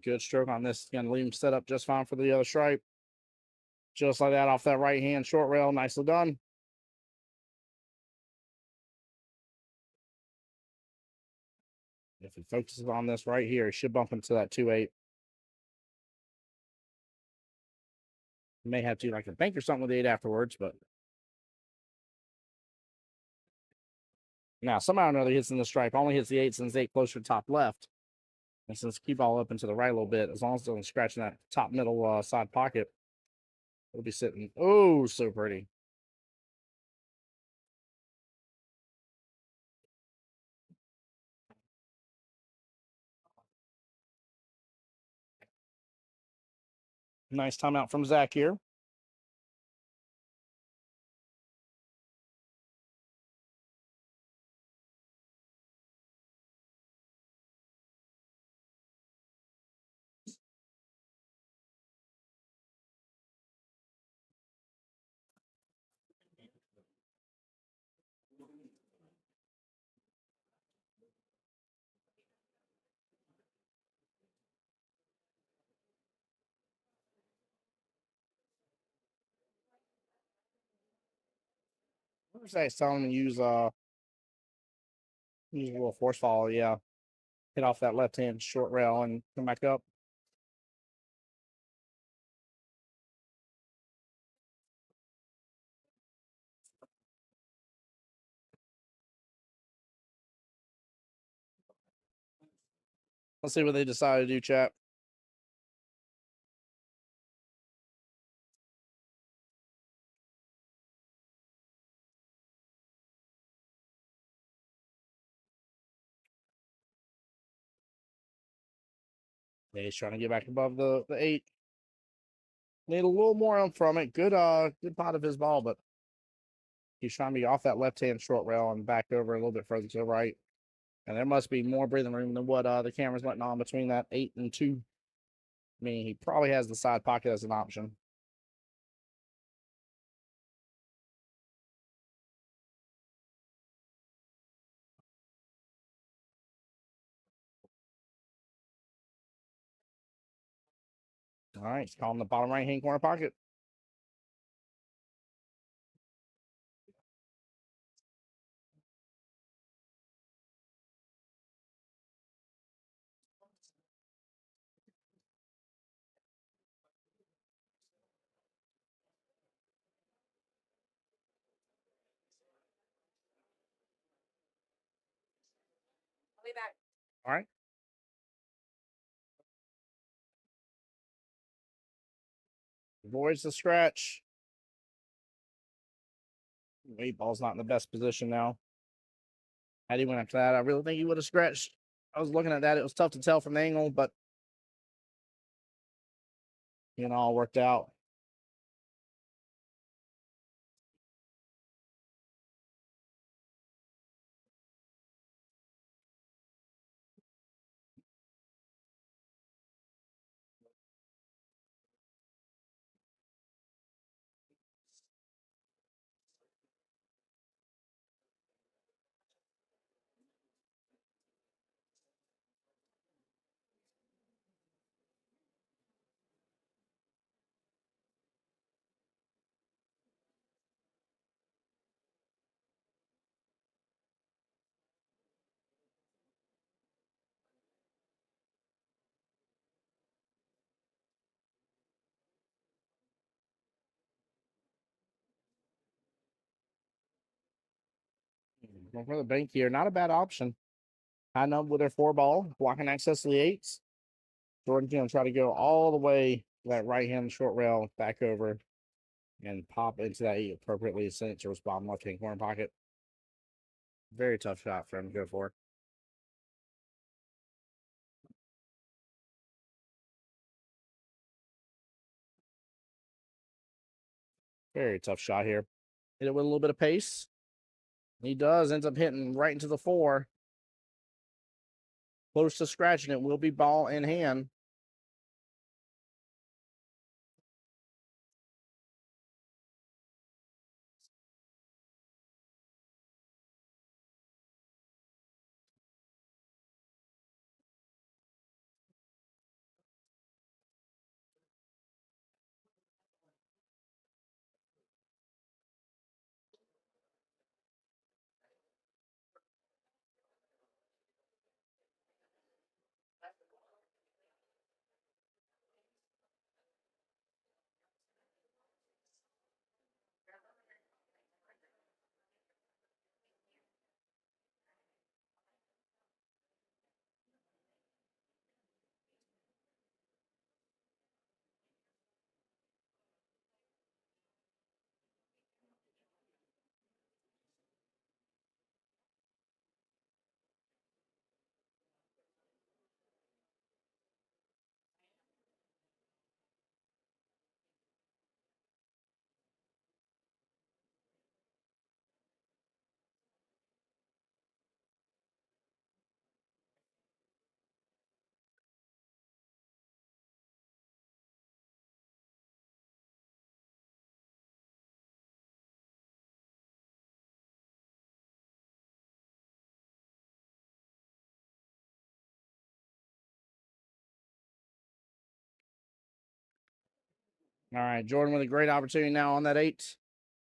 Speaker 2: Good stroke on this. Going to leave him set up just fine for the other stripe. Just like that off that right hand short rail. Nicely done. If he focuses on this right here, he should bump into that 2-8. He may have to like a bank or something with the 8 afterwards, but now somehow or another hits in the stripe. Only hits the 8 since 8 closer to top left. And since cue ball up into the right a little bit, as long as it doesn't scratch in that top middle side pocket, it'll be sitting. Oh, so pretty. Nice timeout from Zach here. What was that? Telling him to use a little force follow, yeah. Hit off that left hand short rail and come back up. Let's see what they decide to do, chat. Yeah, he's trying to get back above the 8. Need a little more on from it. Good pot of his ball, but he's trying to be off that left hand short rail and back over a little bit further to the right. And there must be more breathing room than what the camera's letting on between that 8 and 2. I mean, he probably has the side pocket as an option. All right, he's calling the bottom right hand corner pocket.
Speaker 3: I'll be back.
Speaker 2: All right. Avoids the scratch. 8-ball's not in the best position now. Had he went after that, I really think he would have scratched. I was looking at that. It was tough to tell from the angle, but all worked out. Going for the bank here. Not a bad option. High number with their 4-ball, blocking access to the 8s. Jordan's going to try to go all the way to that right-hand short rail, back over, and pop into that 8 appropriately, send it to his bottom left-hand corner pocket. Very tough shot for him to go for. Very tough shot here. Hit it with a little bit of pace. He does, ends up hitting right into the 4. Close to scratching it. Will be ball in hand. All right, Jordan with a great opportunity now on that 8.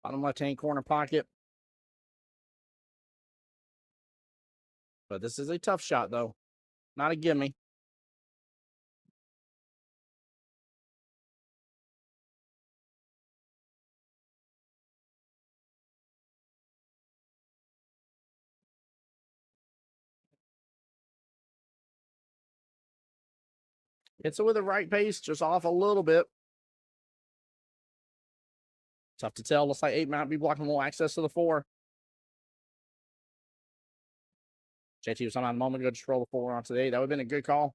Speaker 2: Bottom left-hand corner pocket. But this is a tough shot, though. Not a gimme. Hits it with the right pace, just off a little bit. Tough to tell. Looks like 8 might be blocking a little access to the 4. JT was on a moment ago to roll the 4 onto the 8. That would have been a good call.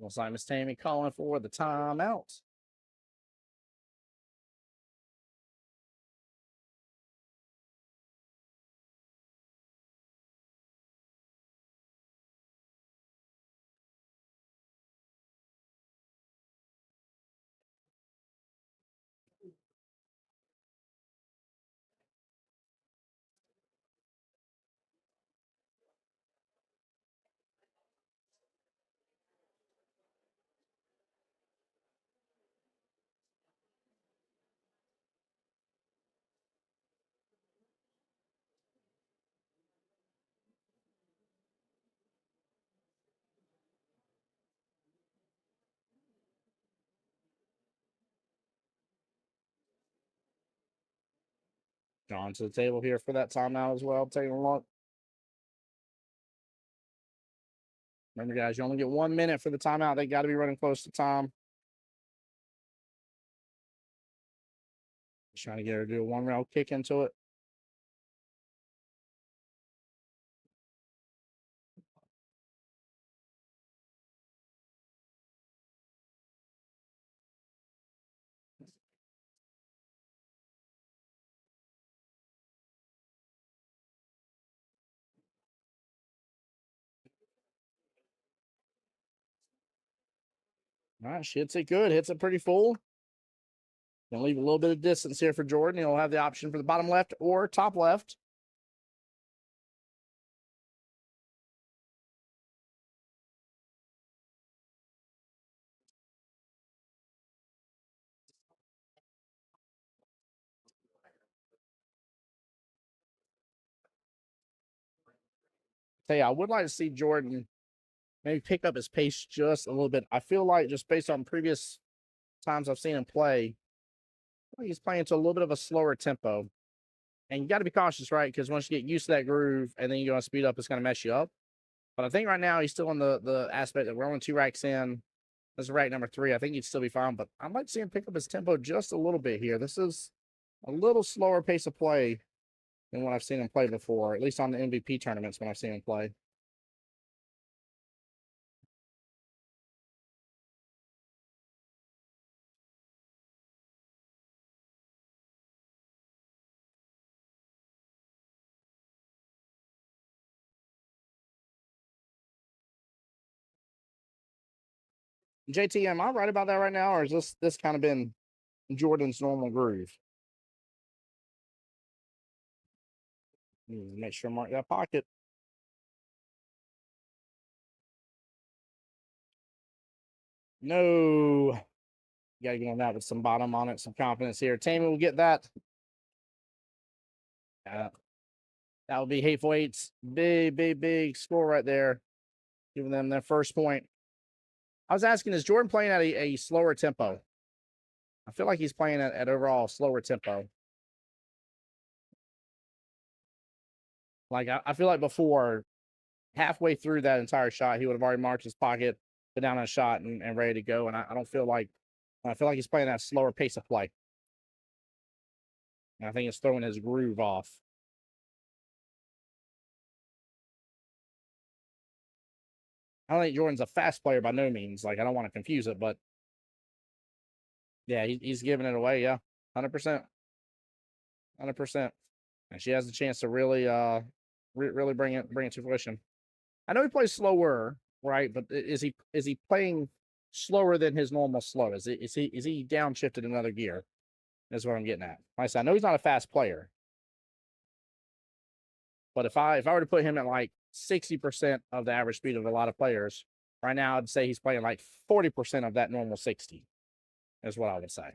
Speaker 2: Looks like Miss Tammy calling for the timeout. Gone to the table here for that timeout as well. Taking a look. Remember, guys, you only get 1 minute for the timeout. They got to be running close to time. Just trying to get her to do a 1-rail kick into it. All right, she hits it good. Hits it pretty full. Gonna leave a little bit of distance here for Jordan. He'll have the option for the bottom left or top left. Tell you, I would like to see Jordan maybe pick up his pace just a little bit. I feel like just based on previous times I've seen him play, he's playing to a little bit of a slower tempo. And you got to be cautious, right? Because once you get used to that groove and then you go and speed up, it's going to mess you up. But I think right now he's still in the aspect that we're only 2 racks in. This is rack number 3. I think he'd still be fine, but I'd like to see him pick up his tempo just a little bit here. This is a little slower pace of play than what I've seen him play before, at least on the MVP tournaments when I've seen him play. JT, am I right about that right now, or is this kind of been Jordan's normal groove? Make sure I mark that pocket. No. You got to get on that with some bottom on it, some confidence here. Tammy will get that. That would be Hateful Eight's big score right there, giving them their first point. I was asking, is Jordan playing at a slower tempo? I feel like he's playing at overall slower tempo. Like, I feel like before, halfway through that entire shot, he would have already marked his pocket, put down a shot, and ready to go. And I don't feel like, I feel like he's playing that slower pace of play. And I think it's throwing his groove off. I don't think Jordan's a fast player by no means. Like, I don't want to confuse it, but yeah, he's giving it away. Yeah, 100%. 100%. And she has the chance to really, really bring it to fruition. I know he plays slower, right? But is he playing slower than his normal slow? Is he downshifted another gear? Is what I'm getting at. Like I said, I know he's not a fast player, but if I were to put him at like 60% of the average speed of a lot of players right now, I'd say he's playing like 40% of that normal 60. Is what I would say.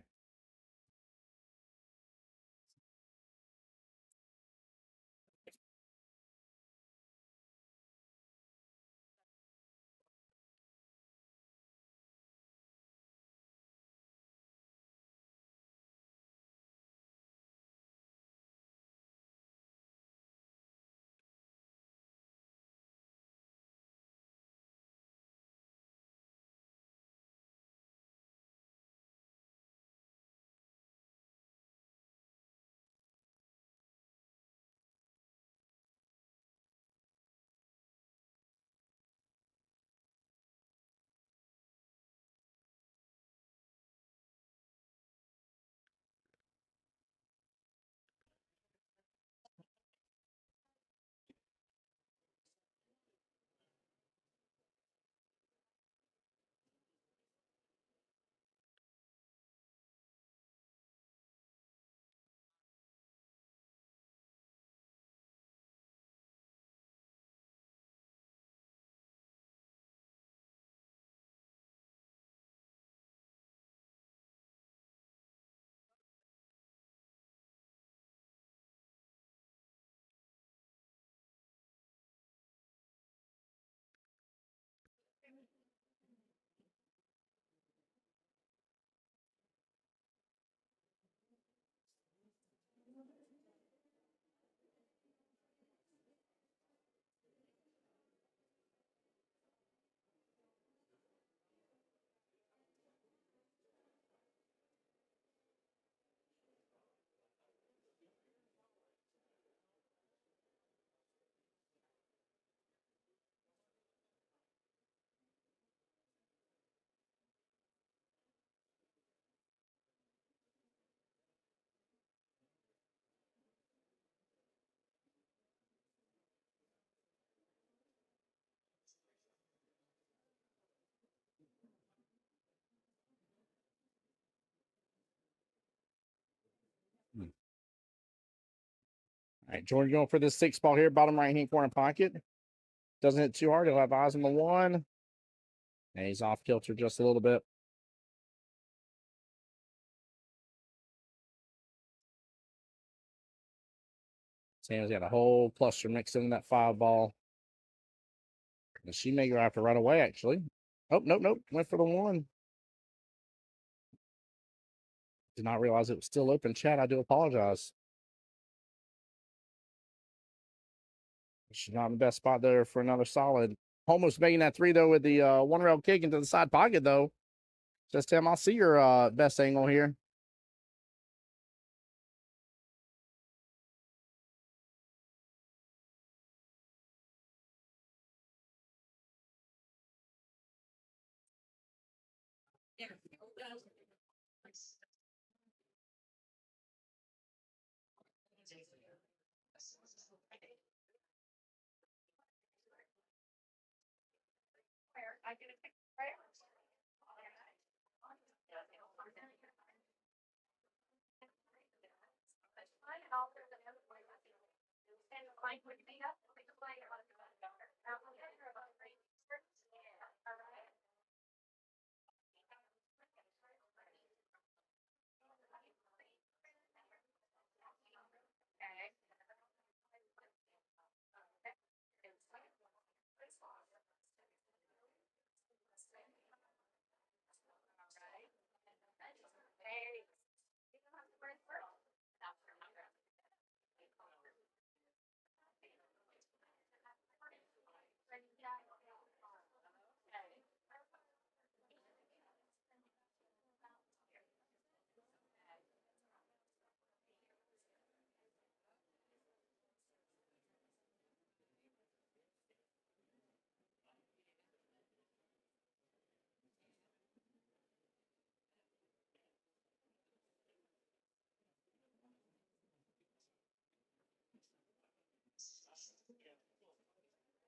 Speaker 2: All right, Jordan going for this 6 ball here, bottom right-hand corner pocket. Doesn't hit too hard. He'll have eyes on the 1. And he's off kilter just a little bit. Sam's got a whole cluster mixed in that 5 ball. And she may go after right away, actually. Oh, nope. Went for the 1. Did not realize it was still open. Chat, I do apologize. She's not in the best spot there for another solid. Almost making that 3, though, with the 1-rail kick into the side pocket, though. Just Tim, I'll see your best angle here.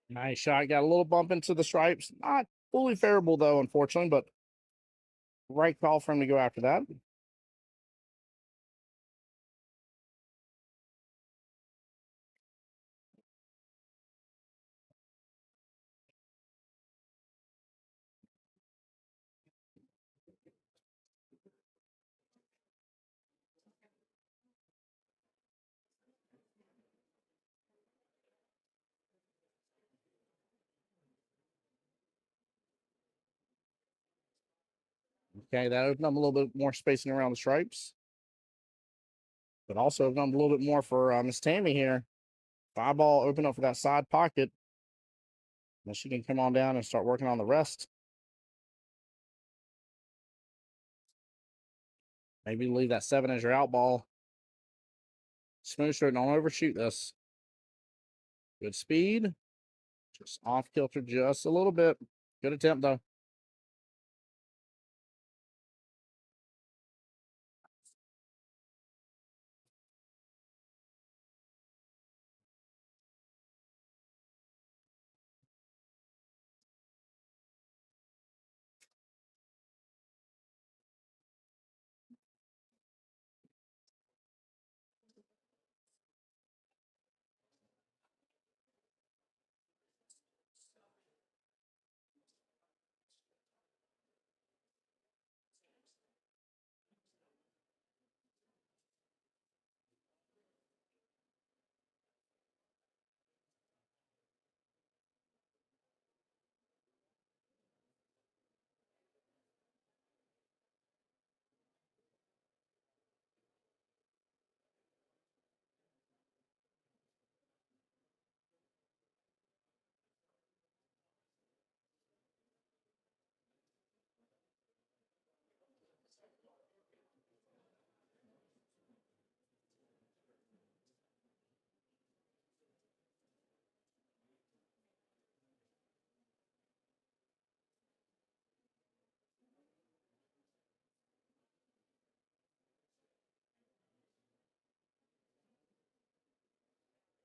Speaker 2: Nice shot. Got a little bump into the stripes. Not fully favorable, though, unfortunately, but right call for him to go after that. Okay, that opened up a little bit more spacing around the stripes. But also opened up a little bit more for Miss Tammy here. 5 ball open up for that side pocket. Then she can come on down and start working on the rest. Maybe leave that 7 as your out ball. Smooth stroke, don't overshoot this. Good speed. Just off kilter just a little bit. Good attempt, though.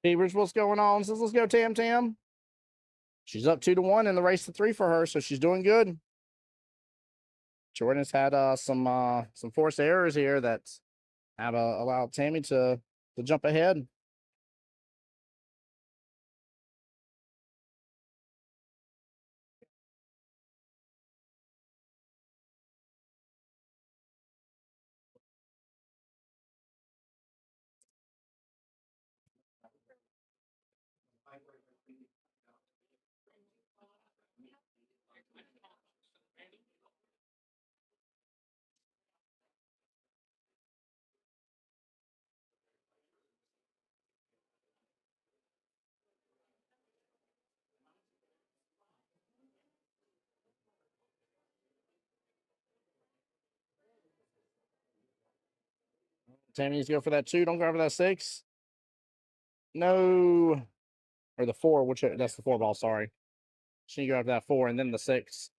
Speaker 2: Beavers, what's going on? Says, let's go, Tam Tam. She's up 2-1 in the race to 3 for her, so she's doing good. Jordan's had some forced errors here that have allowed Tammy to jump ahead. Tammy needs to go for that 2. Don't go for that 6. No. Or the 4, which that's the 4 ball, sorry. She need to go after that 4 and then the 6.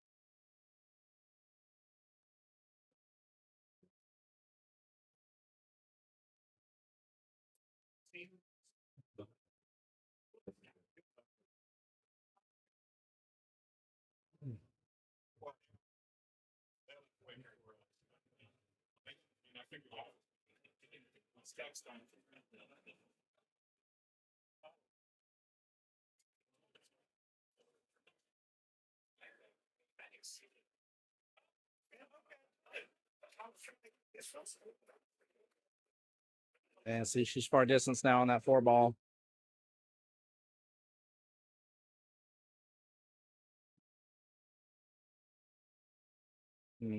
Speaker 2: And see, she's far distance now on that 4 ball.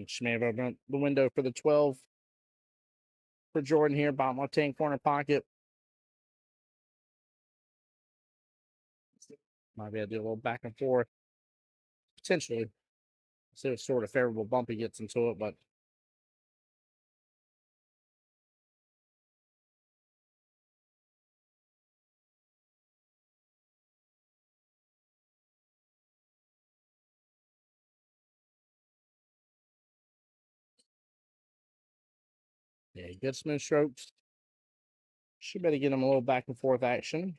Speaker 2: She may have opened the window for the 12 for Jordan here, bottom left-hand corner pocket. Might be able to do a little back and forth. Potentially. See what sort of favorable bump he gets into it, but yeah, good smooth strokes. Should better get him a little back and forth action.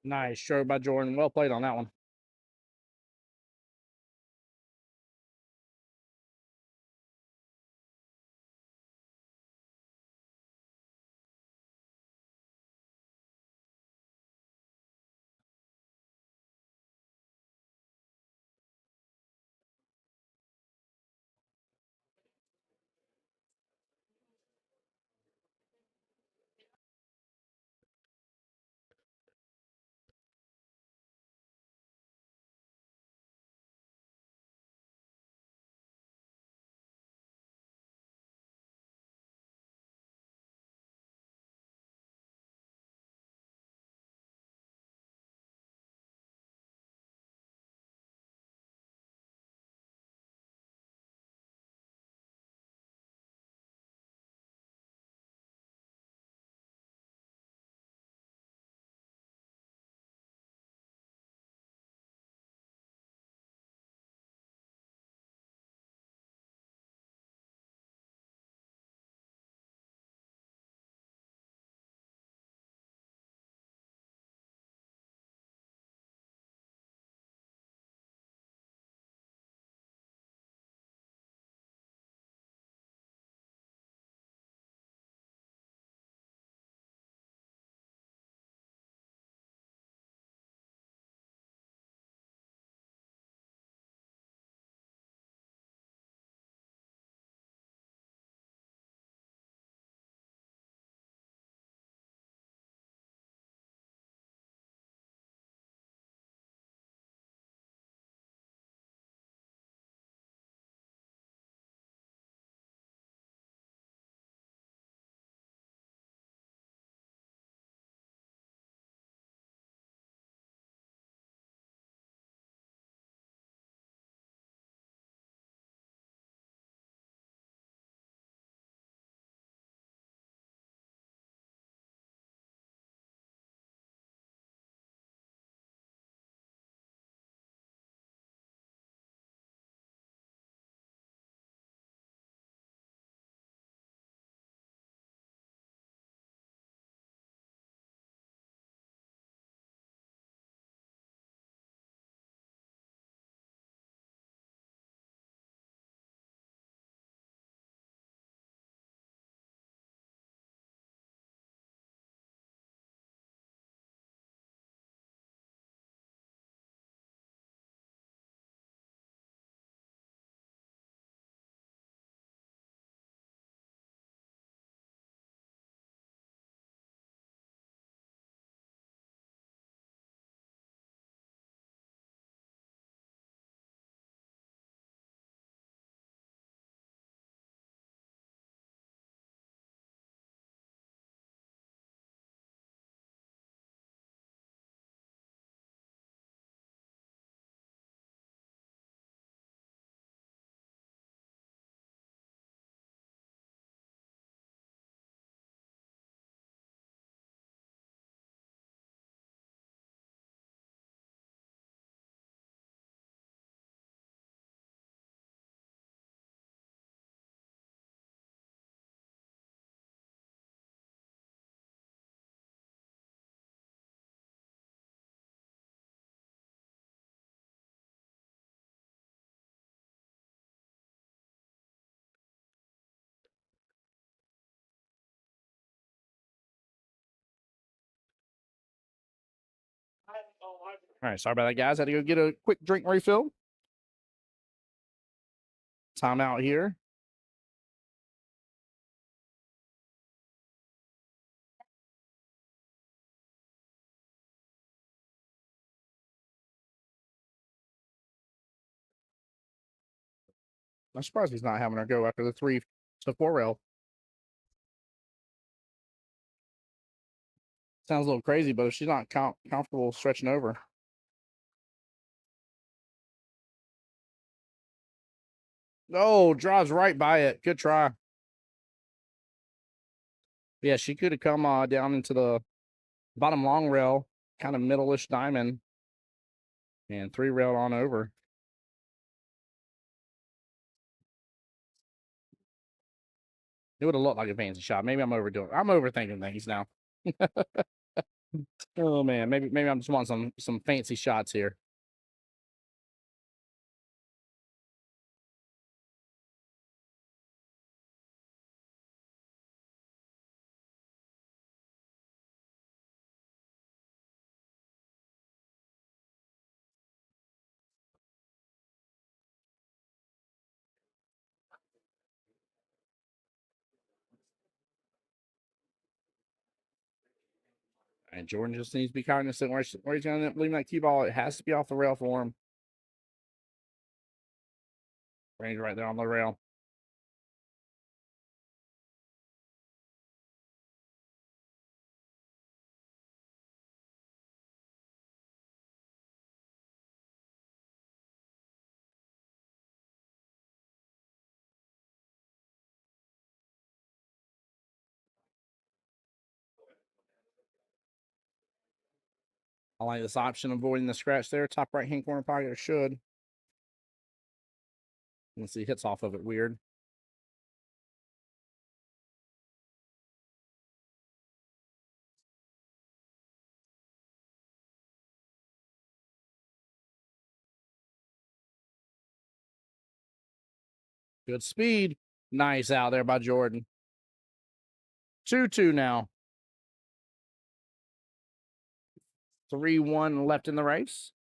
Speaker 2: Nice stroke by Jordan. Well played on that one. All right, sorry about that, guys. Had to go get a quick drink refill. Timeout here. I'm surprised he's not having her go after the 3 to 4 rail. Sounds a little crazy, but if she's not comfortable stretching over. No, drives right by it. Good try. Yeah, she could have come down into the bottom long rail, kind of middle-ish diamond, and 3 railed on over. It would have looked like a fancy shot. Maybe I'm overdoing it. I'm overthinking things now. Oh man, maybe I'm just wanting some fancy shots here. And Jordan just needs to be cognizant where he's going to leave that cue ball. It has to be off the rail for him. Range right there on the rail. I like this option, avoiding the scratch there. Top right-hand corner pocket, or should. Let's see, hits off of it weird. Good speed. Nice out there by Jordan. 2-2 now. 3-1 left in the race.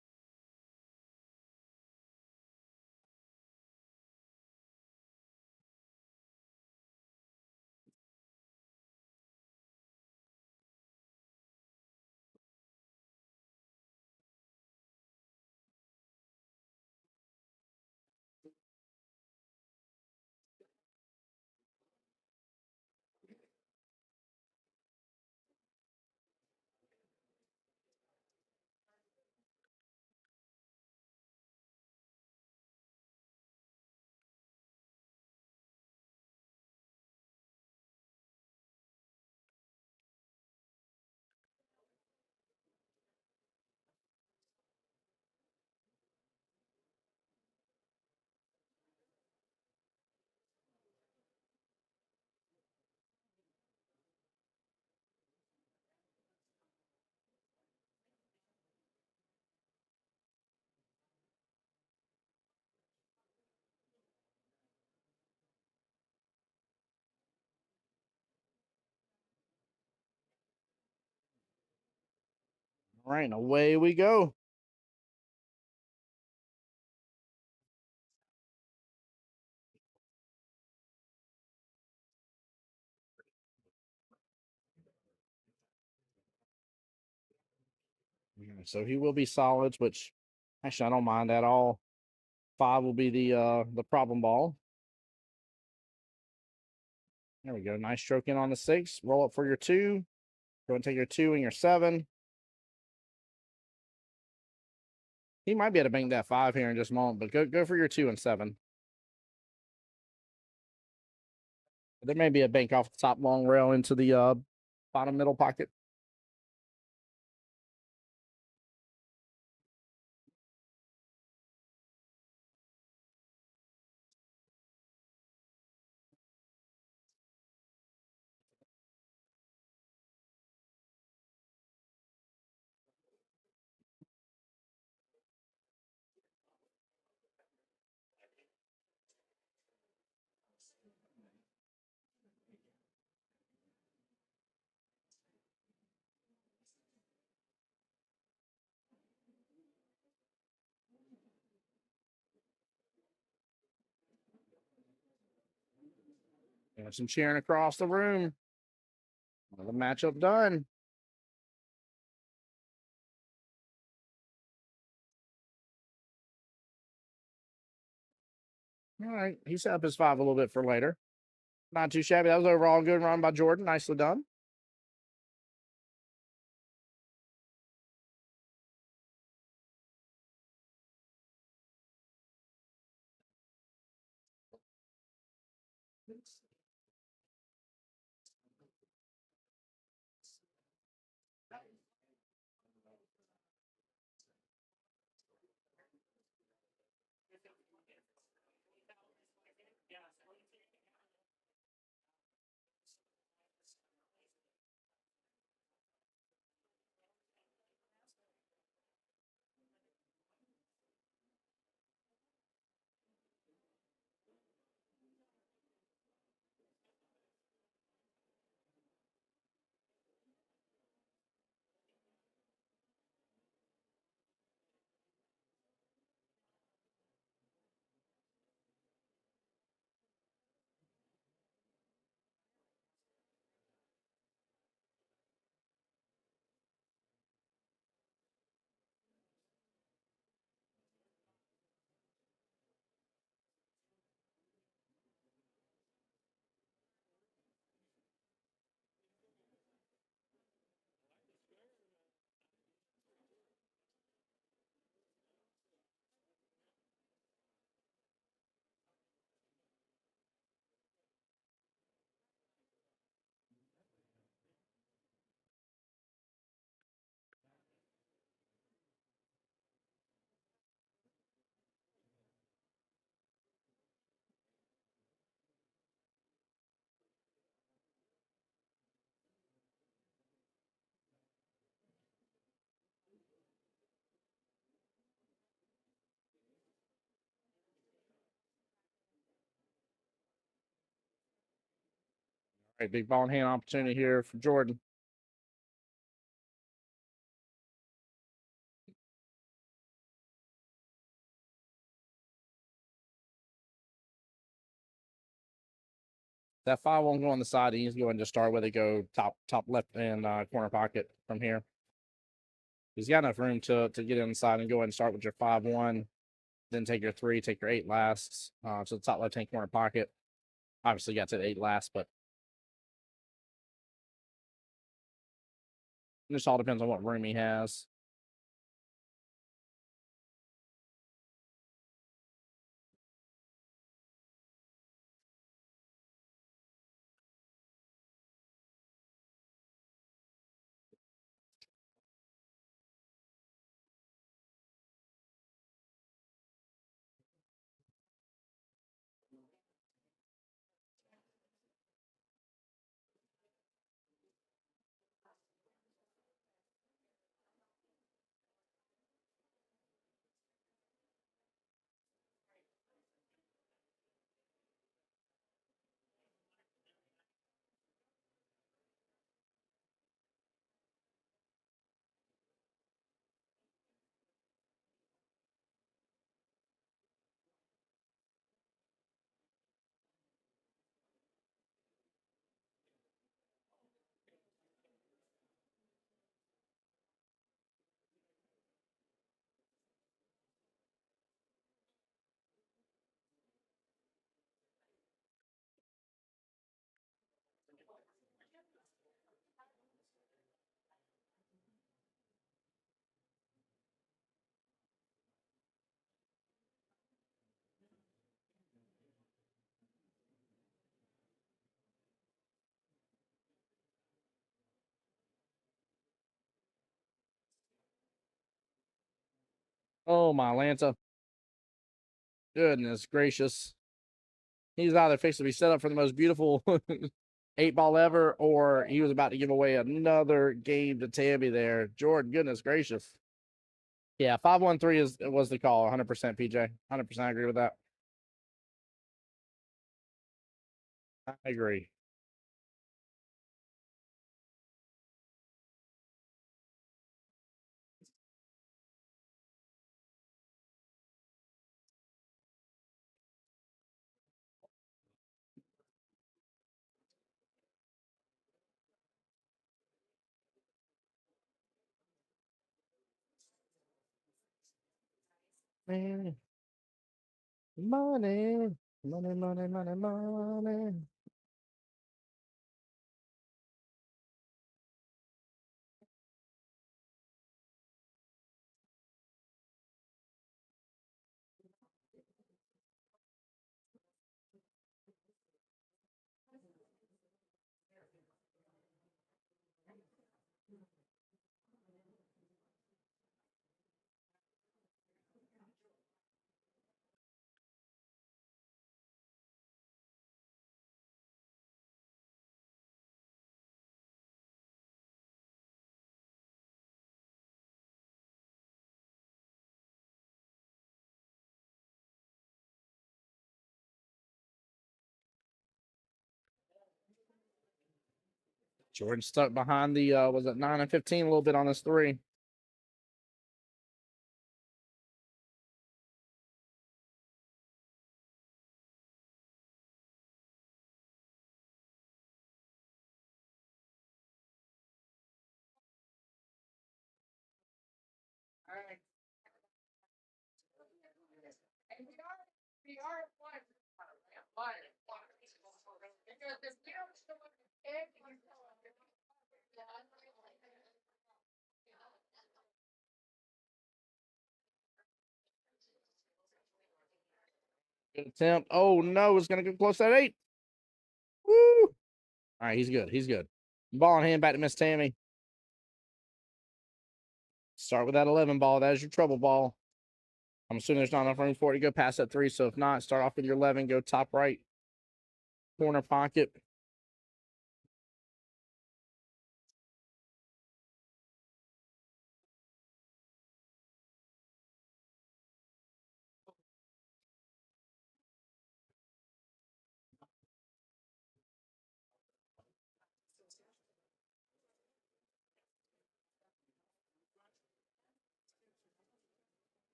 Speaker 2: All right, and away we go. So he will be solids, which actually I don't mind at all. 5 will be the problem ball. There we go. Nice stroke in on the 6. Roll up for your 2. Go and take your 2 and your 7. He might be able to bank that 5 here in just a moment, but go for your 2 and 7. There may be a bank off the top long rail into the bottom middle pocket. And some cheering across the room. Another matchup done. All right. He set up his 5 a little bit for later. Not too shabby. That was overall a good run by Jordan. Nicely done. All right. Big ball in hand opportunity here for Jordan. That 5 won't go on the side. He's going to start with it. Go top left and corner pocket from here. He's got enough room to get inside and go ahead and start with your 5-1. Then take your 3, take your 8 last to the top left hand corner pocket. Obviously, got to the 8 last, but it just all depends on what room he has. Oh, my Lanta. Goodness gracious. He's either fixed to be set up for the most beautiful 8-ball ever, or he was about to give away another game to Tammy there. Jordan, goodness gracious. Yeah, 5-1-3 was the call. 100% PJ. 100% agree with that. I agree. Money, money, money, money, money, money. Jordan stuck behind the was it 9 and 15 a little bit on this three. Good attempt. Oh no, it's gonna go close to that 8. Woo! All right, he's good. He's good. Ball in hand back to Miss Tammy. Start with that 11 ball. That is your trouble ball. I'm assuming there's not enough room for it to go past that 3. So if not, start off with your 11. Go top right corner pocket.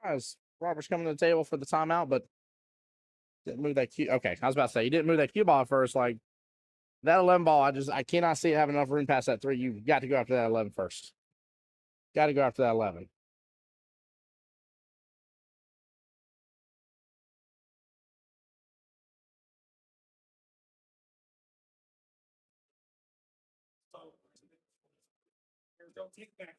Speaker 2: As Robert's coming to the table for the timeout, but didn't move that cue. Okay, I was about to say you didn't move that cue ball first. Like that 11 ball, I cannot see it having enough room past that 3. You got to go after that 11 first. Got to go after that 11.
Speaker 5: Don't take back.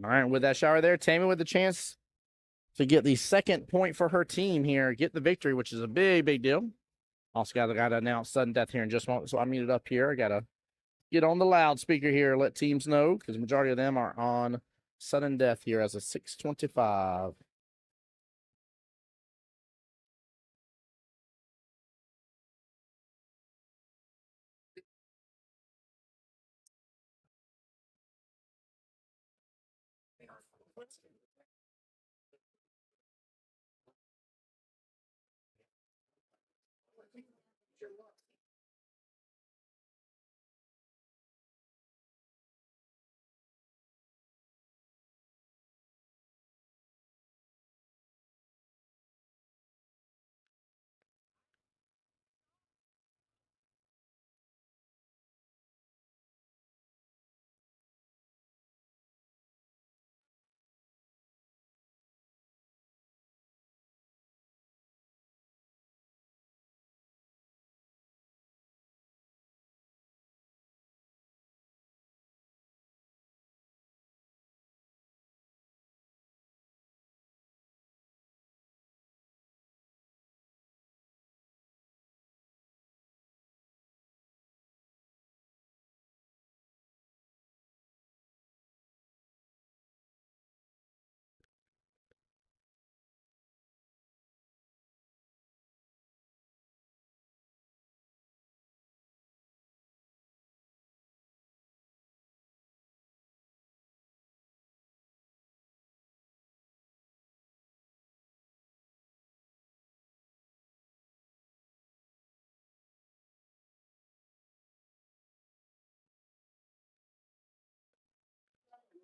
Speaker 2: All right, with that shower there, Tammy with the chance to get the second point for her team here, get the victory, which is a big, big deal. Also got to announce sudden death here in just a moment, so I muted up here. I got to get on the loudspeaker here, let teams know, because the majority of them are on sudden death here as a 625.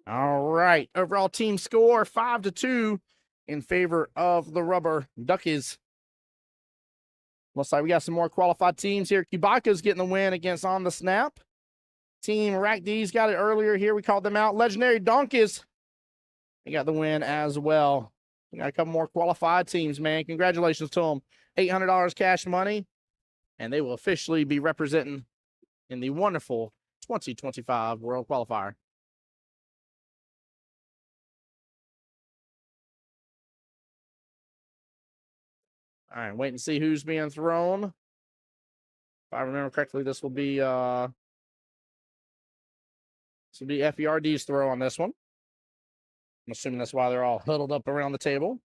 Speaker 2: All right. Overall team score 5-2 in favor of the Rubber Duckies. Looks like we got some more qualified teams here. Cubaka's getting the win against On the Snap. Team Rack D's got it earlier here. We called them out. Legendary Donkeys, they got the win as well. We got a couple more qualified teams, man. Congratulations to them. $800 cash money, and they will officially be representing in the wonderful 2025 World Qualifier. All right, wait and see who's being thrown. If I remember correctly, this will be FERD's throw on this one. I'm assuming that's why they're all huddled up around the table.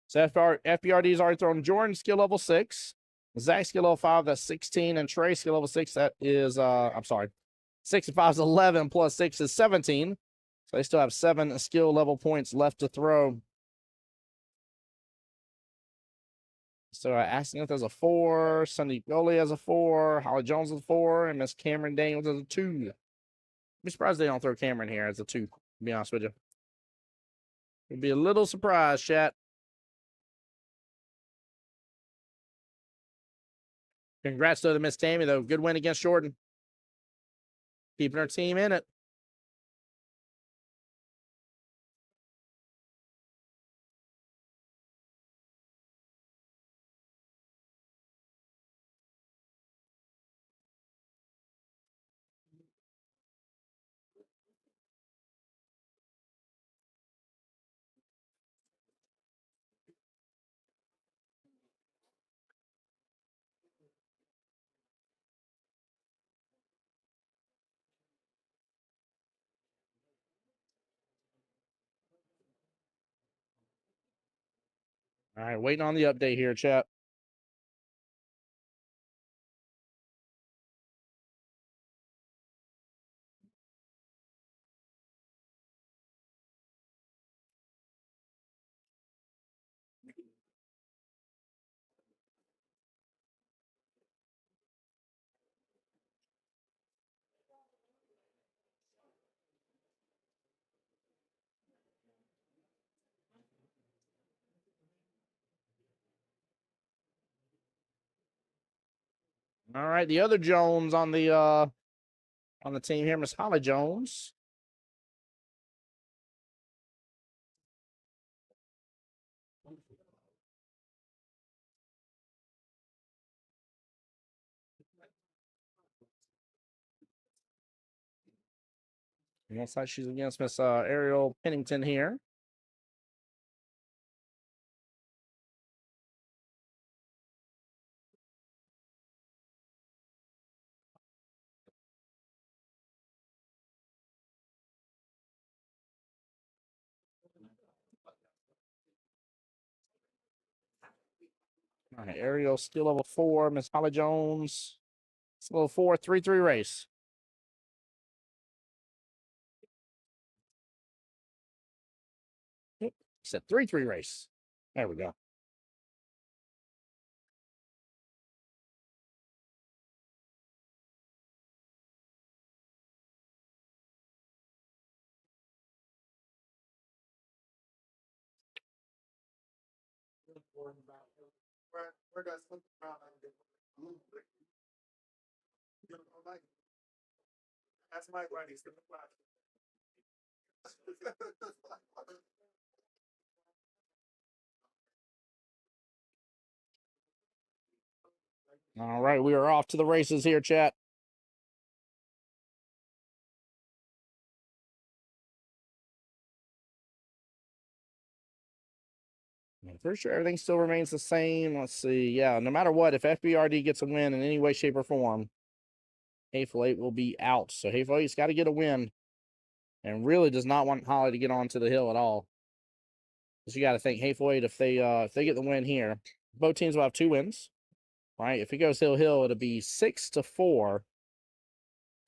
Speaker 2: So FBRD's already thrown Jordan, skill level 6. Zach, skill level 5, that's 16. And Trey, skill level 6, that is, 6 and 5 is 11, plus 6 is 17. So they still have 7 skill level points left to throw. So Aseneth has a 4, Sunday Goli has a 4, Holly Jones has a 4, and Miss Cameron Daniels has a 2. I'm surprised they don't throw Cameron here as a 2, to be honest with you. It'd be a little surprised, chat. Congrats to the Miss Tammy, though. Good win against Jordan. Keeping her team in it. All right, waiting on the update here, chat. All right, the other Jones on the team here, Miss Holly Jones. Looks like she's against Miss Ariel Pennington here. All right, Ariel still level 4. Miss Holly Jones, still level 4, 3-3 race. It's a 3-3 race. There we go.
Speaker 4: Where does flip around? That's my buddy.
Speaker 2: All right, we are off to the races here, chat. I'm pretty sure everything still remains the same. Let's see. Yeah, no matter what, if FBRD gets a win in any way, shape, or form, Hateful Eight will be out. So Hateful Eight's got to get a win and really does not want Holly to get onto the hill at all. Because you got to think, Hateful Eight, if they get the win here, both teams will have 2 wins, right? If it goes hill-hill, it'll be 6-4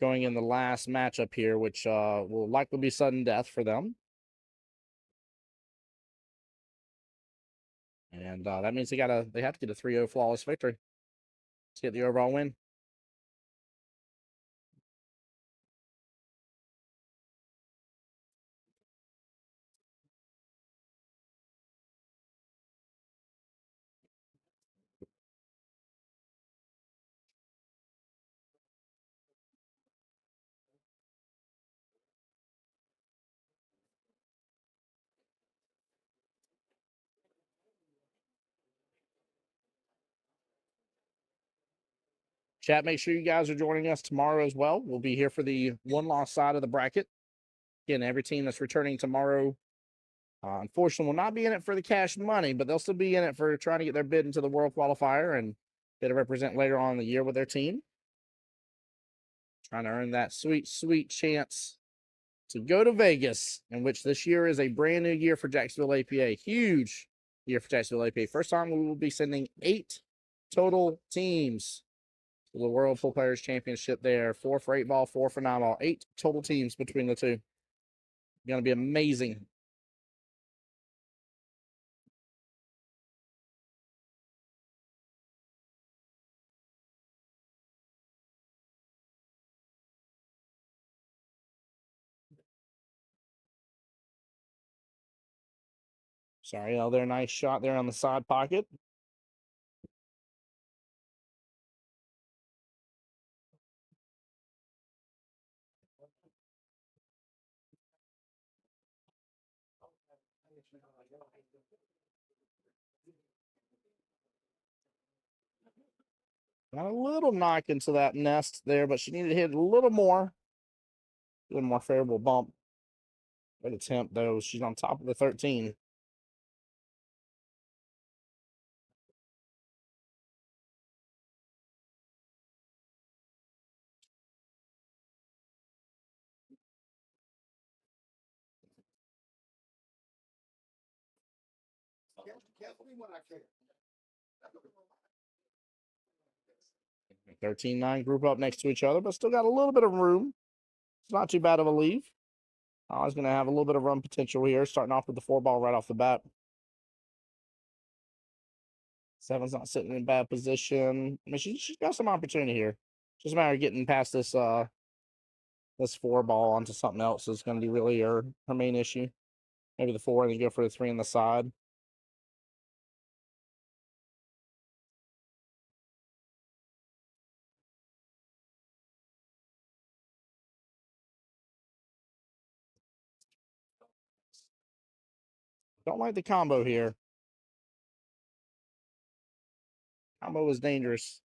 Speaker 2: going in the last matchup here, which will likely be sudden death for them. And that means they have to get a 3-0 flawless victory to get the overall win. Chat, make sure you guys are joining us tomorrow as well. We'll be here for the one-loss side of the bracket. Again, every team that's returning tomorrow, unfortunately, will not be in it for the cash money, but they'll still be in it for trying to get their bid into the World Qualifier and get to represent later on in the year with their team. Trying to earn that sweet, sweet chance to go to Vegas, in which this year is a brand new year for Jacksonville APA. Huge year for Jacksonville APA. First time we will be sending 8 total teams to the World Pool Players Championship there. 4 for 8 ball, 4 for 9 ball. 8 total teams between the two. Going to be amazing. Sorry, another nice shot there on the side pocket. Got a little knock into that nest there, but she needed to hit a little more. A little more favorable bump. Good attempt, though. She's on top of the 13.
Speaker 4: Can't believe what I can.
Speaker 2: 13-9 group up next to each other, but still got a little bit of room. It's not too bad of a leave. I was going to have a little bit of run potential here, starting off with the 4 ball right off the bat. 7's not sitting in bad position. I mean, she's got some opportunity here. Just a matter of getting past this 4 ball onto something else is going to be really her main issue. Maybe the 4 and then go for the 3 on the side. Don't like the combo here. Combo is dangerous.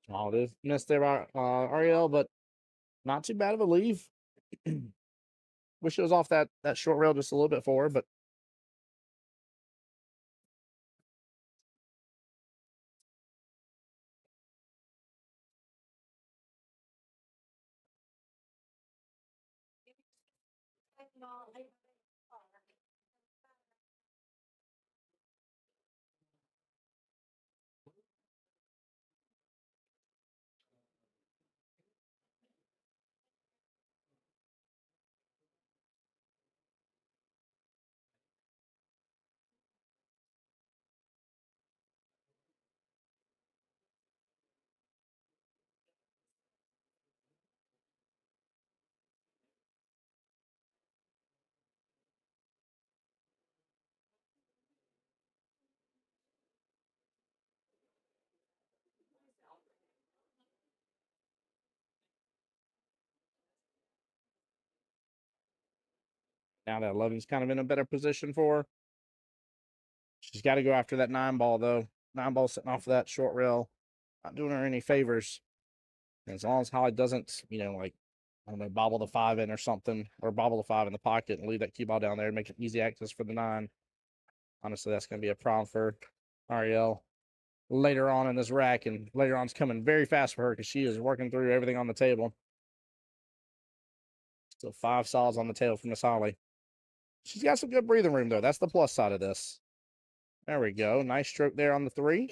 Speaker 2: Oh, it is missed there by Ariel, but not too bad of a leave. Wish it was off that short rail just a little bit forward, but now that 11's kind of in a better position for her. She's got to go after that 9 ball, though. 9 ball sitting off of that short rail. Not doing her any favors. And as long as Holly doesn't, like, I don't know, bobble the 5 in or something, or bobble the 5 in the pocket and leave that cue ball down there and make it easy access for the 9. Honestly, that's going to be a problem for Ariel later on in this rack, and later on it's coming very fast for her because she is working through everything on the table. So 5 solids on the table from Miss Holly. She's got some good breathing room, though. That's the plus side of this. There we go. Nice stroke there on the 3.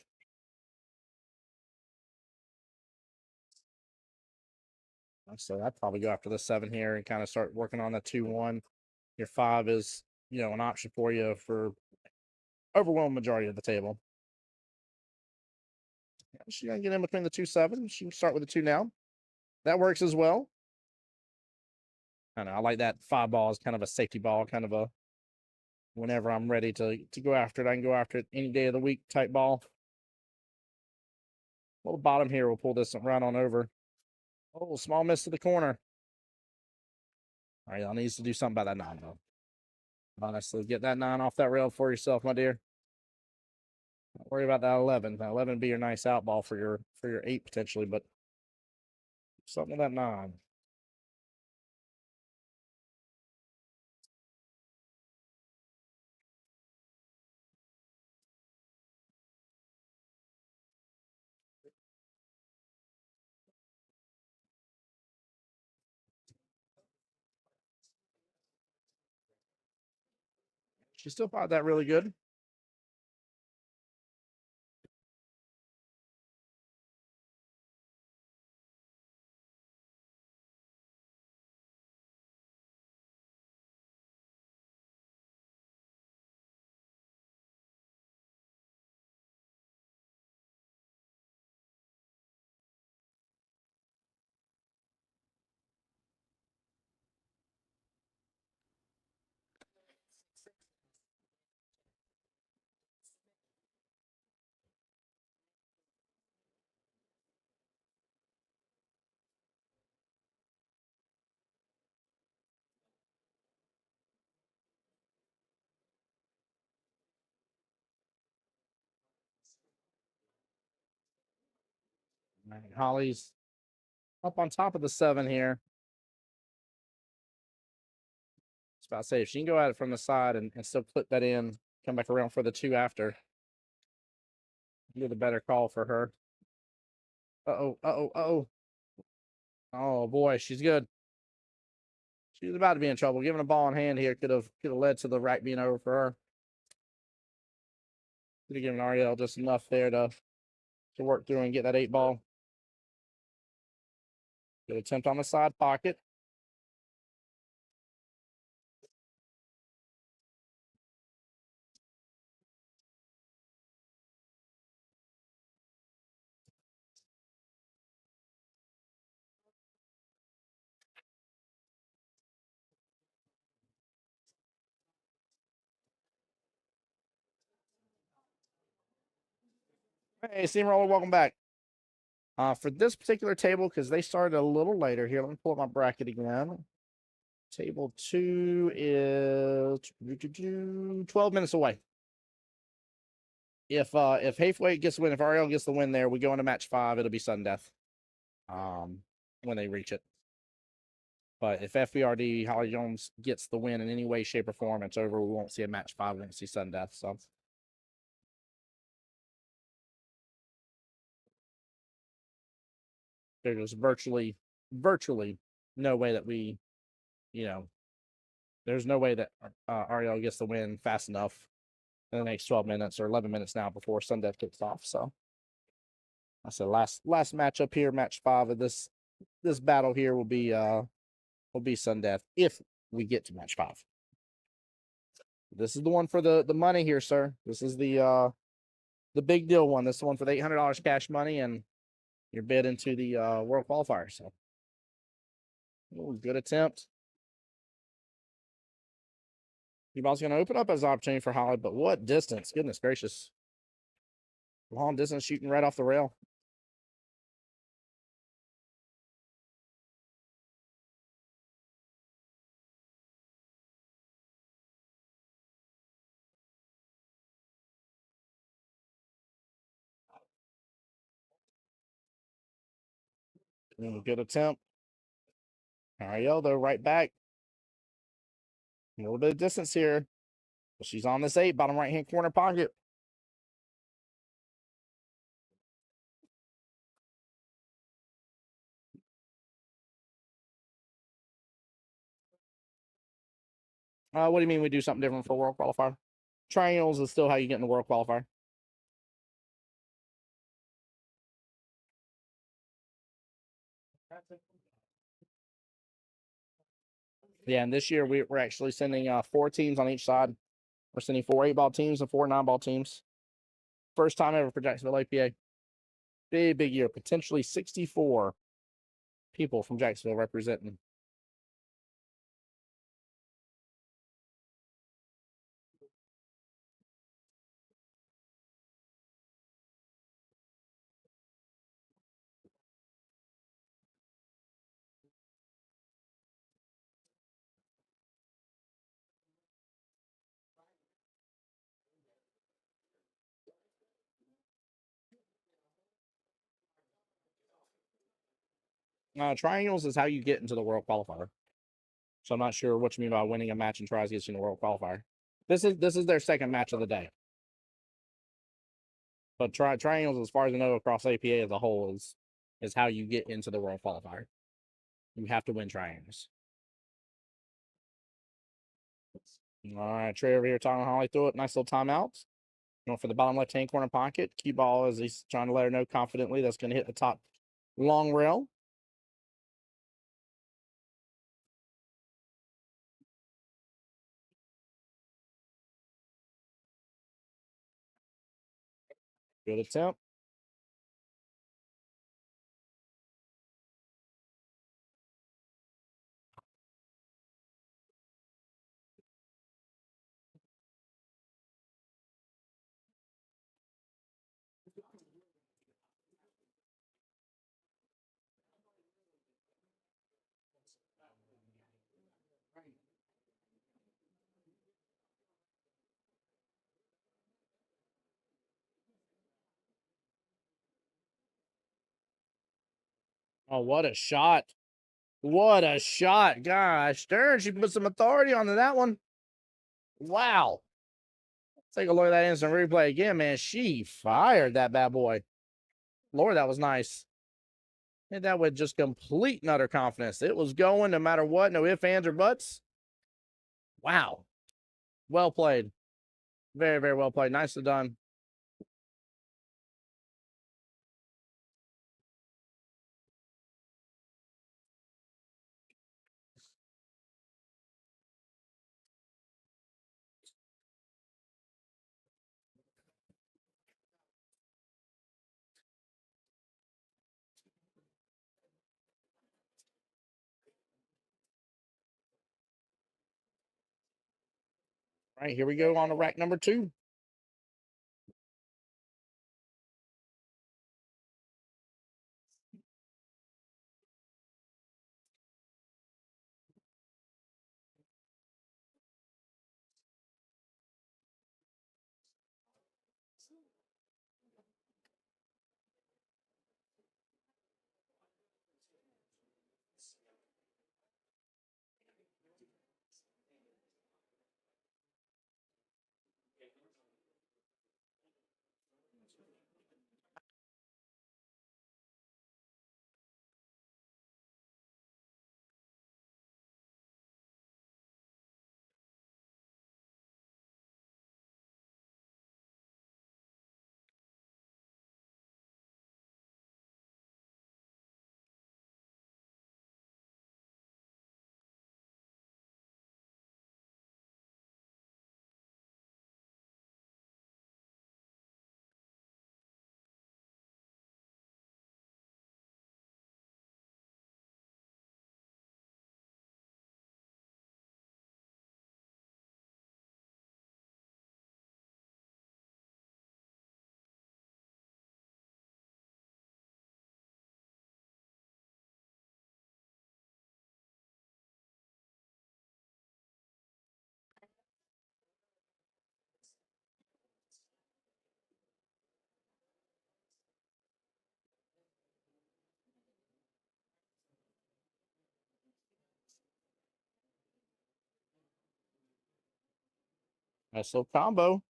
Speaker 2: So I'd probably go after the 7 here and kind of start working on the 2-1. Your 5 is, an option for you for overwhelming majority of the table. She's going to get in between the 2-7. She can start with the 2 now. That works as well. I like that 5 ball is kind of a safety ball, kind of a whenever I'm ready to go after it, I can go after it any day of the week type ball. Well, the bottom here will pull this right on over. Oh, small miss to the corner. All right, y'all needs to do something about that 9, though. Honestly, get that 9 off that rail for yourself, my dear. Don't worry about that 11. That 11 would be your nice out ball for your 8 potentially, but something with that 9. She still fought that really good. All right, Holly's up on top of the 7 here. It's about to say if she can go at it from the side and still put that in, come back around for the 2 after. Be the better call for her. Uh-oh. Oh boy, she's good. She's about to be in trouble. Giving a ball in hand here could have led to the rack being over for her. Could have given Ariel just enough there to work through and get that 8 ball. Good attempt on the side pocket. Hey, Steamroller, welcome back. For this particular table, because they started a little later here, let me pull up my bracket again. Table 2 is 12 minutes away. if Haythwaite gets the win, if Ariel gets the win there, we go into match 5. It'll be sudden death. When they reach it. But if FBRD Holly Jones gets the win in any way, shape, or form, it's over. We won't see a match 5. We won't see sudden death. So there's virtually no way that we, there's no way that Ariel gets the win fast enough in the next 12 minutes or 11 minutes now before sudden death kicks off. So I said last matchup here, match 5 of this battle here will be sudden death if we get to match 5. This is the one for the money here, sir. This is the big deal one. This is the one for the $800 cash money and your bid into the World Qualifier. So, ooh, good attempt. Ball's going to open up as an opportunity for Holly, but what distance? Goodness gracious. Long distance shooting right off the rail. Good attempt. Ariel, though, right back. A little bit of distance here. But she's on this 8, bottom right-hand corner pocket. What do you mean we do something different for World Qualifier? Triangles is still how you get in the World Qualifier. Yeah, and this year we're actually sending 4 teams on each side. We're sending 4 8-ball teams and 4 9-ball teams. First time ever for Jacksonville APA. Big year. Potentially 64 people from Jacksonville representing. Triangles is how you get into the World Qualifier. So I'm not sure what you mean by winning a match and tries gets you in the World Qualifier. This is their second match of the day. But triangles, as far as I know, across APA as a whole, is how you get into the World Qualifier. You have to win triangles. All right, Trey over here talking Holly through it. Nice little timeout. Going for the bottom left-hand corner pocket. Cue ball as he's trying to let her know confidently that's going to hit the top long rail. Good attempt. Oh, what a shot. What a shot. Gosh, darn, she put some authority onto that one. Wow. Take a look at that instant replay again, man. She fired that bad boy. Lord, that was nice. Hit that with just complete and utter confidence. It was going no matter what. No ifs, ands, or buts. Wow. Well played. Very well played. Nicely done. All right, here we go on to rack number 2. Nice little combo.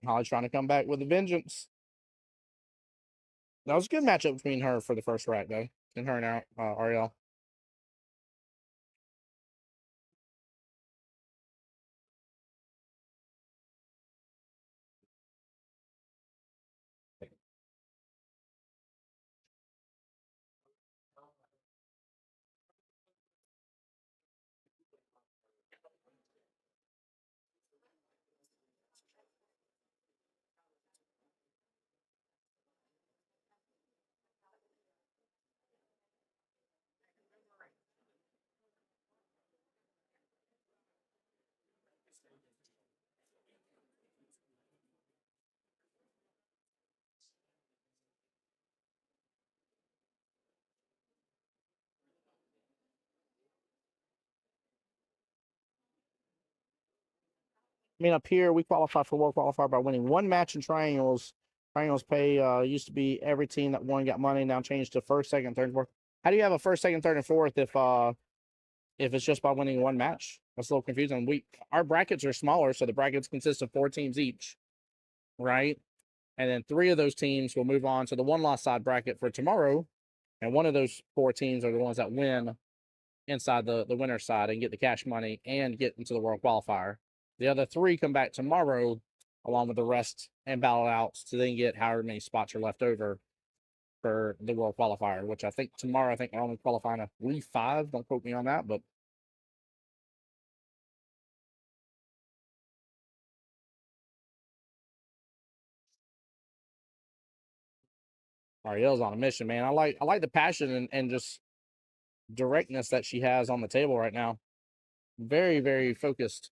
Speaker 2: Holly's trying to come back with a vengeance. That was a good matchup between her for the first rack, though. And her and Ariel. I mean, up here, we qualify for World Qualifier by winning one match in triangles. Triangles pay used to be every team that won got money, now changed to first, second, third, and fourth. How do you have a first, second, third, and fourth if it's just by winning one match? That's a little confusing. Our brackets are smaller, so the brackets consist of 4 teams each, right? And then 3 of those teams will move on to the one loss side bracket for tomorrow. And one of those 4 teams are the ones that win inside the winner side and get the cash money and get into the World Qualifier. The other 3 come back tomorrow along with the rest and battle outs to then get however many spots are left over for the World Qualifier, which I think tomorrow, we're only qualifying a 5. Don't quote me on that, but Ariel's on a mission, man. I like the passion and just directness that she has on the table right now. Very, very focused.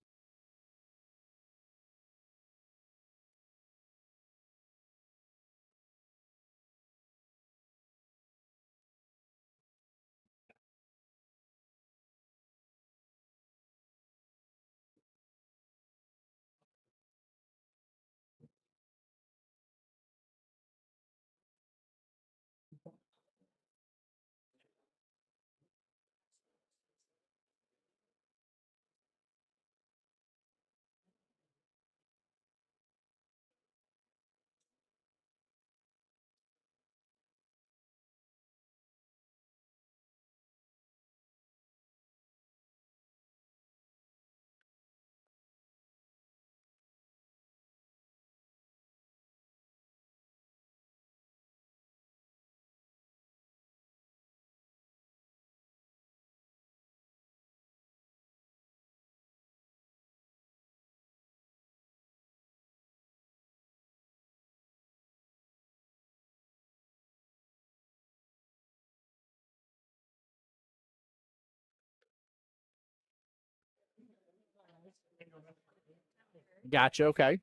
Speaker 2: Gotcha. Okay.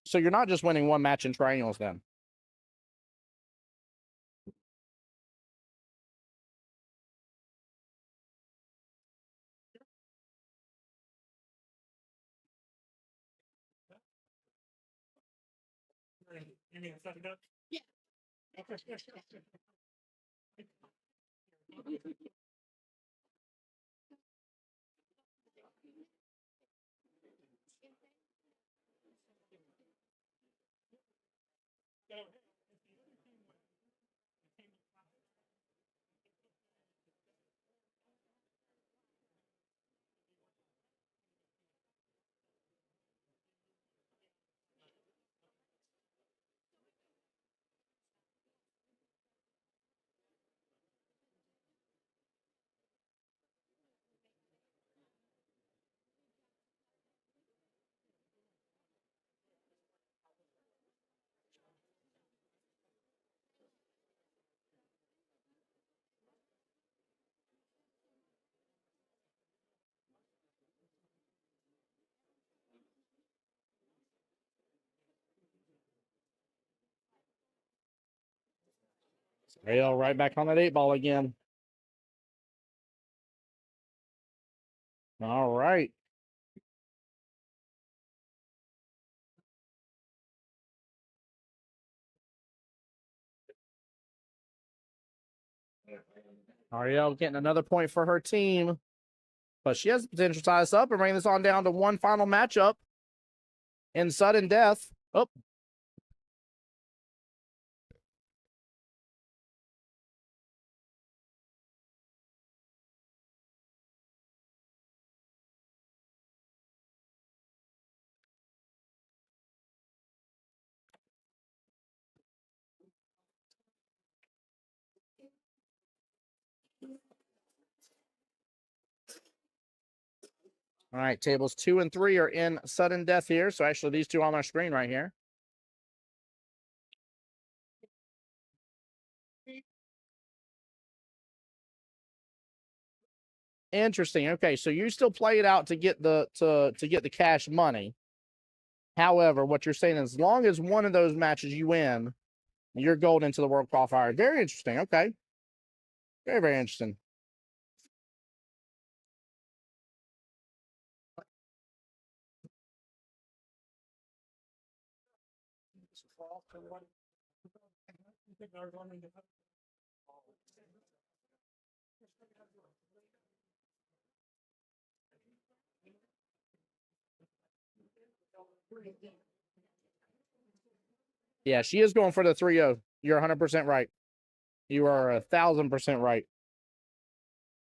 Speaker 2: So you're not just winning one match in triangles then.
Speaker 5: You mean set it up?
Speaker 3: Yeah.
Speaker 2: Ariel right back on that 8 ball again. All right. Ariel getting another point for her team. But she has the potential to tie this up and bring this on down to one final matchup in sudden death. Oh. All right, tables 2 and 3 are in sudden death here. So actually these two on our screen right here. Interesting. Okay, so you still play it out to get the to get the cash money. However, what you're saying is as long as one of those matches you win, you're golden into the World Qualifier. Very interesting. Okay. Very, very interesting. Yeah, she is going for the 3-0. You're 100% right. You are 1,000% right.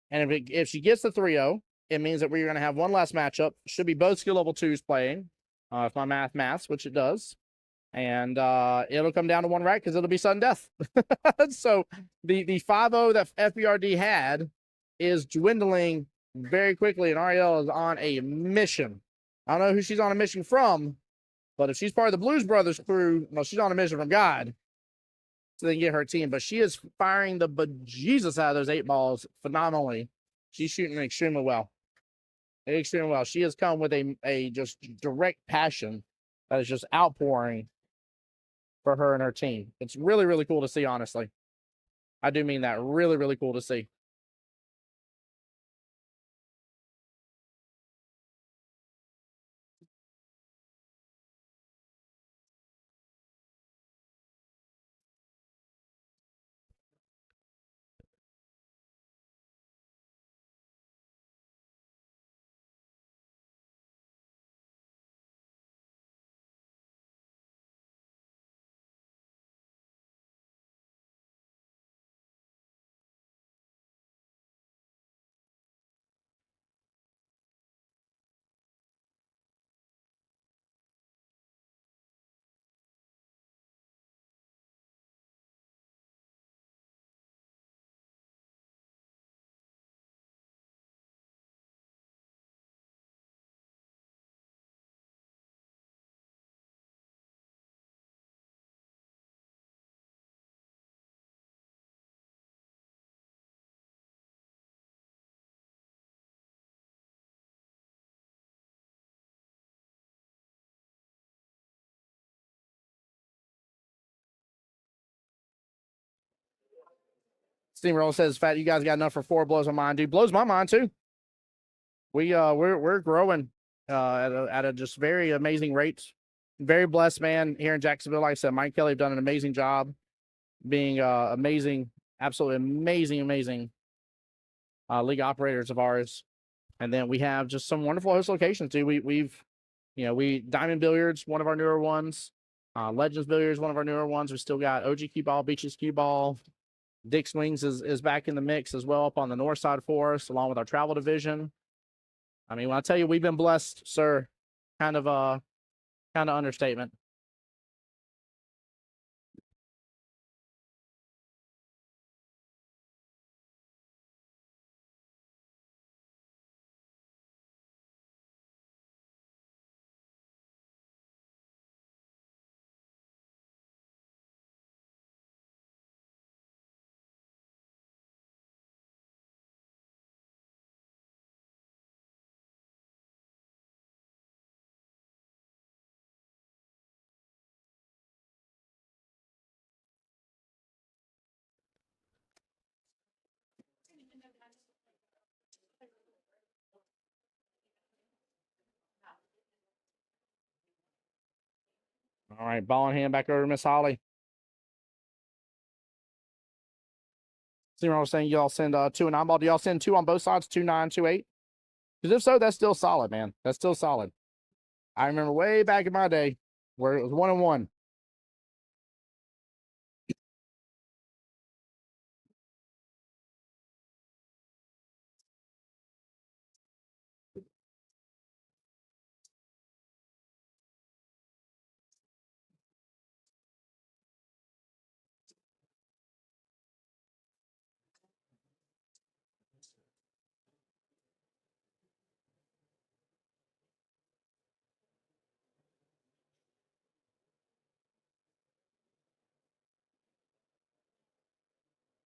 Speaker 2: And if she gets the 3-0, it means that we're going to have one last matchup. Should be both skill level 2s playing, if my maths, which it does. And it'll come down to one right because it'll be sudden death. So the 5-0 that FBRD had is dwindling very quickly, and Ariel is on a mission. I don't know who she's on a mission from, but if she's part of the Blues Brothers crew, well, she's on a mission from God. So they can get her team. But she is firing the bejesus out of those 8 balls phenomenally. She's shooting extremely well. Extremely well. She has come with a just direct passion that is just outpouring for her and her team. It's really, really cool to see, honestly. I do mean that. Really, really cool to see. Steamroll says, "Fat, you guys got enough for 4." Blows my mind, dude. Blows my mind too. We're growing at a just very amazing rates. Very blessed, man, here in Jacksonville. Like I said, Mike Kelly have done an amazing job, being amazing, absolutely amazing league operators of ours. And then we have just some wonderful host locations too. We've Diamond Billiards, one of our newer ones. Legends Billiards, one of our newer ones. We still got OG Cue Ball, Beaches Cue Ball. Dick's Wings is back in the mix as well up on the north side for us, along with our travel division. I mean, when I tell you we've been blessed, sir, kind of understatement. All right, ball in hand back over to Miss Holly. See what I was saying? Y'all send 2 and 9 ball. Do y'all send 2 on both sides? 2, 9, 2, 8? Because if so, that's still solid, man. That's still solid. I remember way back in my day where it was 1 and 1.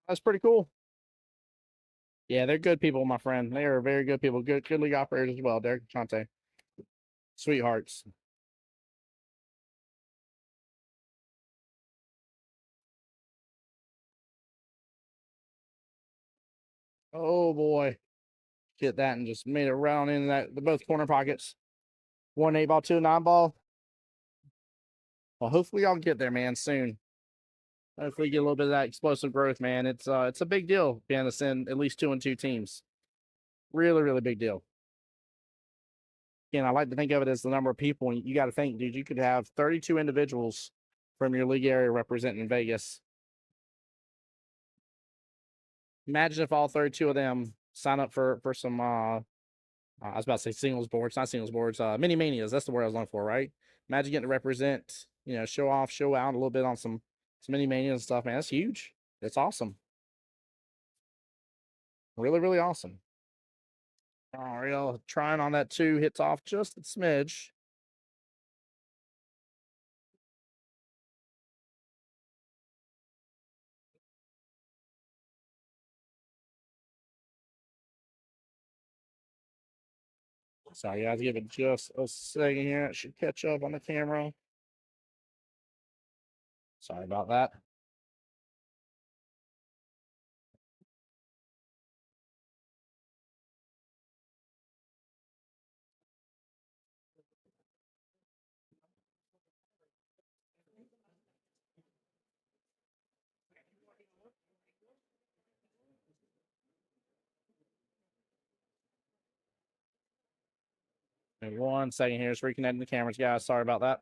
Speaker 2: That's pretty cool. Yeah, they're good people, my friend. They are very good people. Good league operators as well, Derek Chante. Sweethearts. Oh boy. Get that and just made it round in that the both corner pockets. 1 8 ball, 2 9 ball. Well, hopefully y'all get there, man, soon. Hopefully get a little bit of that explosive growth, man. It's a big deal being able to send at least 2 and 2 teams. Really, really big deal. Again, I like to think of it as the number of people. You got to think, dude, you could have 32 individuals from your league area representing Vegas. Imagine if all 32 of them sign up for some I was about to say singles boards, not singles boards, mini manias. That's the word I was looking for, right? Imagine getting to represent, show off, show out a little bit on some mini manias and stuff, man. That's huge. It's awesome. Really, really awesome. Ariel trying on that 2, hits off just a smidge. Sorry, guys, give it just a second here. It should catch up on the camera. Sorry about that. And 1 second here, just reconnecting the cameras, guys. Sorry about that.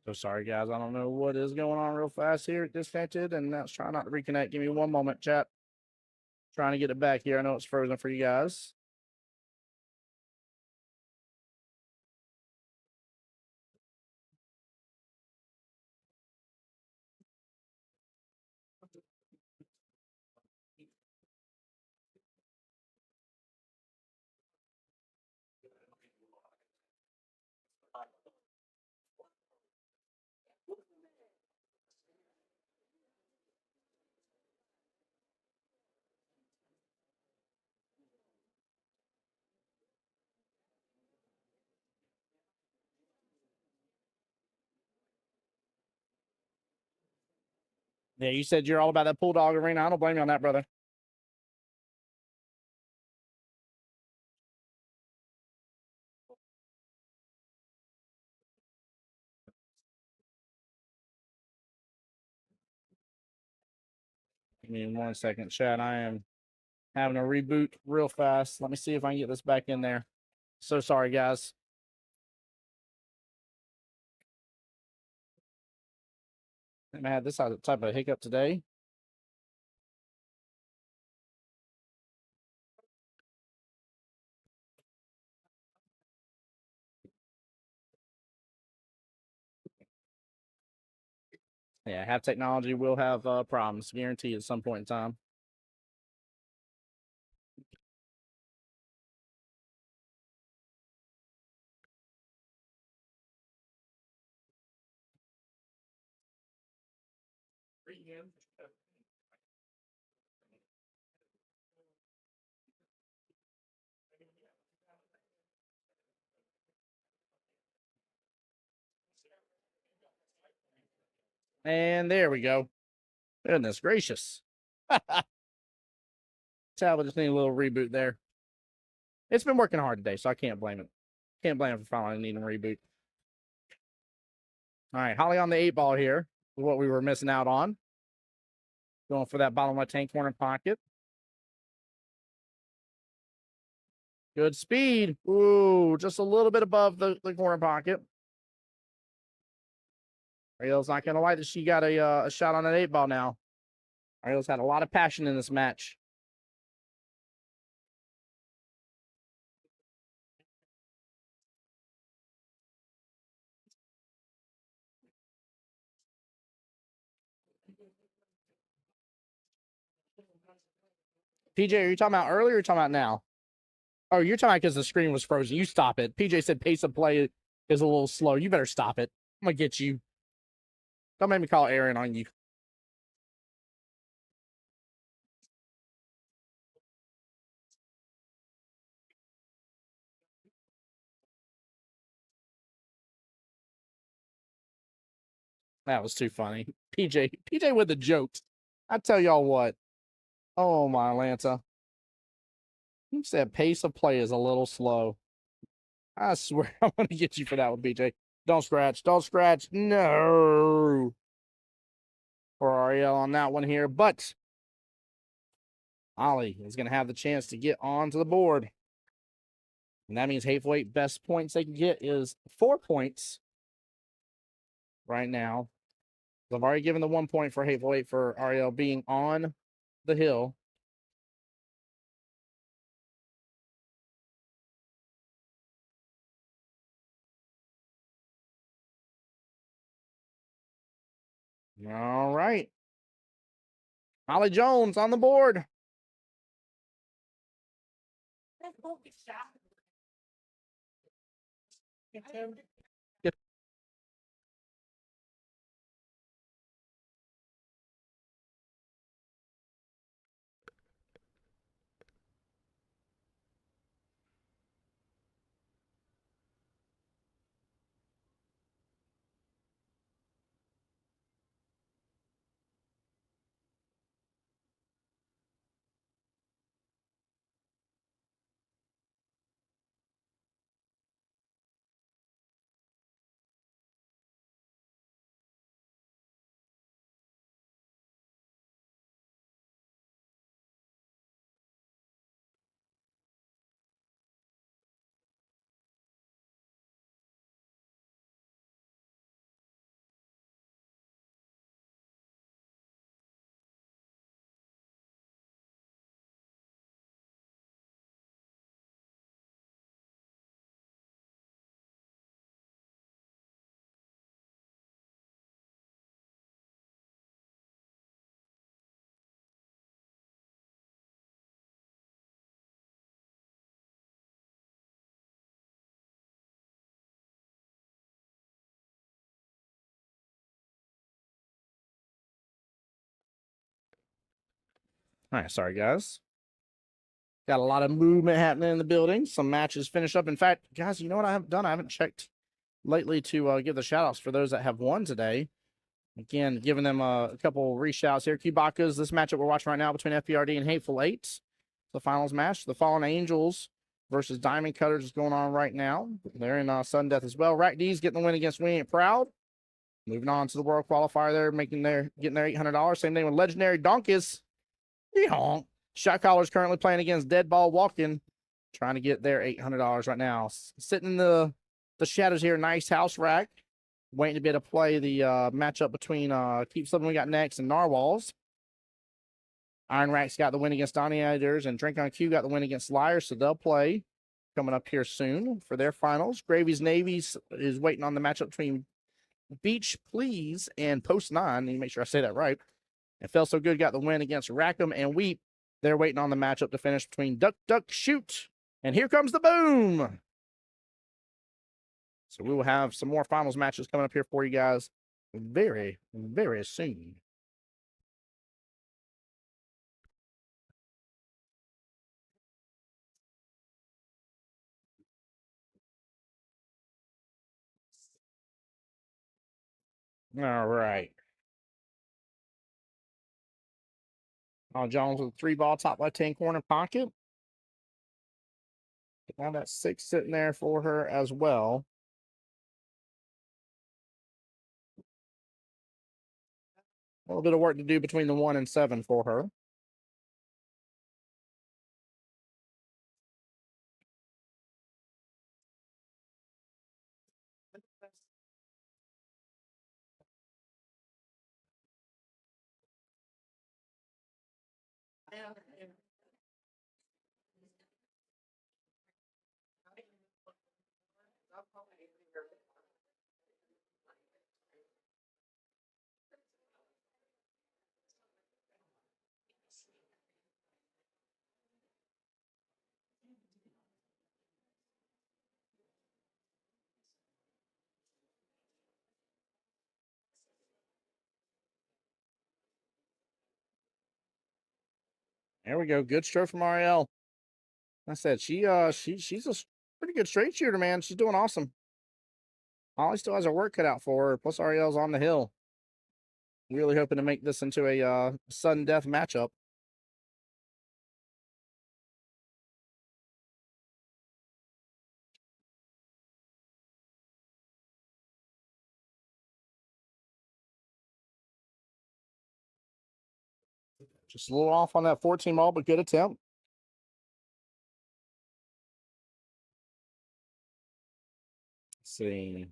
Speaker 2: So sorry, guys. I don't know what is going on real fast here. Disconnected, and that's trying not to reconnect. Give me 1 moment, chat. Trying to get it back here. I know it's frozen for you guys. Yeah, you said you're all about that Pool Dog Arena. I don't blame you on that, brother. Give me 1 second, chat. I am having a reboot real fast. Let me see if I can get this back in there. So sorry, guys. I had this type of hiccup today. Yeah, have technology will have problems, guaranteed at some point in time. And there we go. Goodness gracious. Tablet just need a little reboot there. It's been working hard today, so I can't blame it. Can't blame it for finally needing a reboot. All right, Holly on the 8-ball here is what we were missing out on. Going for that bottom left hand corner pocket. Good speed. Ooh, just a little bit above the corner pocket. Ariel's not going to like that she got a shot on that 8-ball now. Ariel's had a lot of passion in this match. PJ, are you talking about earlier or talking about now? Oh, you're talking about because the screen was frozen. You stop it. PJ said pace of play is a little slow. You better stop it. I'm going to get you. Don't make me call Aaron on you. That was too funny. PJ with the jokes. I tell y'all what. Oh, my Atlanta. He said pace of play is a little slow. I swear I'm going to get you for that one, PJ. Don't scratch. Don't scratch. No. For Ariel on that one here. But Ollie is going to have the chance to get onto the board. And that means Hateful Eight best points they can get is 4 points right now. I've already given the 1 point for Hateful Eight for Ariel being on the hill. All right. Holly Jones on the board. All right, sorry, guys. Got a lot of movement happening in the building. Some matches finished up. In fact, guys, you know what I haven't done? I haven't checked lately to give the shout-outs for those that have won today. Again, giving them a couple re-shouts here. Kubaka's, this matchup we're watching right now between FPRD and Hateful Eight. The finals match. The Fallen Angels versus Diamond Cutters is going on right now. They're in sudden death as well. Rack D's getting the win against We Ain't Proud. Moving on to the World Qualifier there, getting their $800. Same thing with Legendary Donkus. Yeehaw. Shot Caller's currently playing against Dead Ball Walking, trying to get their $800 right now. Sitting in the shadows here, Nice House Rack, waiting to be able to play the matchup between Keep Slipping We Got Next and Narwhals. Iron Rack's got the win against Donnie Editors, and Drink on Q got the win against Liars, so they'll play coming up here soon for their finals. Gravy's Navy's is waiting on the matchup between Beach Please and Post 9. Need to make sure I say that right. And Felt So Good got the win against Rackham and Weep. They're waiting on the matchup to finish between Duck, Duck, Shoot. And here comes the boom. So we will have some more finals matches coming up here for you guys very, very soon. All right. Jones with a 3-ball top left-hand corner pocket. Now that's 6 sitting there for her as well. A little bit of work to do between the 1 and 7 for her. There we go. Good stroke from Ariel. I said she's a pretty good straight shooter, man. She's doing awesome. Holly still has her work cut out for her. Plus Ariel's on the hill. Really hoping to make this into a sudden death matchup. Just a little off on that 14 ball, but good attempt. Let's see.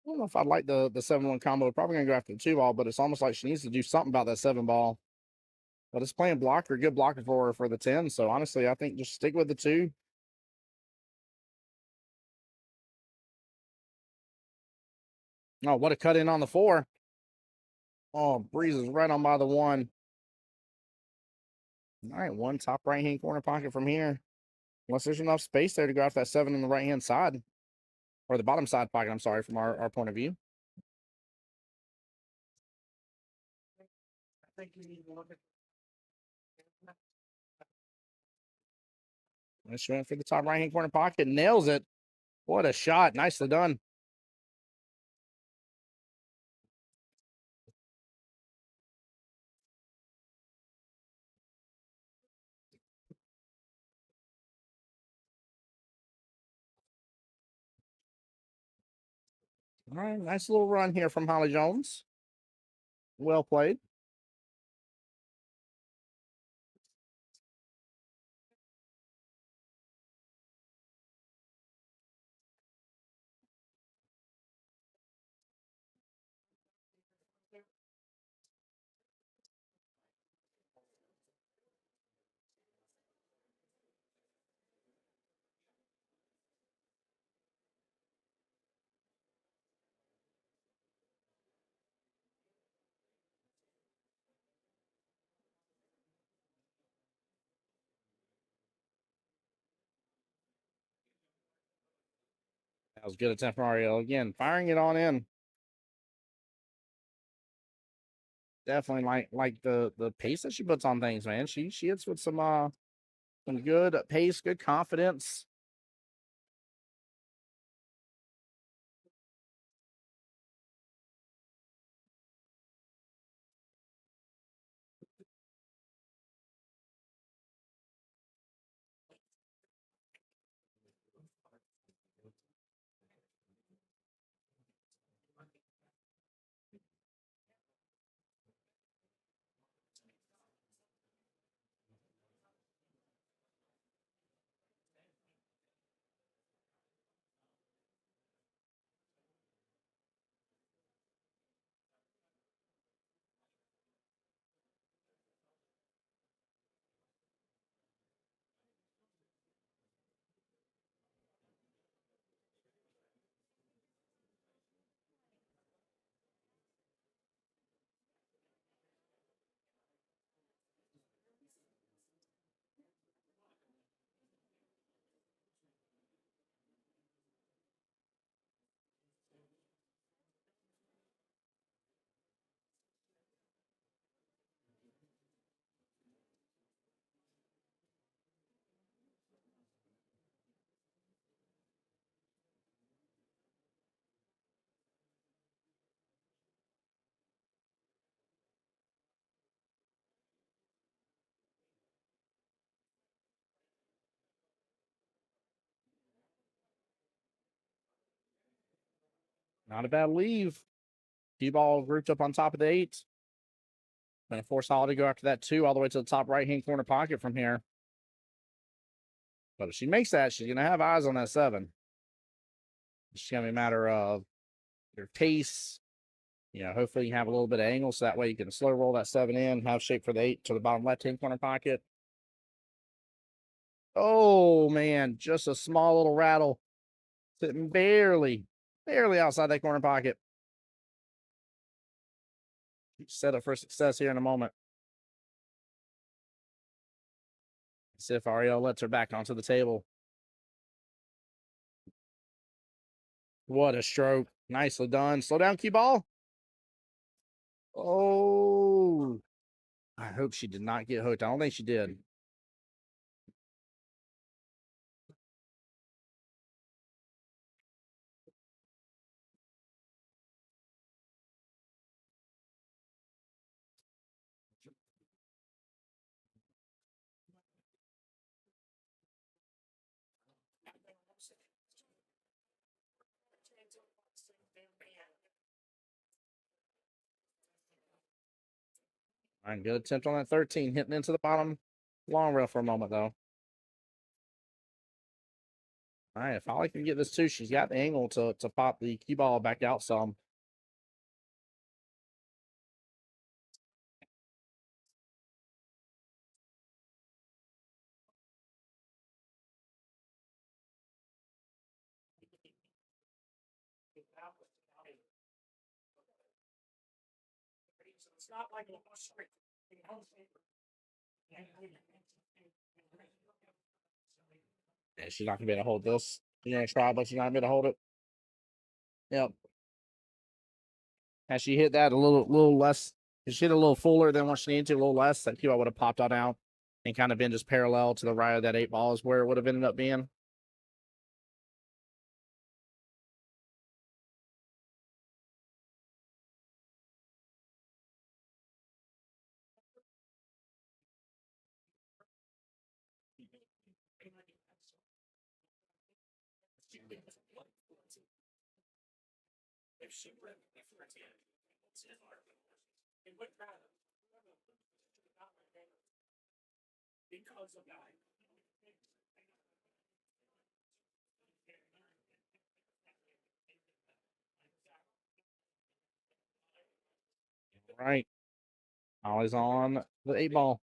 Speaker 2: I don't know if I'd like the 7-1 combo. Probably gonna go after the 2 ball, but it's almost like she needs to do something about that 7 ball. But it's playing blocker, good blocker for her for the 10. So honestly, I think just stick with the 2. Oh, what a cut in on the 4. Oh, breezes right on by the 1. All right, 1 top right-hand corner pocket from here. Unless there's enough space there to go after that 7 on the right-hand side. Or the bottom side pocket, I'm sorry, from our point of view.
Speaker 4: I think you need to look at.
Speaker 2: She went for the top right-hand corner pocket. Nails it. What a shot. Nicely done. All right, nice little run here from Holly Jones. Well played. That was a good attempt from Ariel. Again, firing it on in. Definitely like the pace that she puts on things, man. She hits with some good pace, good confidence. Not a bad leave. Cue ball grouped up on top of the 8. Going to force Holly to go after that 2 all the way to the top right-hand corner pocket from here. But if she makes that, she's going to have eyes on that 7. It's going to be a matter of your pace. You know, hopefully you have a little bit of angle so that way you can slow roll that 7 in, have shape for the 8 to the bottom left-hand corner pocket. Oh, man, just a small little rattle. Sitting barely outside that corner pocket. Set up for success here in a moment. See if Ariel lets her back onto the table. What a stroke. Nicely done. Slow down, cue ball. Oh, I hope she did not get hooked. I don't think she did. All right, good attempt on that 13, hitting into the bottom long rail for a moment, though. All right, if Holly can get this too, she's got the angle to pop the cue ball back out some.
Speaker 5: It's not like a straight.
Speaker 2: Yeah, she's not gonna be able to hold this. She's gonna try, but she's not gonna be able to hold it. Yep. Had she hit that a little less, if she hit a little fuller than what she needed to, a little less, that cue ball would have popped out out and kind of been just parallel to the right of that 8 ball is where it would have ended up being.
Speaker 5: If she would have it would rather because of that.
Speaker 2: Right. Always on the 8 ball.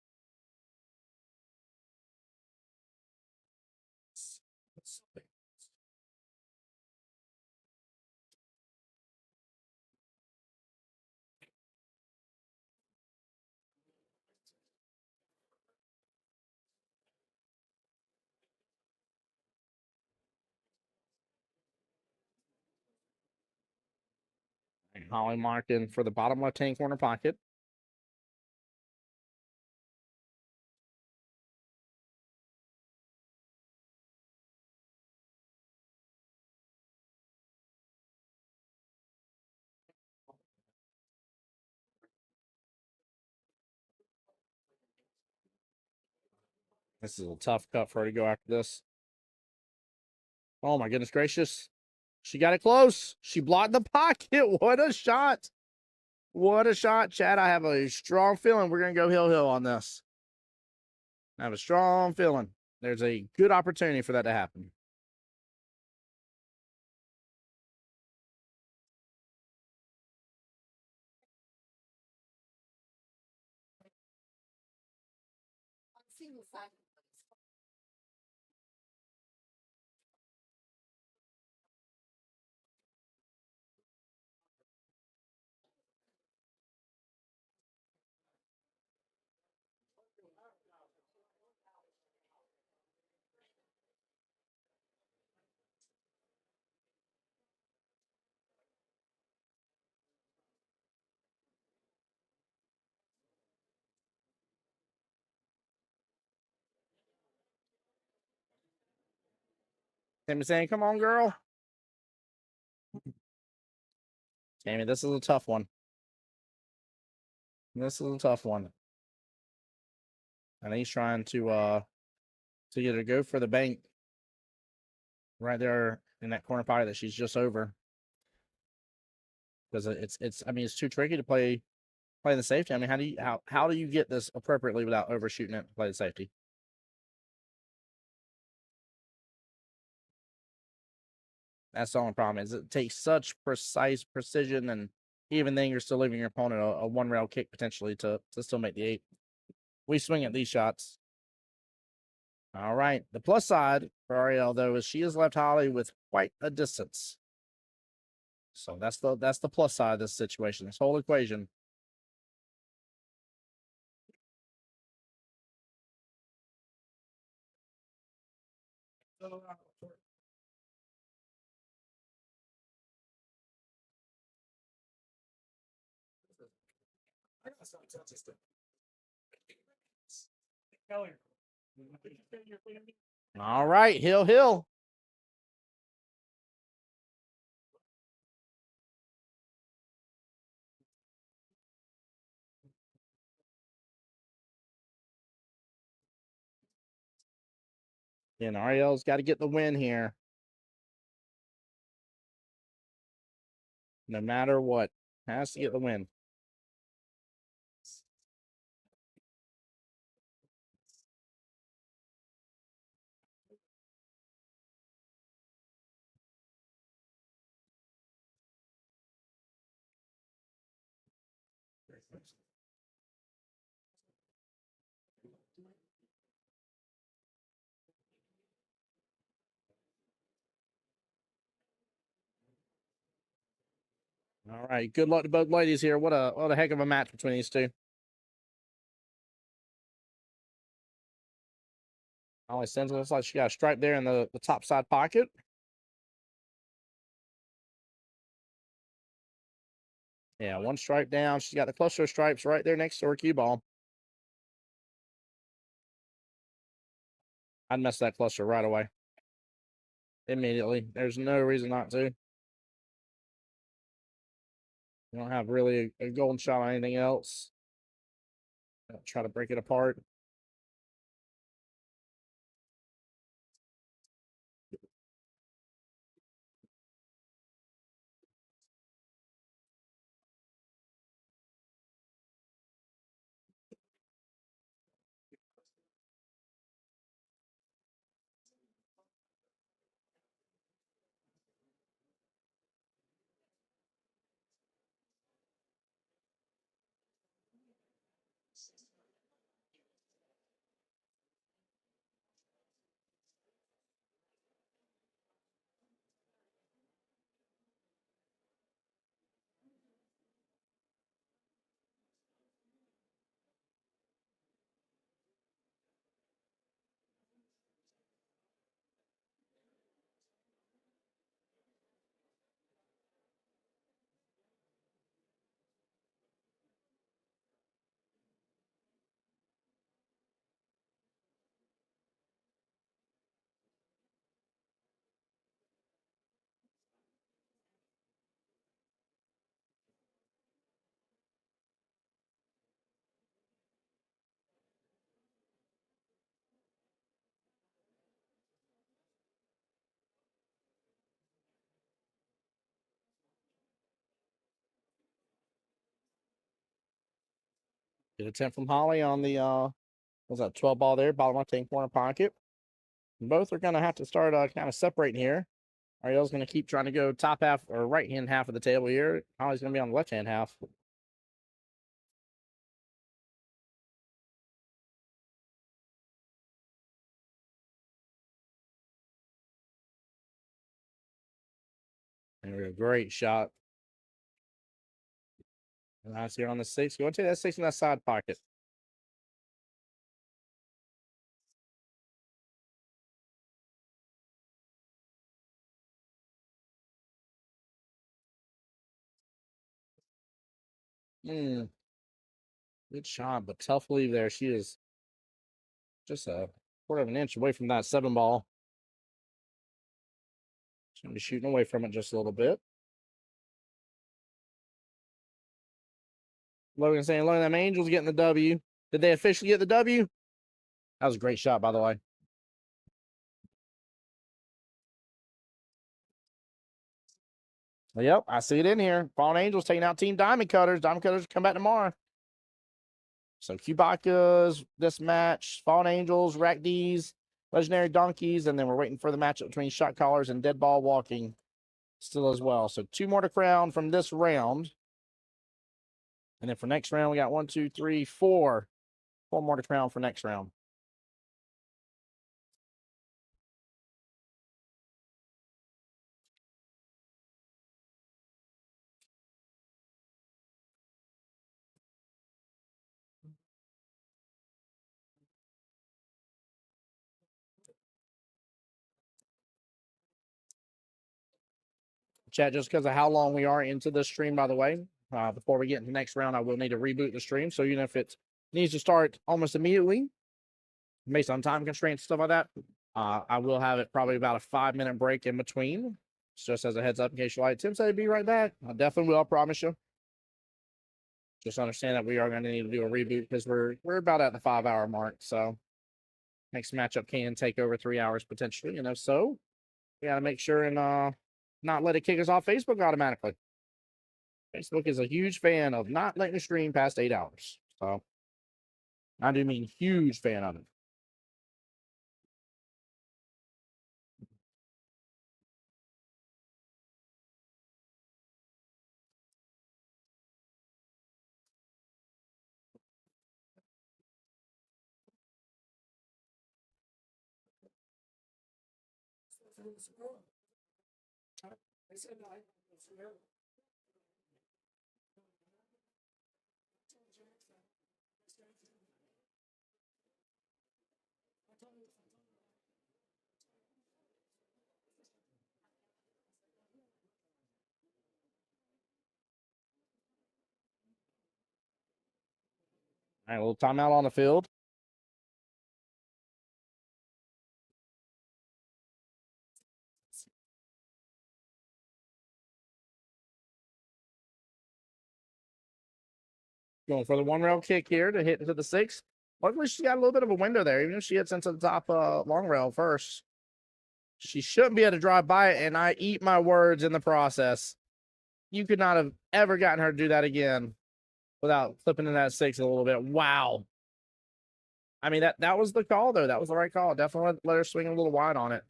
Speaker 2: And Holly marking for the bottom left-hand corner pocket. This is a tough cut for her to go after this. Oh my goodness gracious. She got it close. She blocked the pocket. What a shot. What a shot, Chad. I have a strong feeling we're going to go hill on this. I have a strong feeling there's a good opportunity for that to happen. Tammy saying, come on, girl. Tammy, this is a tough one. This is a tough one. And he's trying to get her to go for the bank right there in that corner pocket that she's just over. because it's. I mean, it's too tricky to play the safety. I mean, how do you get this appropriately without overshooting it to play the safety? That's the only problem. Is it takes such precise precision, and even then, you're still leaving your opponent a one rail kick potentially to still make the 8. We swing at these shots. All right. The plus side for Ariel though is she is left Holly with quite a distance. So that's the plus side of this situation. This whole equation. All right, Hill. And Ariel's got to get the win here. No matter what, has to get the win. All right, good luck to both ladies here. What a heck of a match between these two. Holly Stenzel looks like she got a stripe there in the top side pocket. Yeah, one stripe down. She's got the cluster of stripes right there next to her cue ball. I'd mess that cluster right away. Immediately. There's no reason not to. You don't have really a golden shot on anything else. Try to break it apart. Good attempt from Holly on the was that 12 ball there, bottom left hand corner pocket. Both are gonna have to start kind of separating here. Ariel's gonna keep trying to go top half or right hand half of the table here. Holly's gonna be on the left hand half. There we go. Great shot. Nice here on the 6. Go and take that 6 in that side pocket. Good shot, but tough leave there. She is just a quarter of an inch away from that 7 ball. She's gonna be shooting away from it just a little bit. Logan saying, look at them Angels getting the W. Did they officially get the W? That was a great shot, by the way. Yep, I see it in here. Fallen Angels taking out Team Diamond Cutters. Diamond Cutters come back tomorrow. So Cubaca's this match, Fallen Angels, Rack D's, Legendary Donkeys, and then we're waiting for the matchup between Shot Callers and Dead Ball Walking still as well. So 2 more to crown from this round. And then for next round, we got 1, 2, 3, 4. 4 more to crown for next round. Chat, just because of how long we are into this stream, by the way, before we get into the next round, I will need to reboot the stream. So even if it needs to start almost immediately, based on time constraints, stuff like that, I will have it probably about a 5-minute break in between. Just as a heads up in case you like. Tim said he'd be right back. I definitely will, I promise you. Just understand that we are going to need to do a reboot because we're about at the 5-hour mark. So next matchup can take over 3 hours potentially. You know, so we got to make sure and not let it kick us off Facebook automatically. Facebook is a huge fan of not letting the stream past 8 hours. So I do mean huge fan of it.
Speaker 5: I said I was there.
Speaker 2: All right, a little timeout on the field. Going for the 1-rail kick here to hit into the 6. Luckily, she's got a little bit of a window there. Even if she hits into the top long rail first, she shouldn't be able to drive by it, and I eat my words in the process. You could not have ever gotten her to do that again without flipping in that 6 a little bit. Wow. I mean, that was the call, though. That was the right call. Definitely let her swing a little wide on it.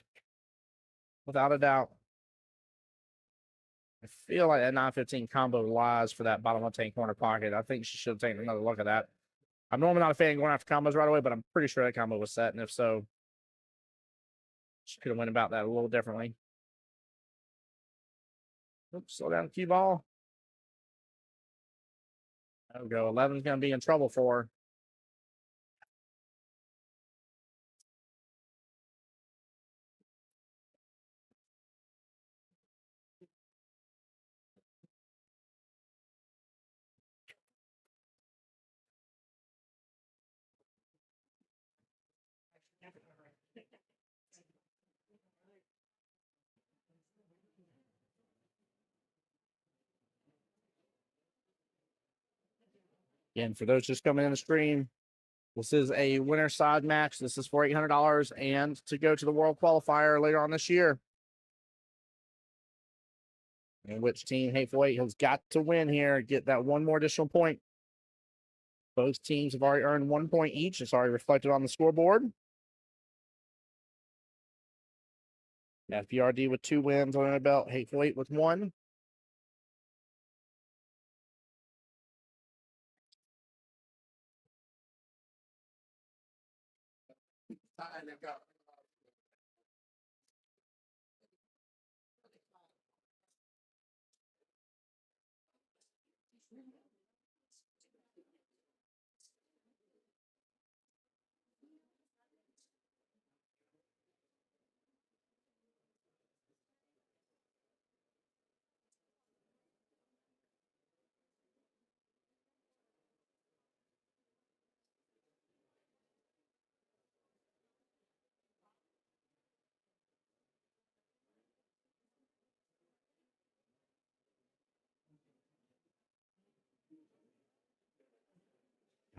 Speaker 2: Without a doubt. I feel like that 915 combo lies for that bottom left-hand corner pocket. I think she should have taken another look at that. I'm normally not a fan going after combos right away, but I'm pretty sure that combo was set, and if so, she could have went about that a little differently. Oops, slow down the cue ball. There we go. 11's going to be in trouble for her. Again, for those just coming in the stream, this is a winner side match. This is for $800 and to go to the World Qualifier later on this year. In which Team Hateful Eight has got to win here, get that 1 more additional point. Both teams have already earned 1 point each. It's already reflected on the scoreboard. FPRD with 2 wins on their belt. Hateful Eight with 1.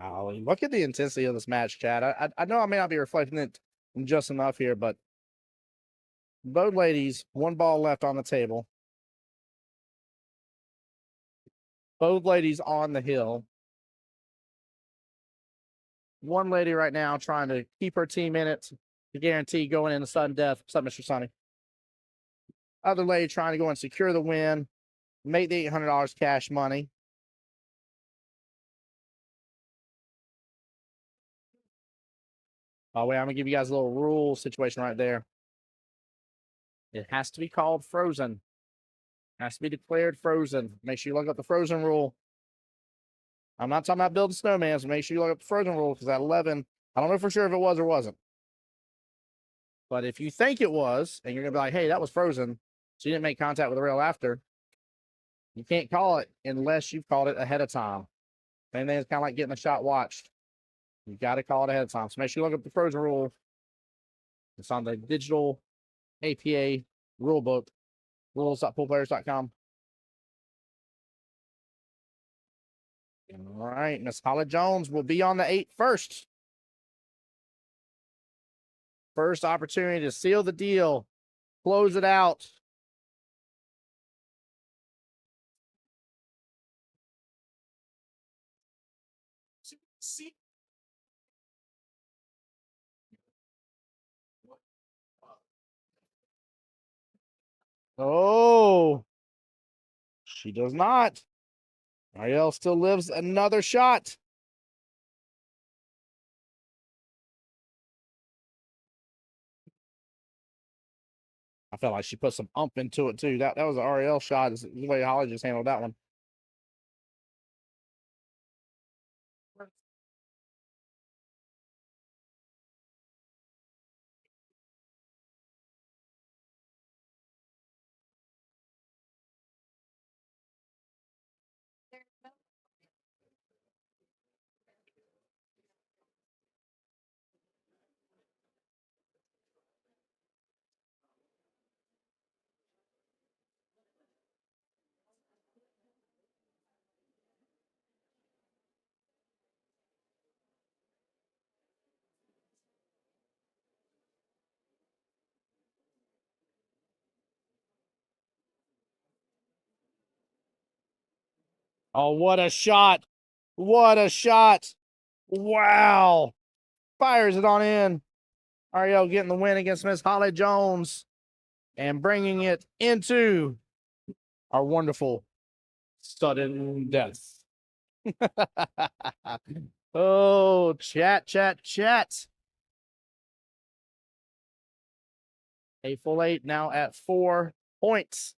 Speaker 2: Oh, look at the intensity of this match, Chad. I know I may not be reflecting it just enough here, but both ladies, 1 ball left on the table. Both ladies on the hill. One lady right now trying to keep her team in it to guarantee going into sudden death. What's up, Mr. Sonny? Other lady trying to go and secure the win, make the $800 cash money. Oh, wait, I'm going to give you guys a little rule situation right there. It has to be called frozen. It has to be declared frozen. Make sure you look up the frozen rule. I'm not talking about building snowmans, so make sure you look up the frozen rule because at 11, I don't know for sure if it was or wasn't. But if you think it was, and you're going to be like, hey, that was frozen, so you didn't make contact with the rail after, you can't call it unless you've called it ahead of time. Same thing is kind of like getting a shot watched. You got to call it ahead of time. So make sure you look up the frozen rule. It's on the digital APA rule book, rules.poolplayers.com. All right, Miss Holly Jones will be on the 8 first. First opportunity to seal the deal, close it out.
Speaker 5: See,
Speaker 2: Oh, she does not. Ariel still lives another shot. I felt like she put some ump into it too. That was an Ariel shot. Is the way Holly just handled that one. Oh, what a shot. What a shot. Wow. Fires it on in. Ariel getting the win against Miss Holly Jones and bringing it into our wonderful sudden death. Oh, chat. A full 8 now at 4 points.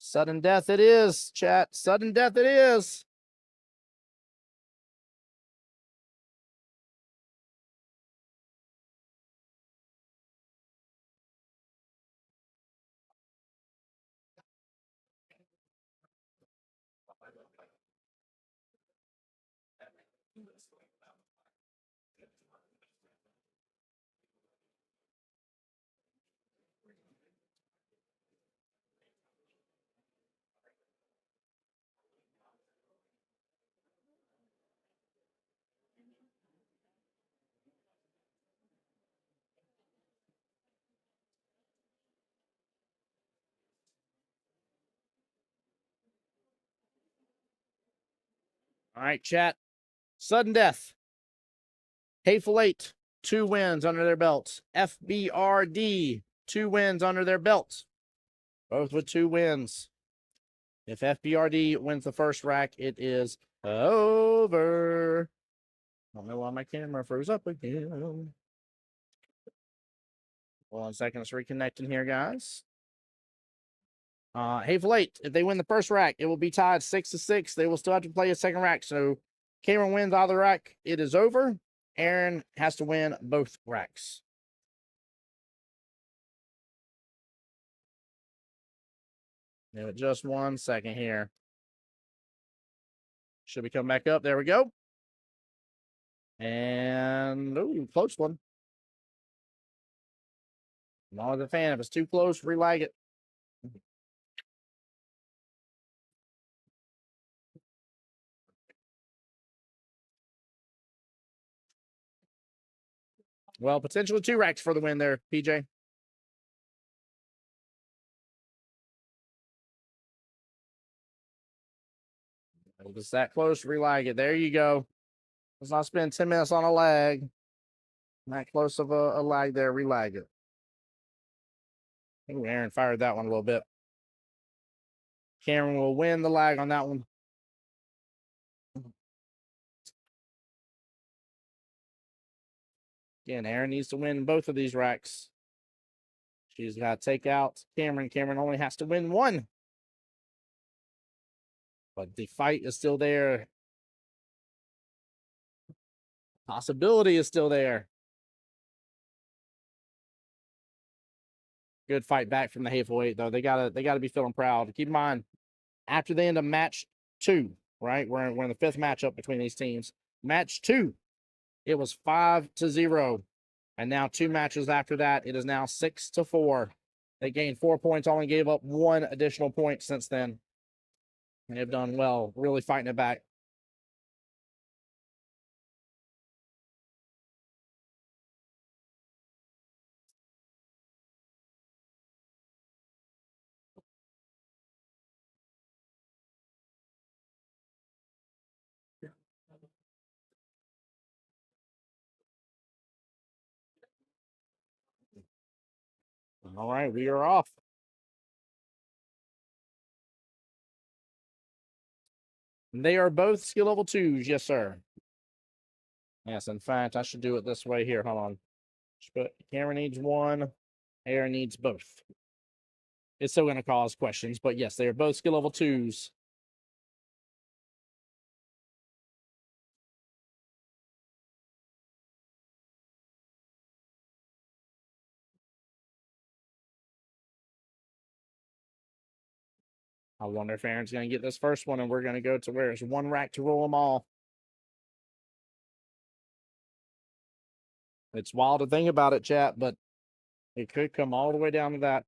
Speaker 2: Sudden death it is, chat. Sudden death it is. All right, chat. Sudden death. Hateful 8, 2 wins under their belts. FBRD, 2 wins under their belts. Both with 2 wins. If FBRD wins the first rack, it is over. I don't know why my camera froze up again. 1 second, it's reconnecting here, guys. Hateful 8, if they win the first rack, it will be tied 6-6. They will still have to play a second rack. So Cameron wins either rack, it is over. Aaron has to win both racks. Give it just 1 second here. Should we come back up? There we go. And, ooh, close one. Not a fan. If it's too close, relag it. Well, potentially 2 racks for the win there, PJ. Just that close, relag it. There you go. Let's not spend 10 minutes on a lag. That close of a lag there, relag it. Ooh, Aaron fired that one a little bit. Cameron will win the lag on that one. Again, Aaron needs to win both of these racks. She's got to take out Cameron. Cameron only has to win one. But the fight is still there. Possibility is still there. Good fight back from the hateful eight, though. They gotta be feeling proud. Keep in mind, after the end of match 2, right? We're in the 5th matchup between these teams. Match 2, it was 5-0. And now 2 matches after that, it is now 6-4. They gained 4 points, only gave up 1 additional point since then. And they've done well, really fighting it back. All right, we are off. They are both skill level 2s, yes, sir. Yes, in fact, I should do it this way here. Hold on. But Cameron needs 1. Aaron needs both. It's still going to cause questions, but yes, they are both skill level 2s. I wonder if Aaron's going to get this first one, and we're going to go to where it's 1 rack to roll them all. It's wild to think about it, chat, but it could come all the way down to that.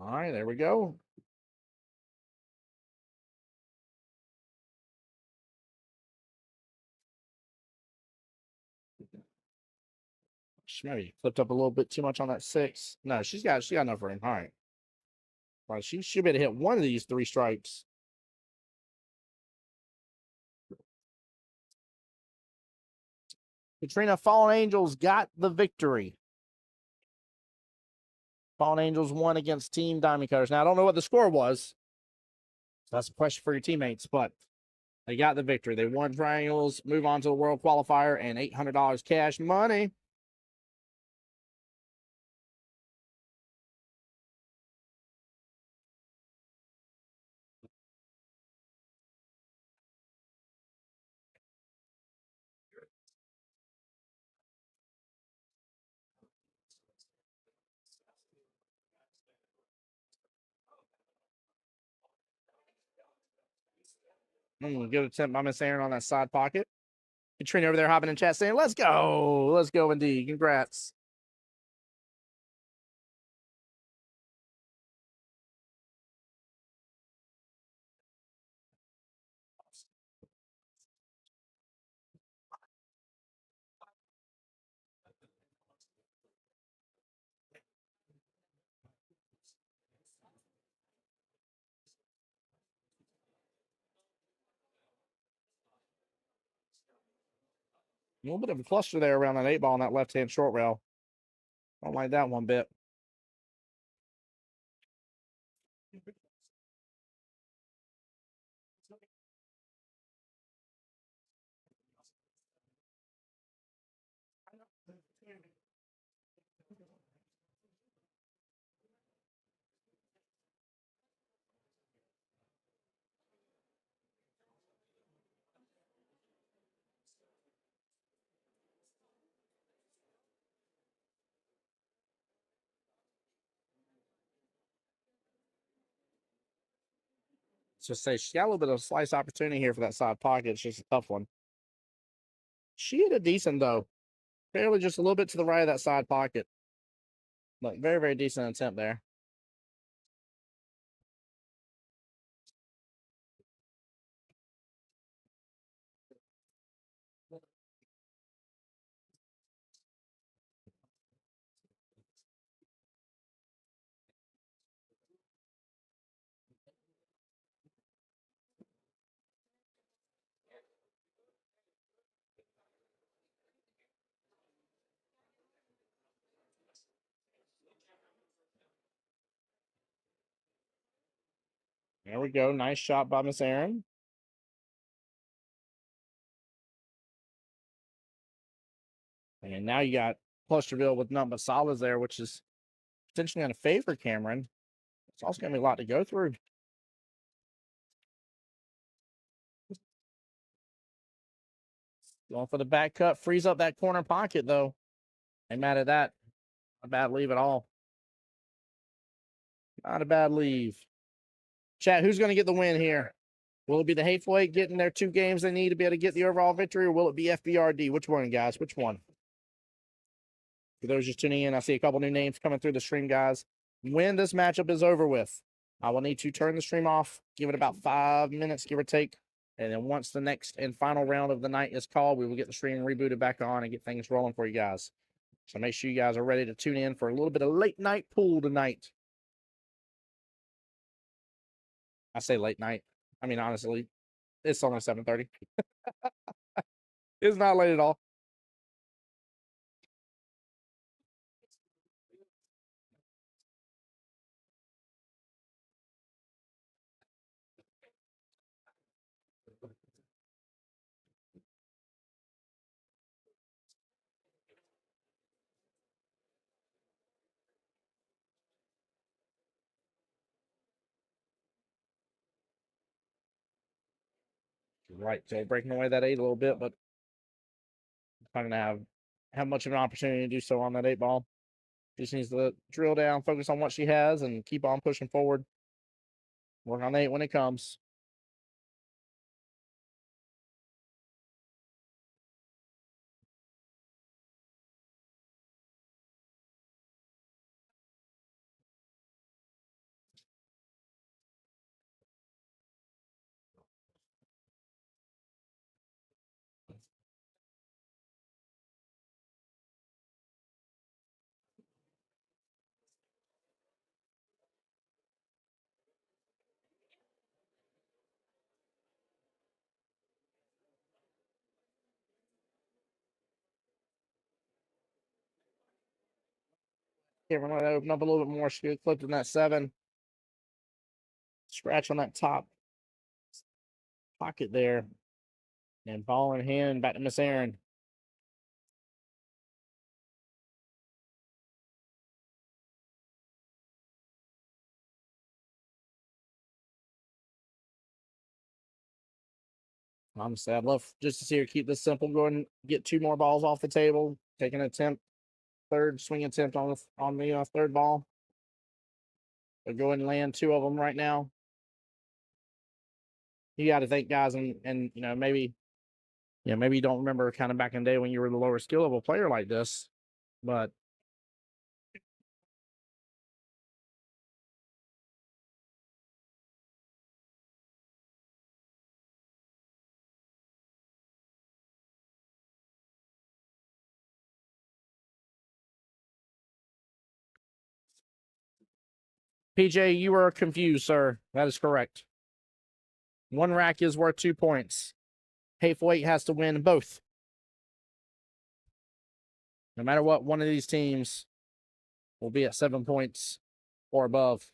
Speaker 2: All right, there we go. She maybe flipped up a little bit too much on that 6. No, she got enough room. All right. Well, she should be able to hit one of these 3 strikes. Katrina Fallen Angels got the victory. Fallen Angels won against Team Diamond Cutters. Now, I don't know what the score was. So that's a question for your teammates, but they got the victory. They won triangles, move on to the World Qualifier, and $800 cash money. Good attempt by Miss Aaron on that side pocket. Katrina over there hopping in chat saying, let's go. Let's go indeed. Congrats. A little bit of a cluster there around that 8 ball on that left-hand short rail. Don't like that one bit. Just say she got a little bit of slice opportunity here for that side pocket. It's just a tough one. She hit a decent though. Barely just a little bit to the right of that side pocket. But very, very decent attempt there. There we go. Nice shot by Miss Aaron. And now you got Clusterville with nothing but solids there, which is potentially going to favor Cameron. It's also going to be a lot to go through. Going for the back cut, frees up that corner pocket, though. Ain't mad at that. Not a bad leave at all. Not a bad leave. Chat, who's going to get the win here? Will it be the Hateful Eight getting their 2 games they need to be able to get the overall victory, or will it be FBRD? Which one, guys? Which one? For those just tuning in, I see a couple new names coming through the stream, guys. When this matchup is over with, I will need to turn the stream off, give it about 5 minutes, give or take. And then once the next and final round of the night is called, we will get the stream rebooted back on and get things rolling for you guys. So make sure you guys are ready to tune in for a little bit of late night pool tonight. I say late night. I mean, honestly, it's only 7:30. It's not late at all. Right, so breaking away that 8 a little bit, but not gonna have much of an opportunity to do so on that 8 ball. Just needs to drill down, focus on what she has, and keep on pushing forward. Work on the 8 when it comes. Cameron let that open up a little bit more. She could clipped in that 7. Scratch on that top pocket there. And ball in hand, back to Miss Aaron. Honestly, I'd love just to see her keep this simple, go and get 2 more balls off the table, take an attempt, third swing attempt on the 3rd ball. But go ahead and land 2 of them right now. You got to think, guys, and maybe you don't remember kind of back in the day when you were the lower skill level player like this, but PJ, you are confused, sir. That is correct. 1 rack is worth 2 points. Hateful Eight has to win both. No matter what, one of these teams will be at 7 points or above.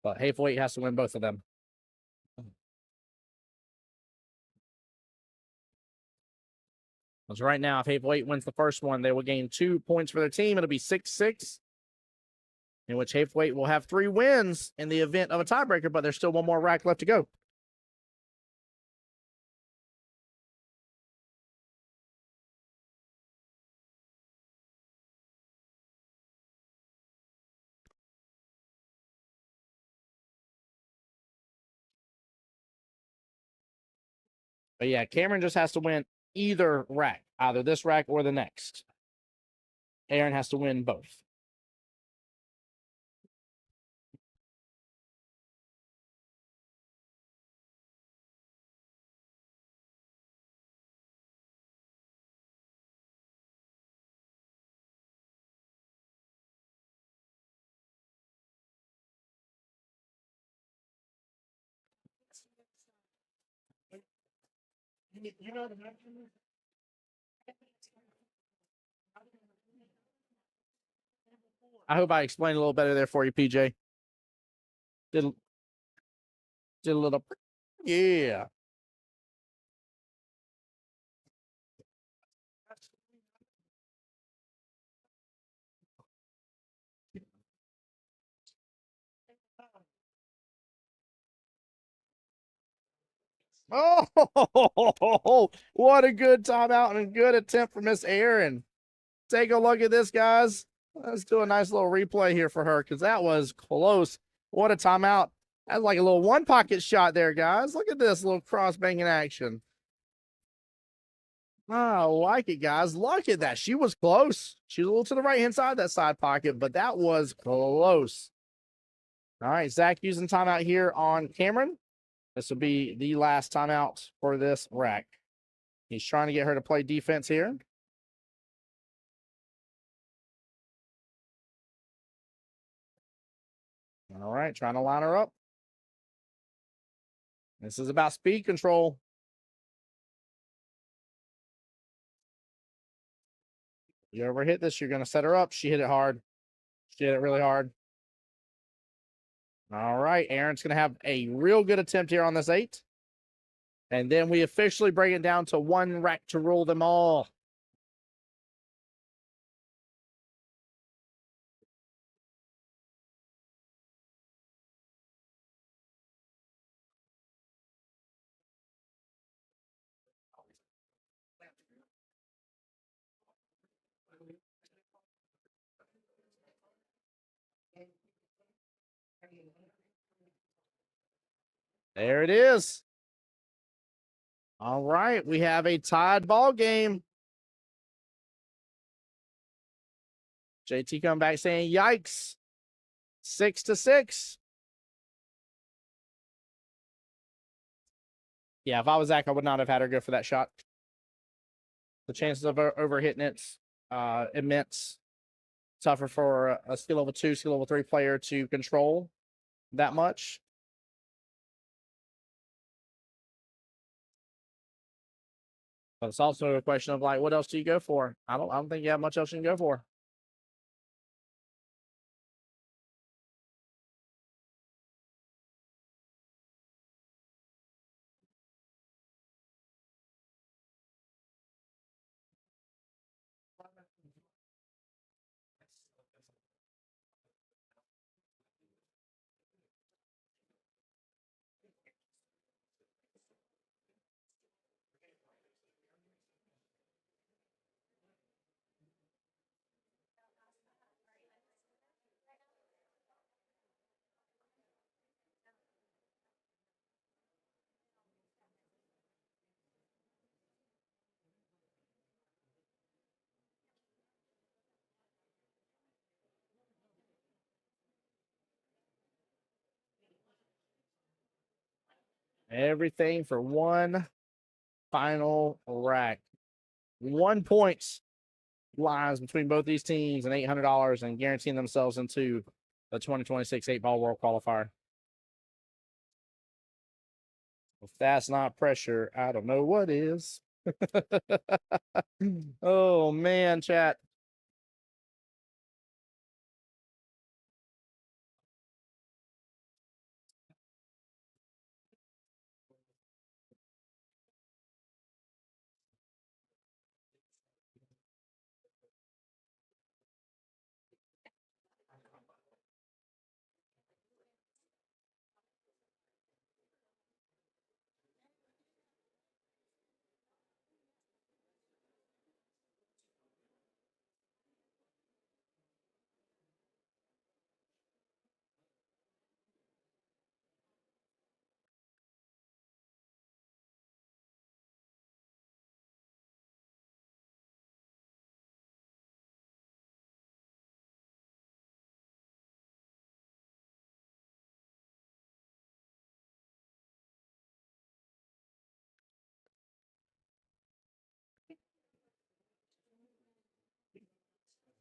Speaker 2: But Hateful Eight has to win both of them. Because right now, if Hateful Eight wins the first one, they will gain 2 points for their team. It'll be 6-6. In which Hateful Eight will have 3 wins in the event of a tiebreaker, but there's still 1 more rack left to go. But yeah, Cameron just has to win either rack, either this rack or the next. Aaron has to win both.
Speaker 5: You know the measurement?
Speaker 2: I hope I explained a little better there for you, PJ. Did a little, yeah. Oh, what a good timeout and a good attempt for Miss Aaron. Take a look at this, guys. Let's do a nice little replay here for her because that was close. What a timeout. That's like a little one pocket shot there, guys. Look at this little cross banging action. I like it, guys. Look at that. She was close. She was a little to the right-hand side of that side pocket, but that was close. All right, Zach using timeout here on Cameron. This will be the last timeout for this rack. He's trying to get her to play defense here. All right, trying to line her up. This is about speed control. You ever hit this, you're going to set her up. She hit it hard. She hit it really hard. All right, Aaron's going to have a real good attempt here on this 8. And then we officially bring it down to 1 rack to rule them all. There it is. All right, we have a tied ball game. JT come back saying, yikes. 6-6. Yeah, if I was Zach, I would not have had her go for that shot. The chances of her over hitting it's immense. Tougher for a skill level 2, skill level 3 player to control that much. But it's also a question of like, what else do you go for? I don't think you have much else you can go for. Everything for 1 final rack. 1 point lies between both these teams and $800 and guaranteeing themselves into the 2026 8-ball World Qualifier. If that's not pressure, I don't know what is. Oh, man, chat.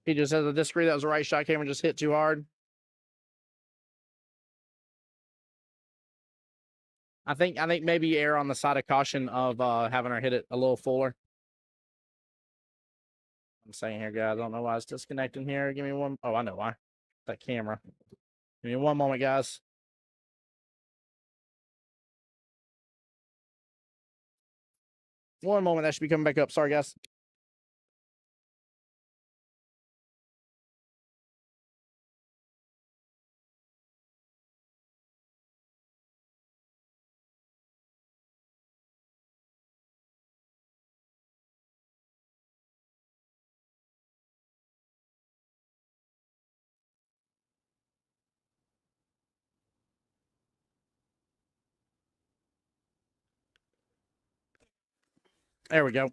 Speaker 2: He just has a disagree. That was the right shot. Cameron just hit too hard. I think maybe err on the side of caution of having her hit it a little fuller. I'm saying here, guys. I don't know why it's disconnecting here. Give me one. Oh, I know why. That camera. Give me one moment, guys. One moment. That should be coming back up. Sorry, guys. There we go.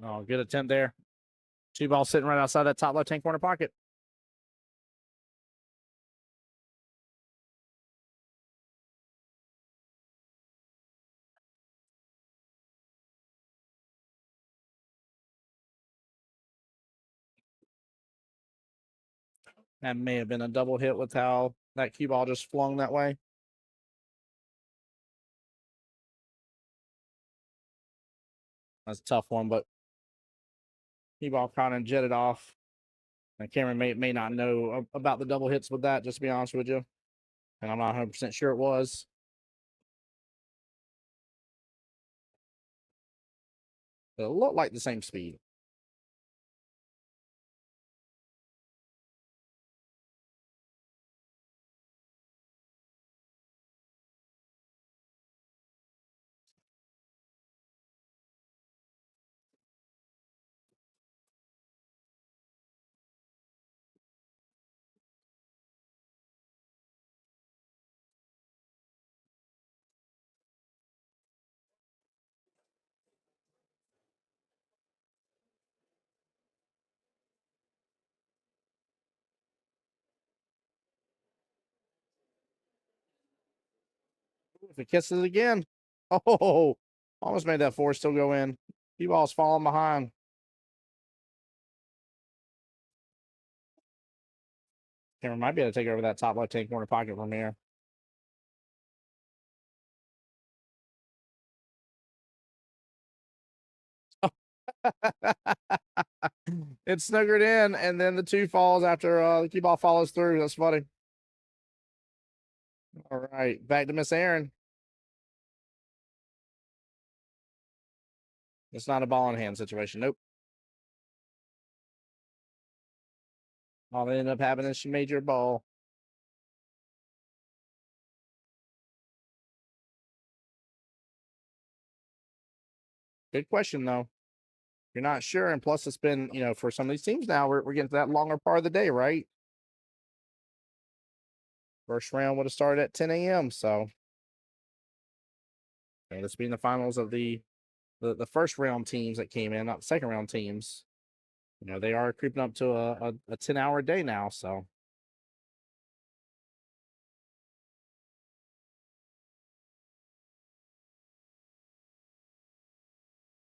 Speaker 2: Oh, good attempt there. Two balls sitting right outside that top left-hand corner pocket. That may have been a double hit with how that cue ball just flung that way. That's a tough one, but cue ball kind of jetted off. And Cameron may not know about the double hits with that, just to be honest with you. And I'm not 100% sure it was. But it looked like the same speed. If it kisses again. Oh, almost made that four still go in. Cue ball's falling behind. Cameron might be able to take over that top left-hand corner pocket from here. It snuggered in, and then the two falls after the cue ball follows through. That's funny. All right, back to Miss Aaron. It's not a ball in hand situation. Nope. All that ended up happening is she made your ball. Good question, though. You're not sure, and plus it's been, for some of these teams now, we're getting to that longer part of the day, right? First round would have started at 10 a.m. So, and this being the finals of the first round teams that came in, not the second round teams. They are creeping up to a 10-hour day now. So,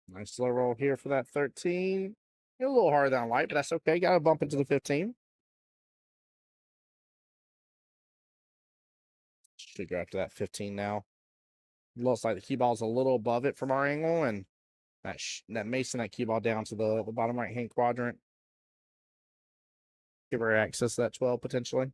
Speaker 2: nice slow roll here for that 13. A little harder than I like, but that's okay. Got to bump into the 15. Should go after that 15 now. Looks like the cue ball's a little above it from our angle, and that Mason that cue ball down to the bottom right hand quadrant. Give her access to that 12 potentially.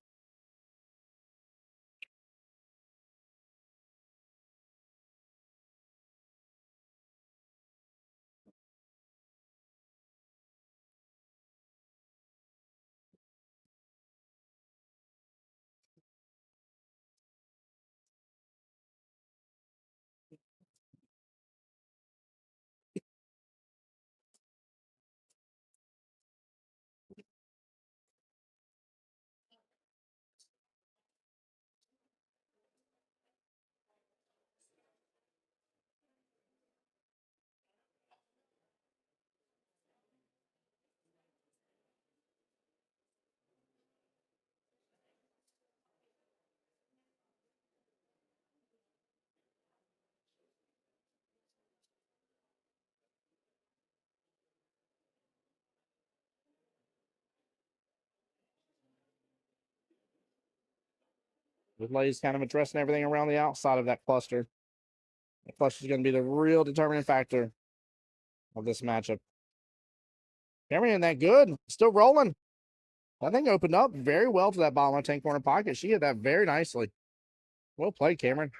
Speaker 2: Lay's kind of addressing everything around the outside of that cluster. The cluster is going to be the real determining factor of this matchup. Cameron isn't that good. Still rolling. That thing opened up very well to that bottom left hand corner pocket. She hit that very nicely. Well played, Cameron.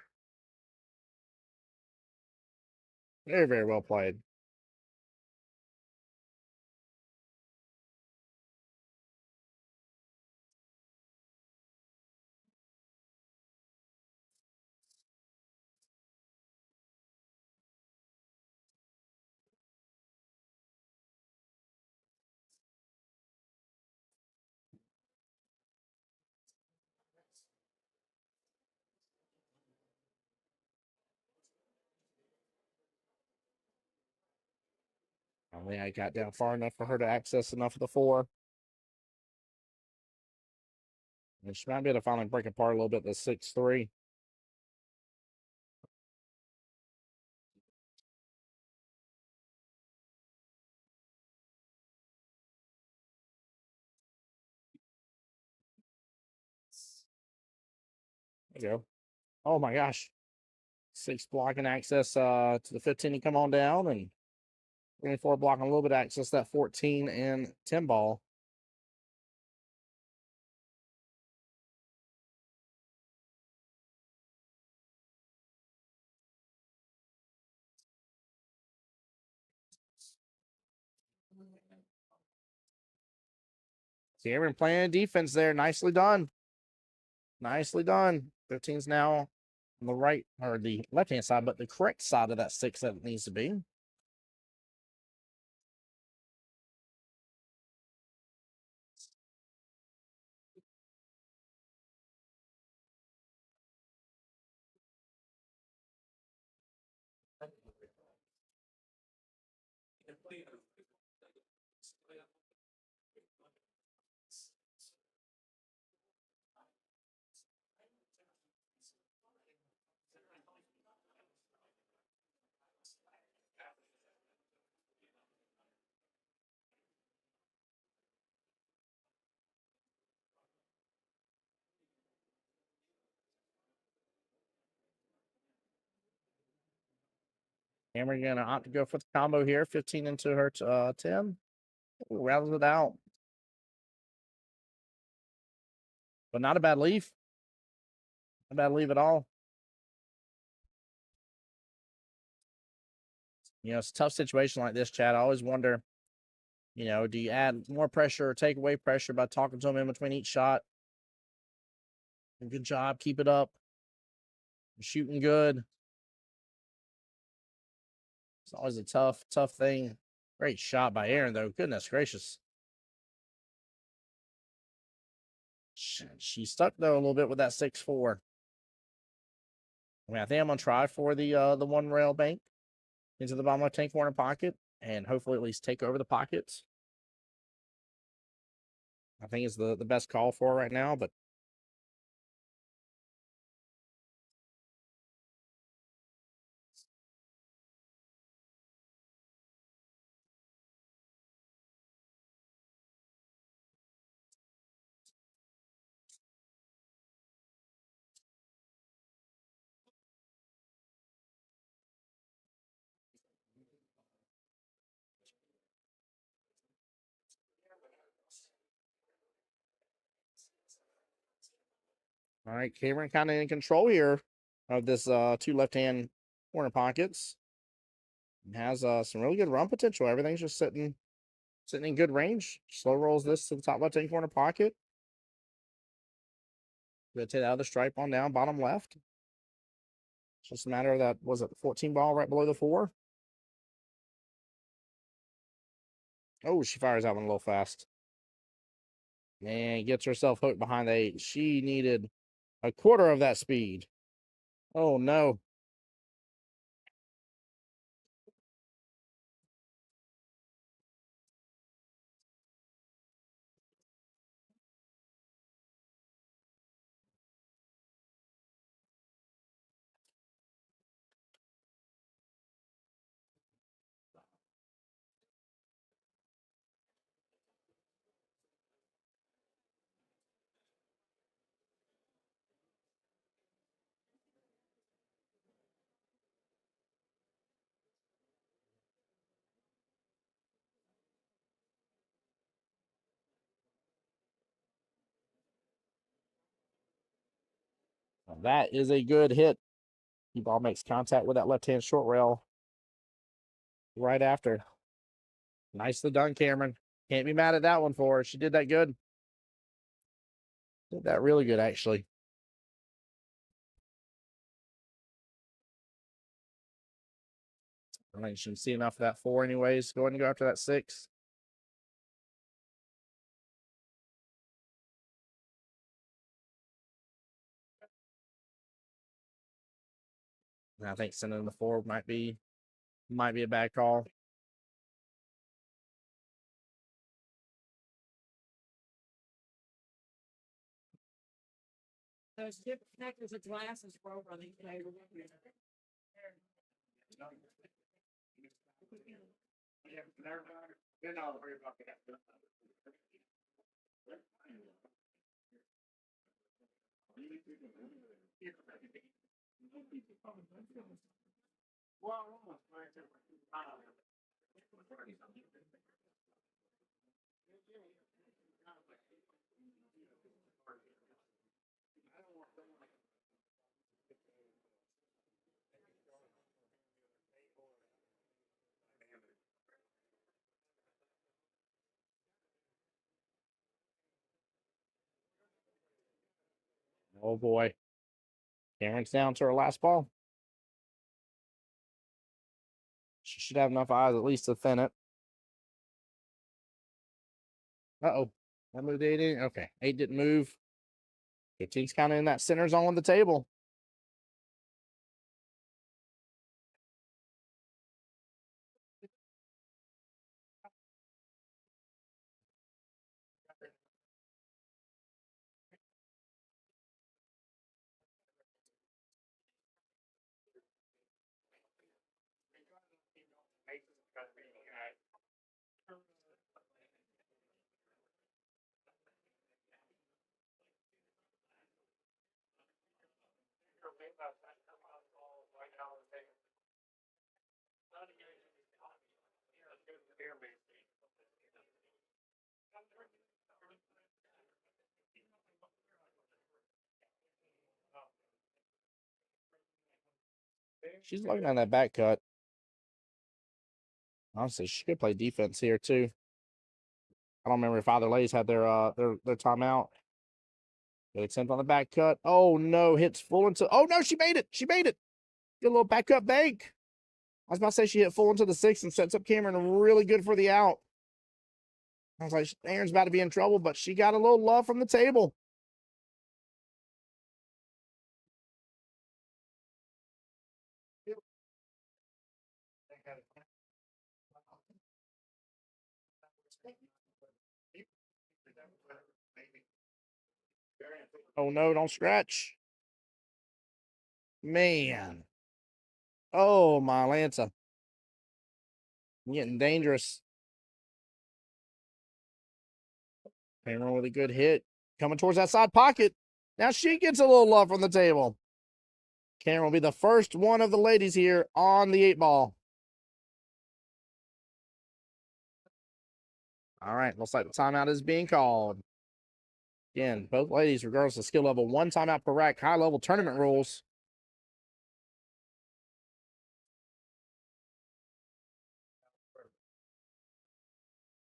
Speaker 2: Very, very well played. I got down far enough for her to access enough of the 4. And she might be able to finally break apart a little bit the 6-3. There you go. Oh my gosh. 6 blocking access to the 15 to come on down, and 24 blocking a little bit of access to that 14 and 10 ball. Cameron playing defense there. Nicely done. Nicely done. 15's now on the right or the left hand side, but the correct side of that 6 that it needs to be. Cameron gonna opt to go for the combo here. 15 into her 10. Rattles it out. But not a bad leave. Not a bad leave at all. You know, it's a tough situation like this, Chad. I always wonder, you know, do you add more pressure or take away pressure by talking to them in between each shot? Good job. Keep it up. You're shooting good. It's always a tough thing. Great shot by Aaron, though. Goodness gracious. She stuck, though, a little bit with that 6-4. I mean, I think I'm going to try for the one rail bank into the bottom left hand corner pocket and hopefully at least take over the pockets. I think it's the best call for right now, but all right, Cameron kind of in control here of this 2 left-hand corner pockets. And has some really good run potential. Everything's just sitting in good range. Slow rolls this to the top left-hand corner pocket. Gonna take that other stripe on down, bottom left. It's just a matter of that, was it the 14 ball right below the 4? Oh, she fires that one a little fast. And gets herself hooked behind the 8. She needed a quarter of that speed. Oh, no. That is a good hit. The ball makes contact with that left-hand short rail right after. Nicely done, Cameron. Can't be mad at that one for her. She did that good. Did that really good, actually. I think she can see enough of that 4 anyways. Go ahead and go after that 6. And I think sending the 4 might be a bad call.
Speaker 5: Those tip connectors of glasses broke on these tables.
Speaker 2: Oh boy. Cameron's down to her last ball. She should have enough eyes at least to thin it. Uh-oh. That moved 8 in. Okay. 8 didn't move. 15's kind of in that center zone on the table. She's looking at that back cut. Honestly, she could play defense here too. I don't remember if either ladies had their timeout. Good attempt on the back cut. Oh no, hits full into. Oh no, she made it. She made it. Get a little back cut bank. I was about to say she hit full into the 6 and sets up Cameron really good for the out. I was like, Aaron's about to be in trouble, but she got a little love from the table. Oh no, don't scratch. Man. Oh, my Lanta. Getting dangerous. Cameron with a good hit. Coming towards that side pocket. Now she gets a little love from the table. Cameron will be the first one of the ladies here on the 8 ball. All right, looks like the timeout is being called. Again, both ladies, regardless of skill level, 1 timeout per rack, high level tournament rules.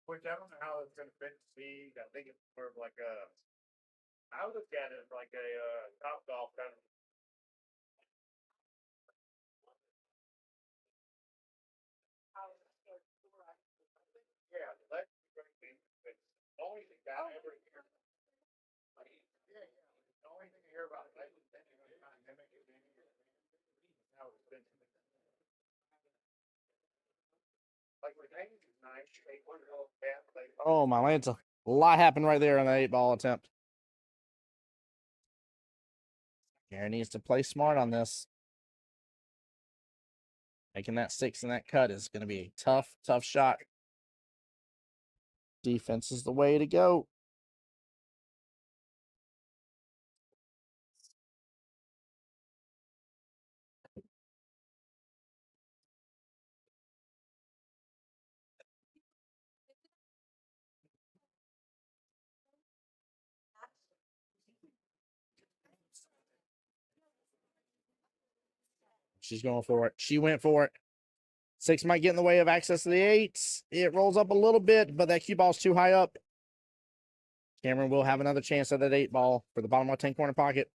Speaker 6: Which I don't know how it's going to fit speed. I think it's more of like a. I look at it like a top golf kind of. Yeah, that's the great thing. It's the only thing I ever hear. Yeah, yeah. The only thing I hear about it is that you're going to kind of mimic it. How it's been. Like the name is nice. They put it all down.
Speaker 2: Oh, my Lanta. A lot happened right there on the 8 ball attempt. Karen needs to play smart on this. Making that 6 and that cut is going to be a tough, tough shot. Defense is the way to go. She's going for it. She went for it. 6 might get in the way of access to the 8s. It rolls up a little bit, but that cue ball's too high up. Cameron will have another chance at that 8 ball for the bottom left hand corner pocket.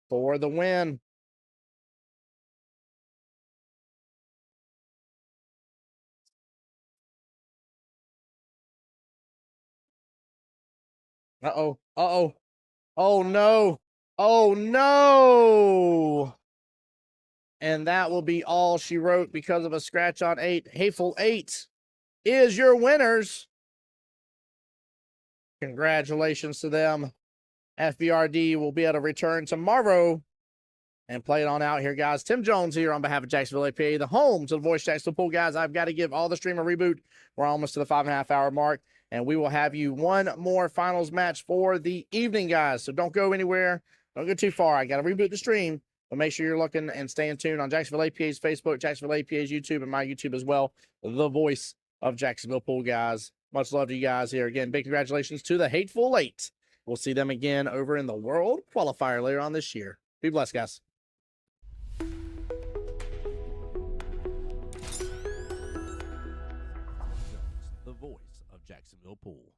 Speaker 2: For the win. Uh-oh. Uh-oh. Oh, no. Oh, no. And that will be all she wrote because of a scratch on 8. Hateful 8 is your winners. Congratulations to them. FBRD will be able to return tomorrow and play it on out here, guys. Tim Jones here on behalf of Jacksonville APA, the home to the Voice of Jacksonville Pool. Guys, I've got to give all the stream a reboot. We're almost to the 5.5 hour mark, and we will have you one more finals match for the evening, guys. So don't go anywhere. Don't go too far. I got to reboot the stream, but make sure you're looking and staying tuned on Jacksonville APA's Facebook, Jacksonville APA's YouTube, and my YouTube as well. The Voice of Jacksonville Pool, guys. Much love to you guys here. Again, big congratulations to the Hateful 8. We'll see them again over in the World Qualifier later on this year. Be blessed, guys.
Speaker 1: The Voice of Jacksonville Pool.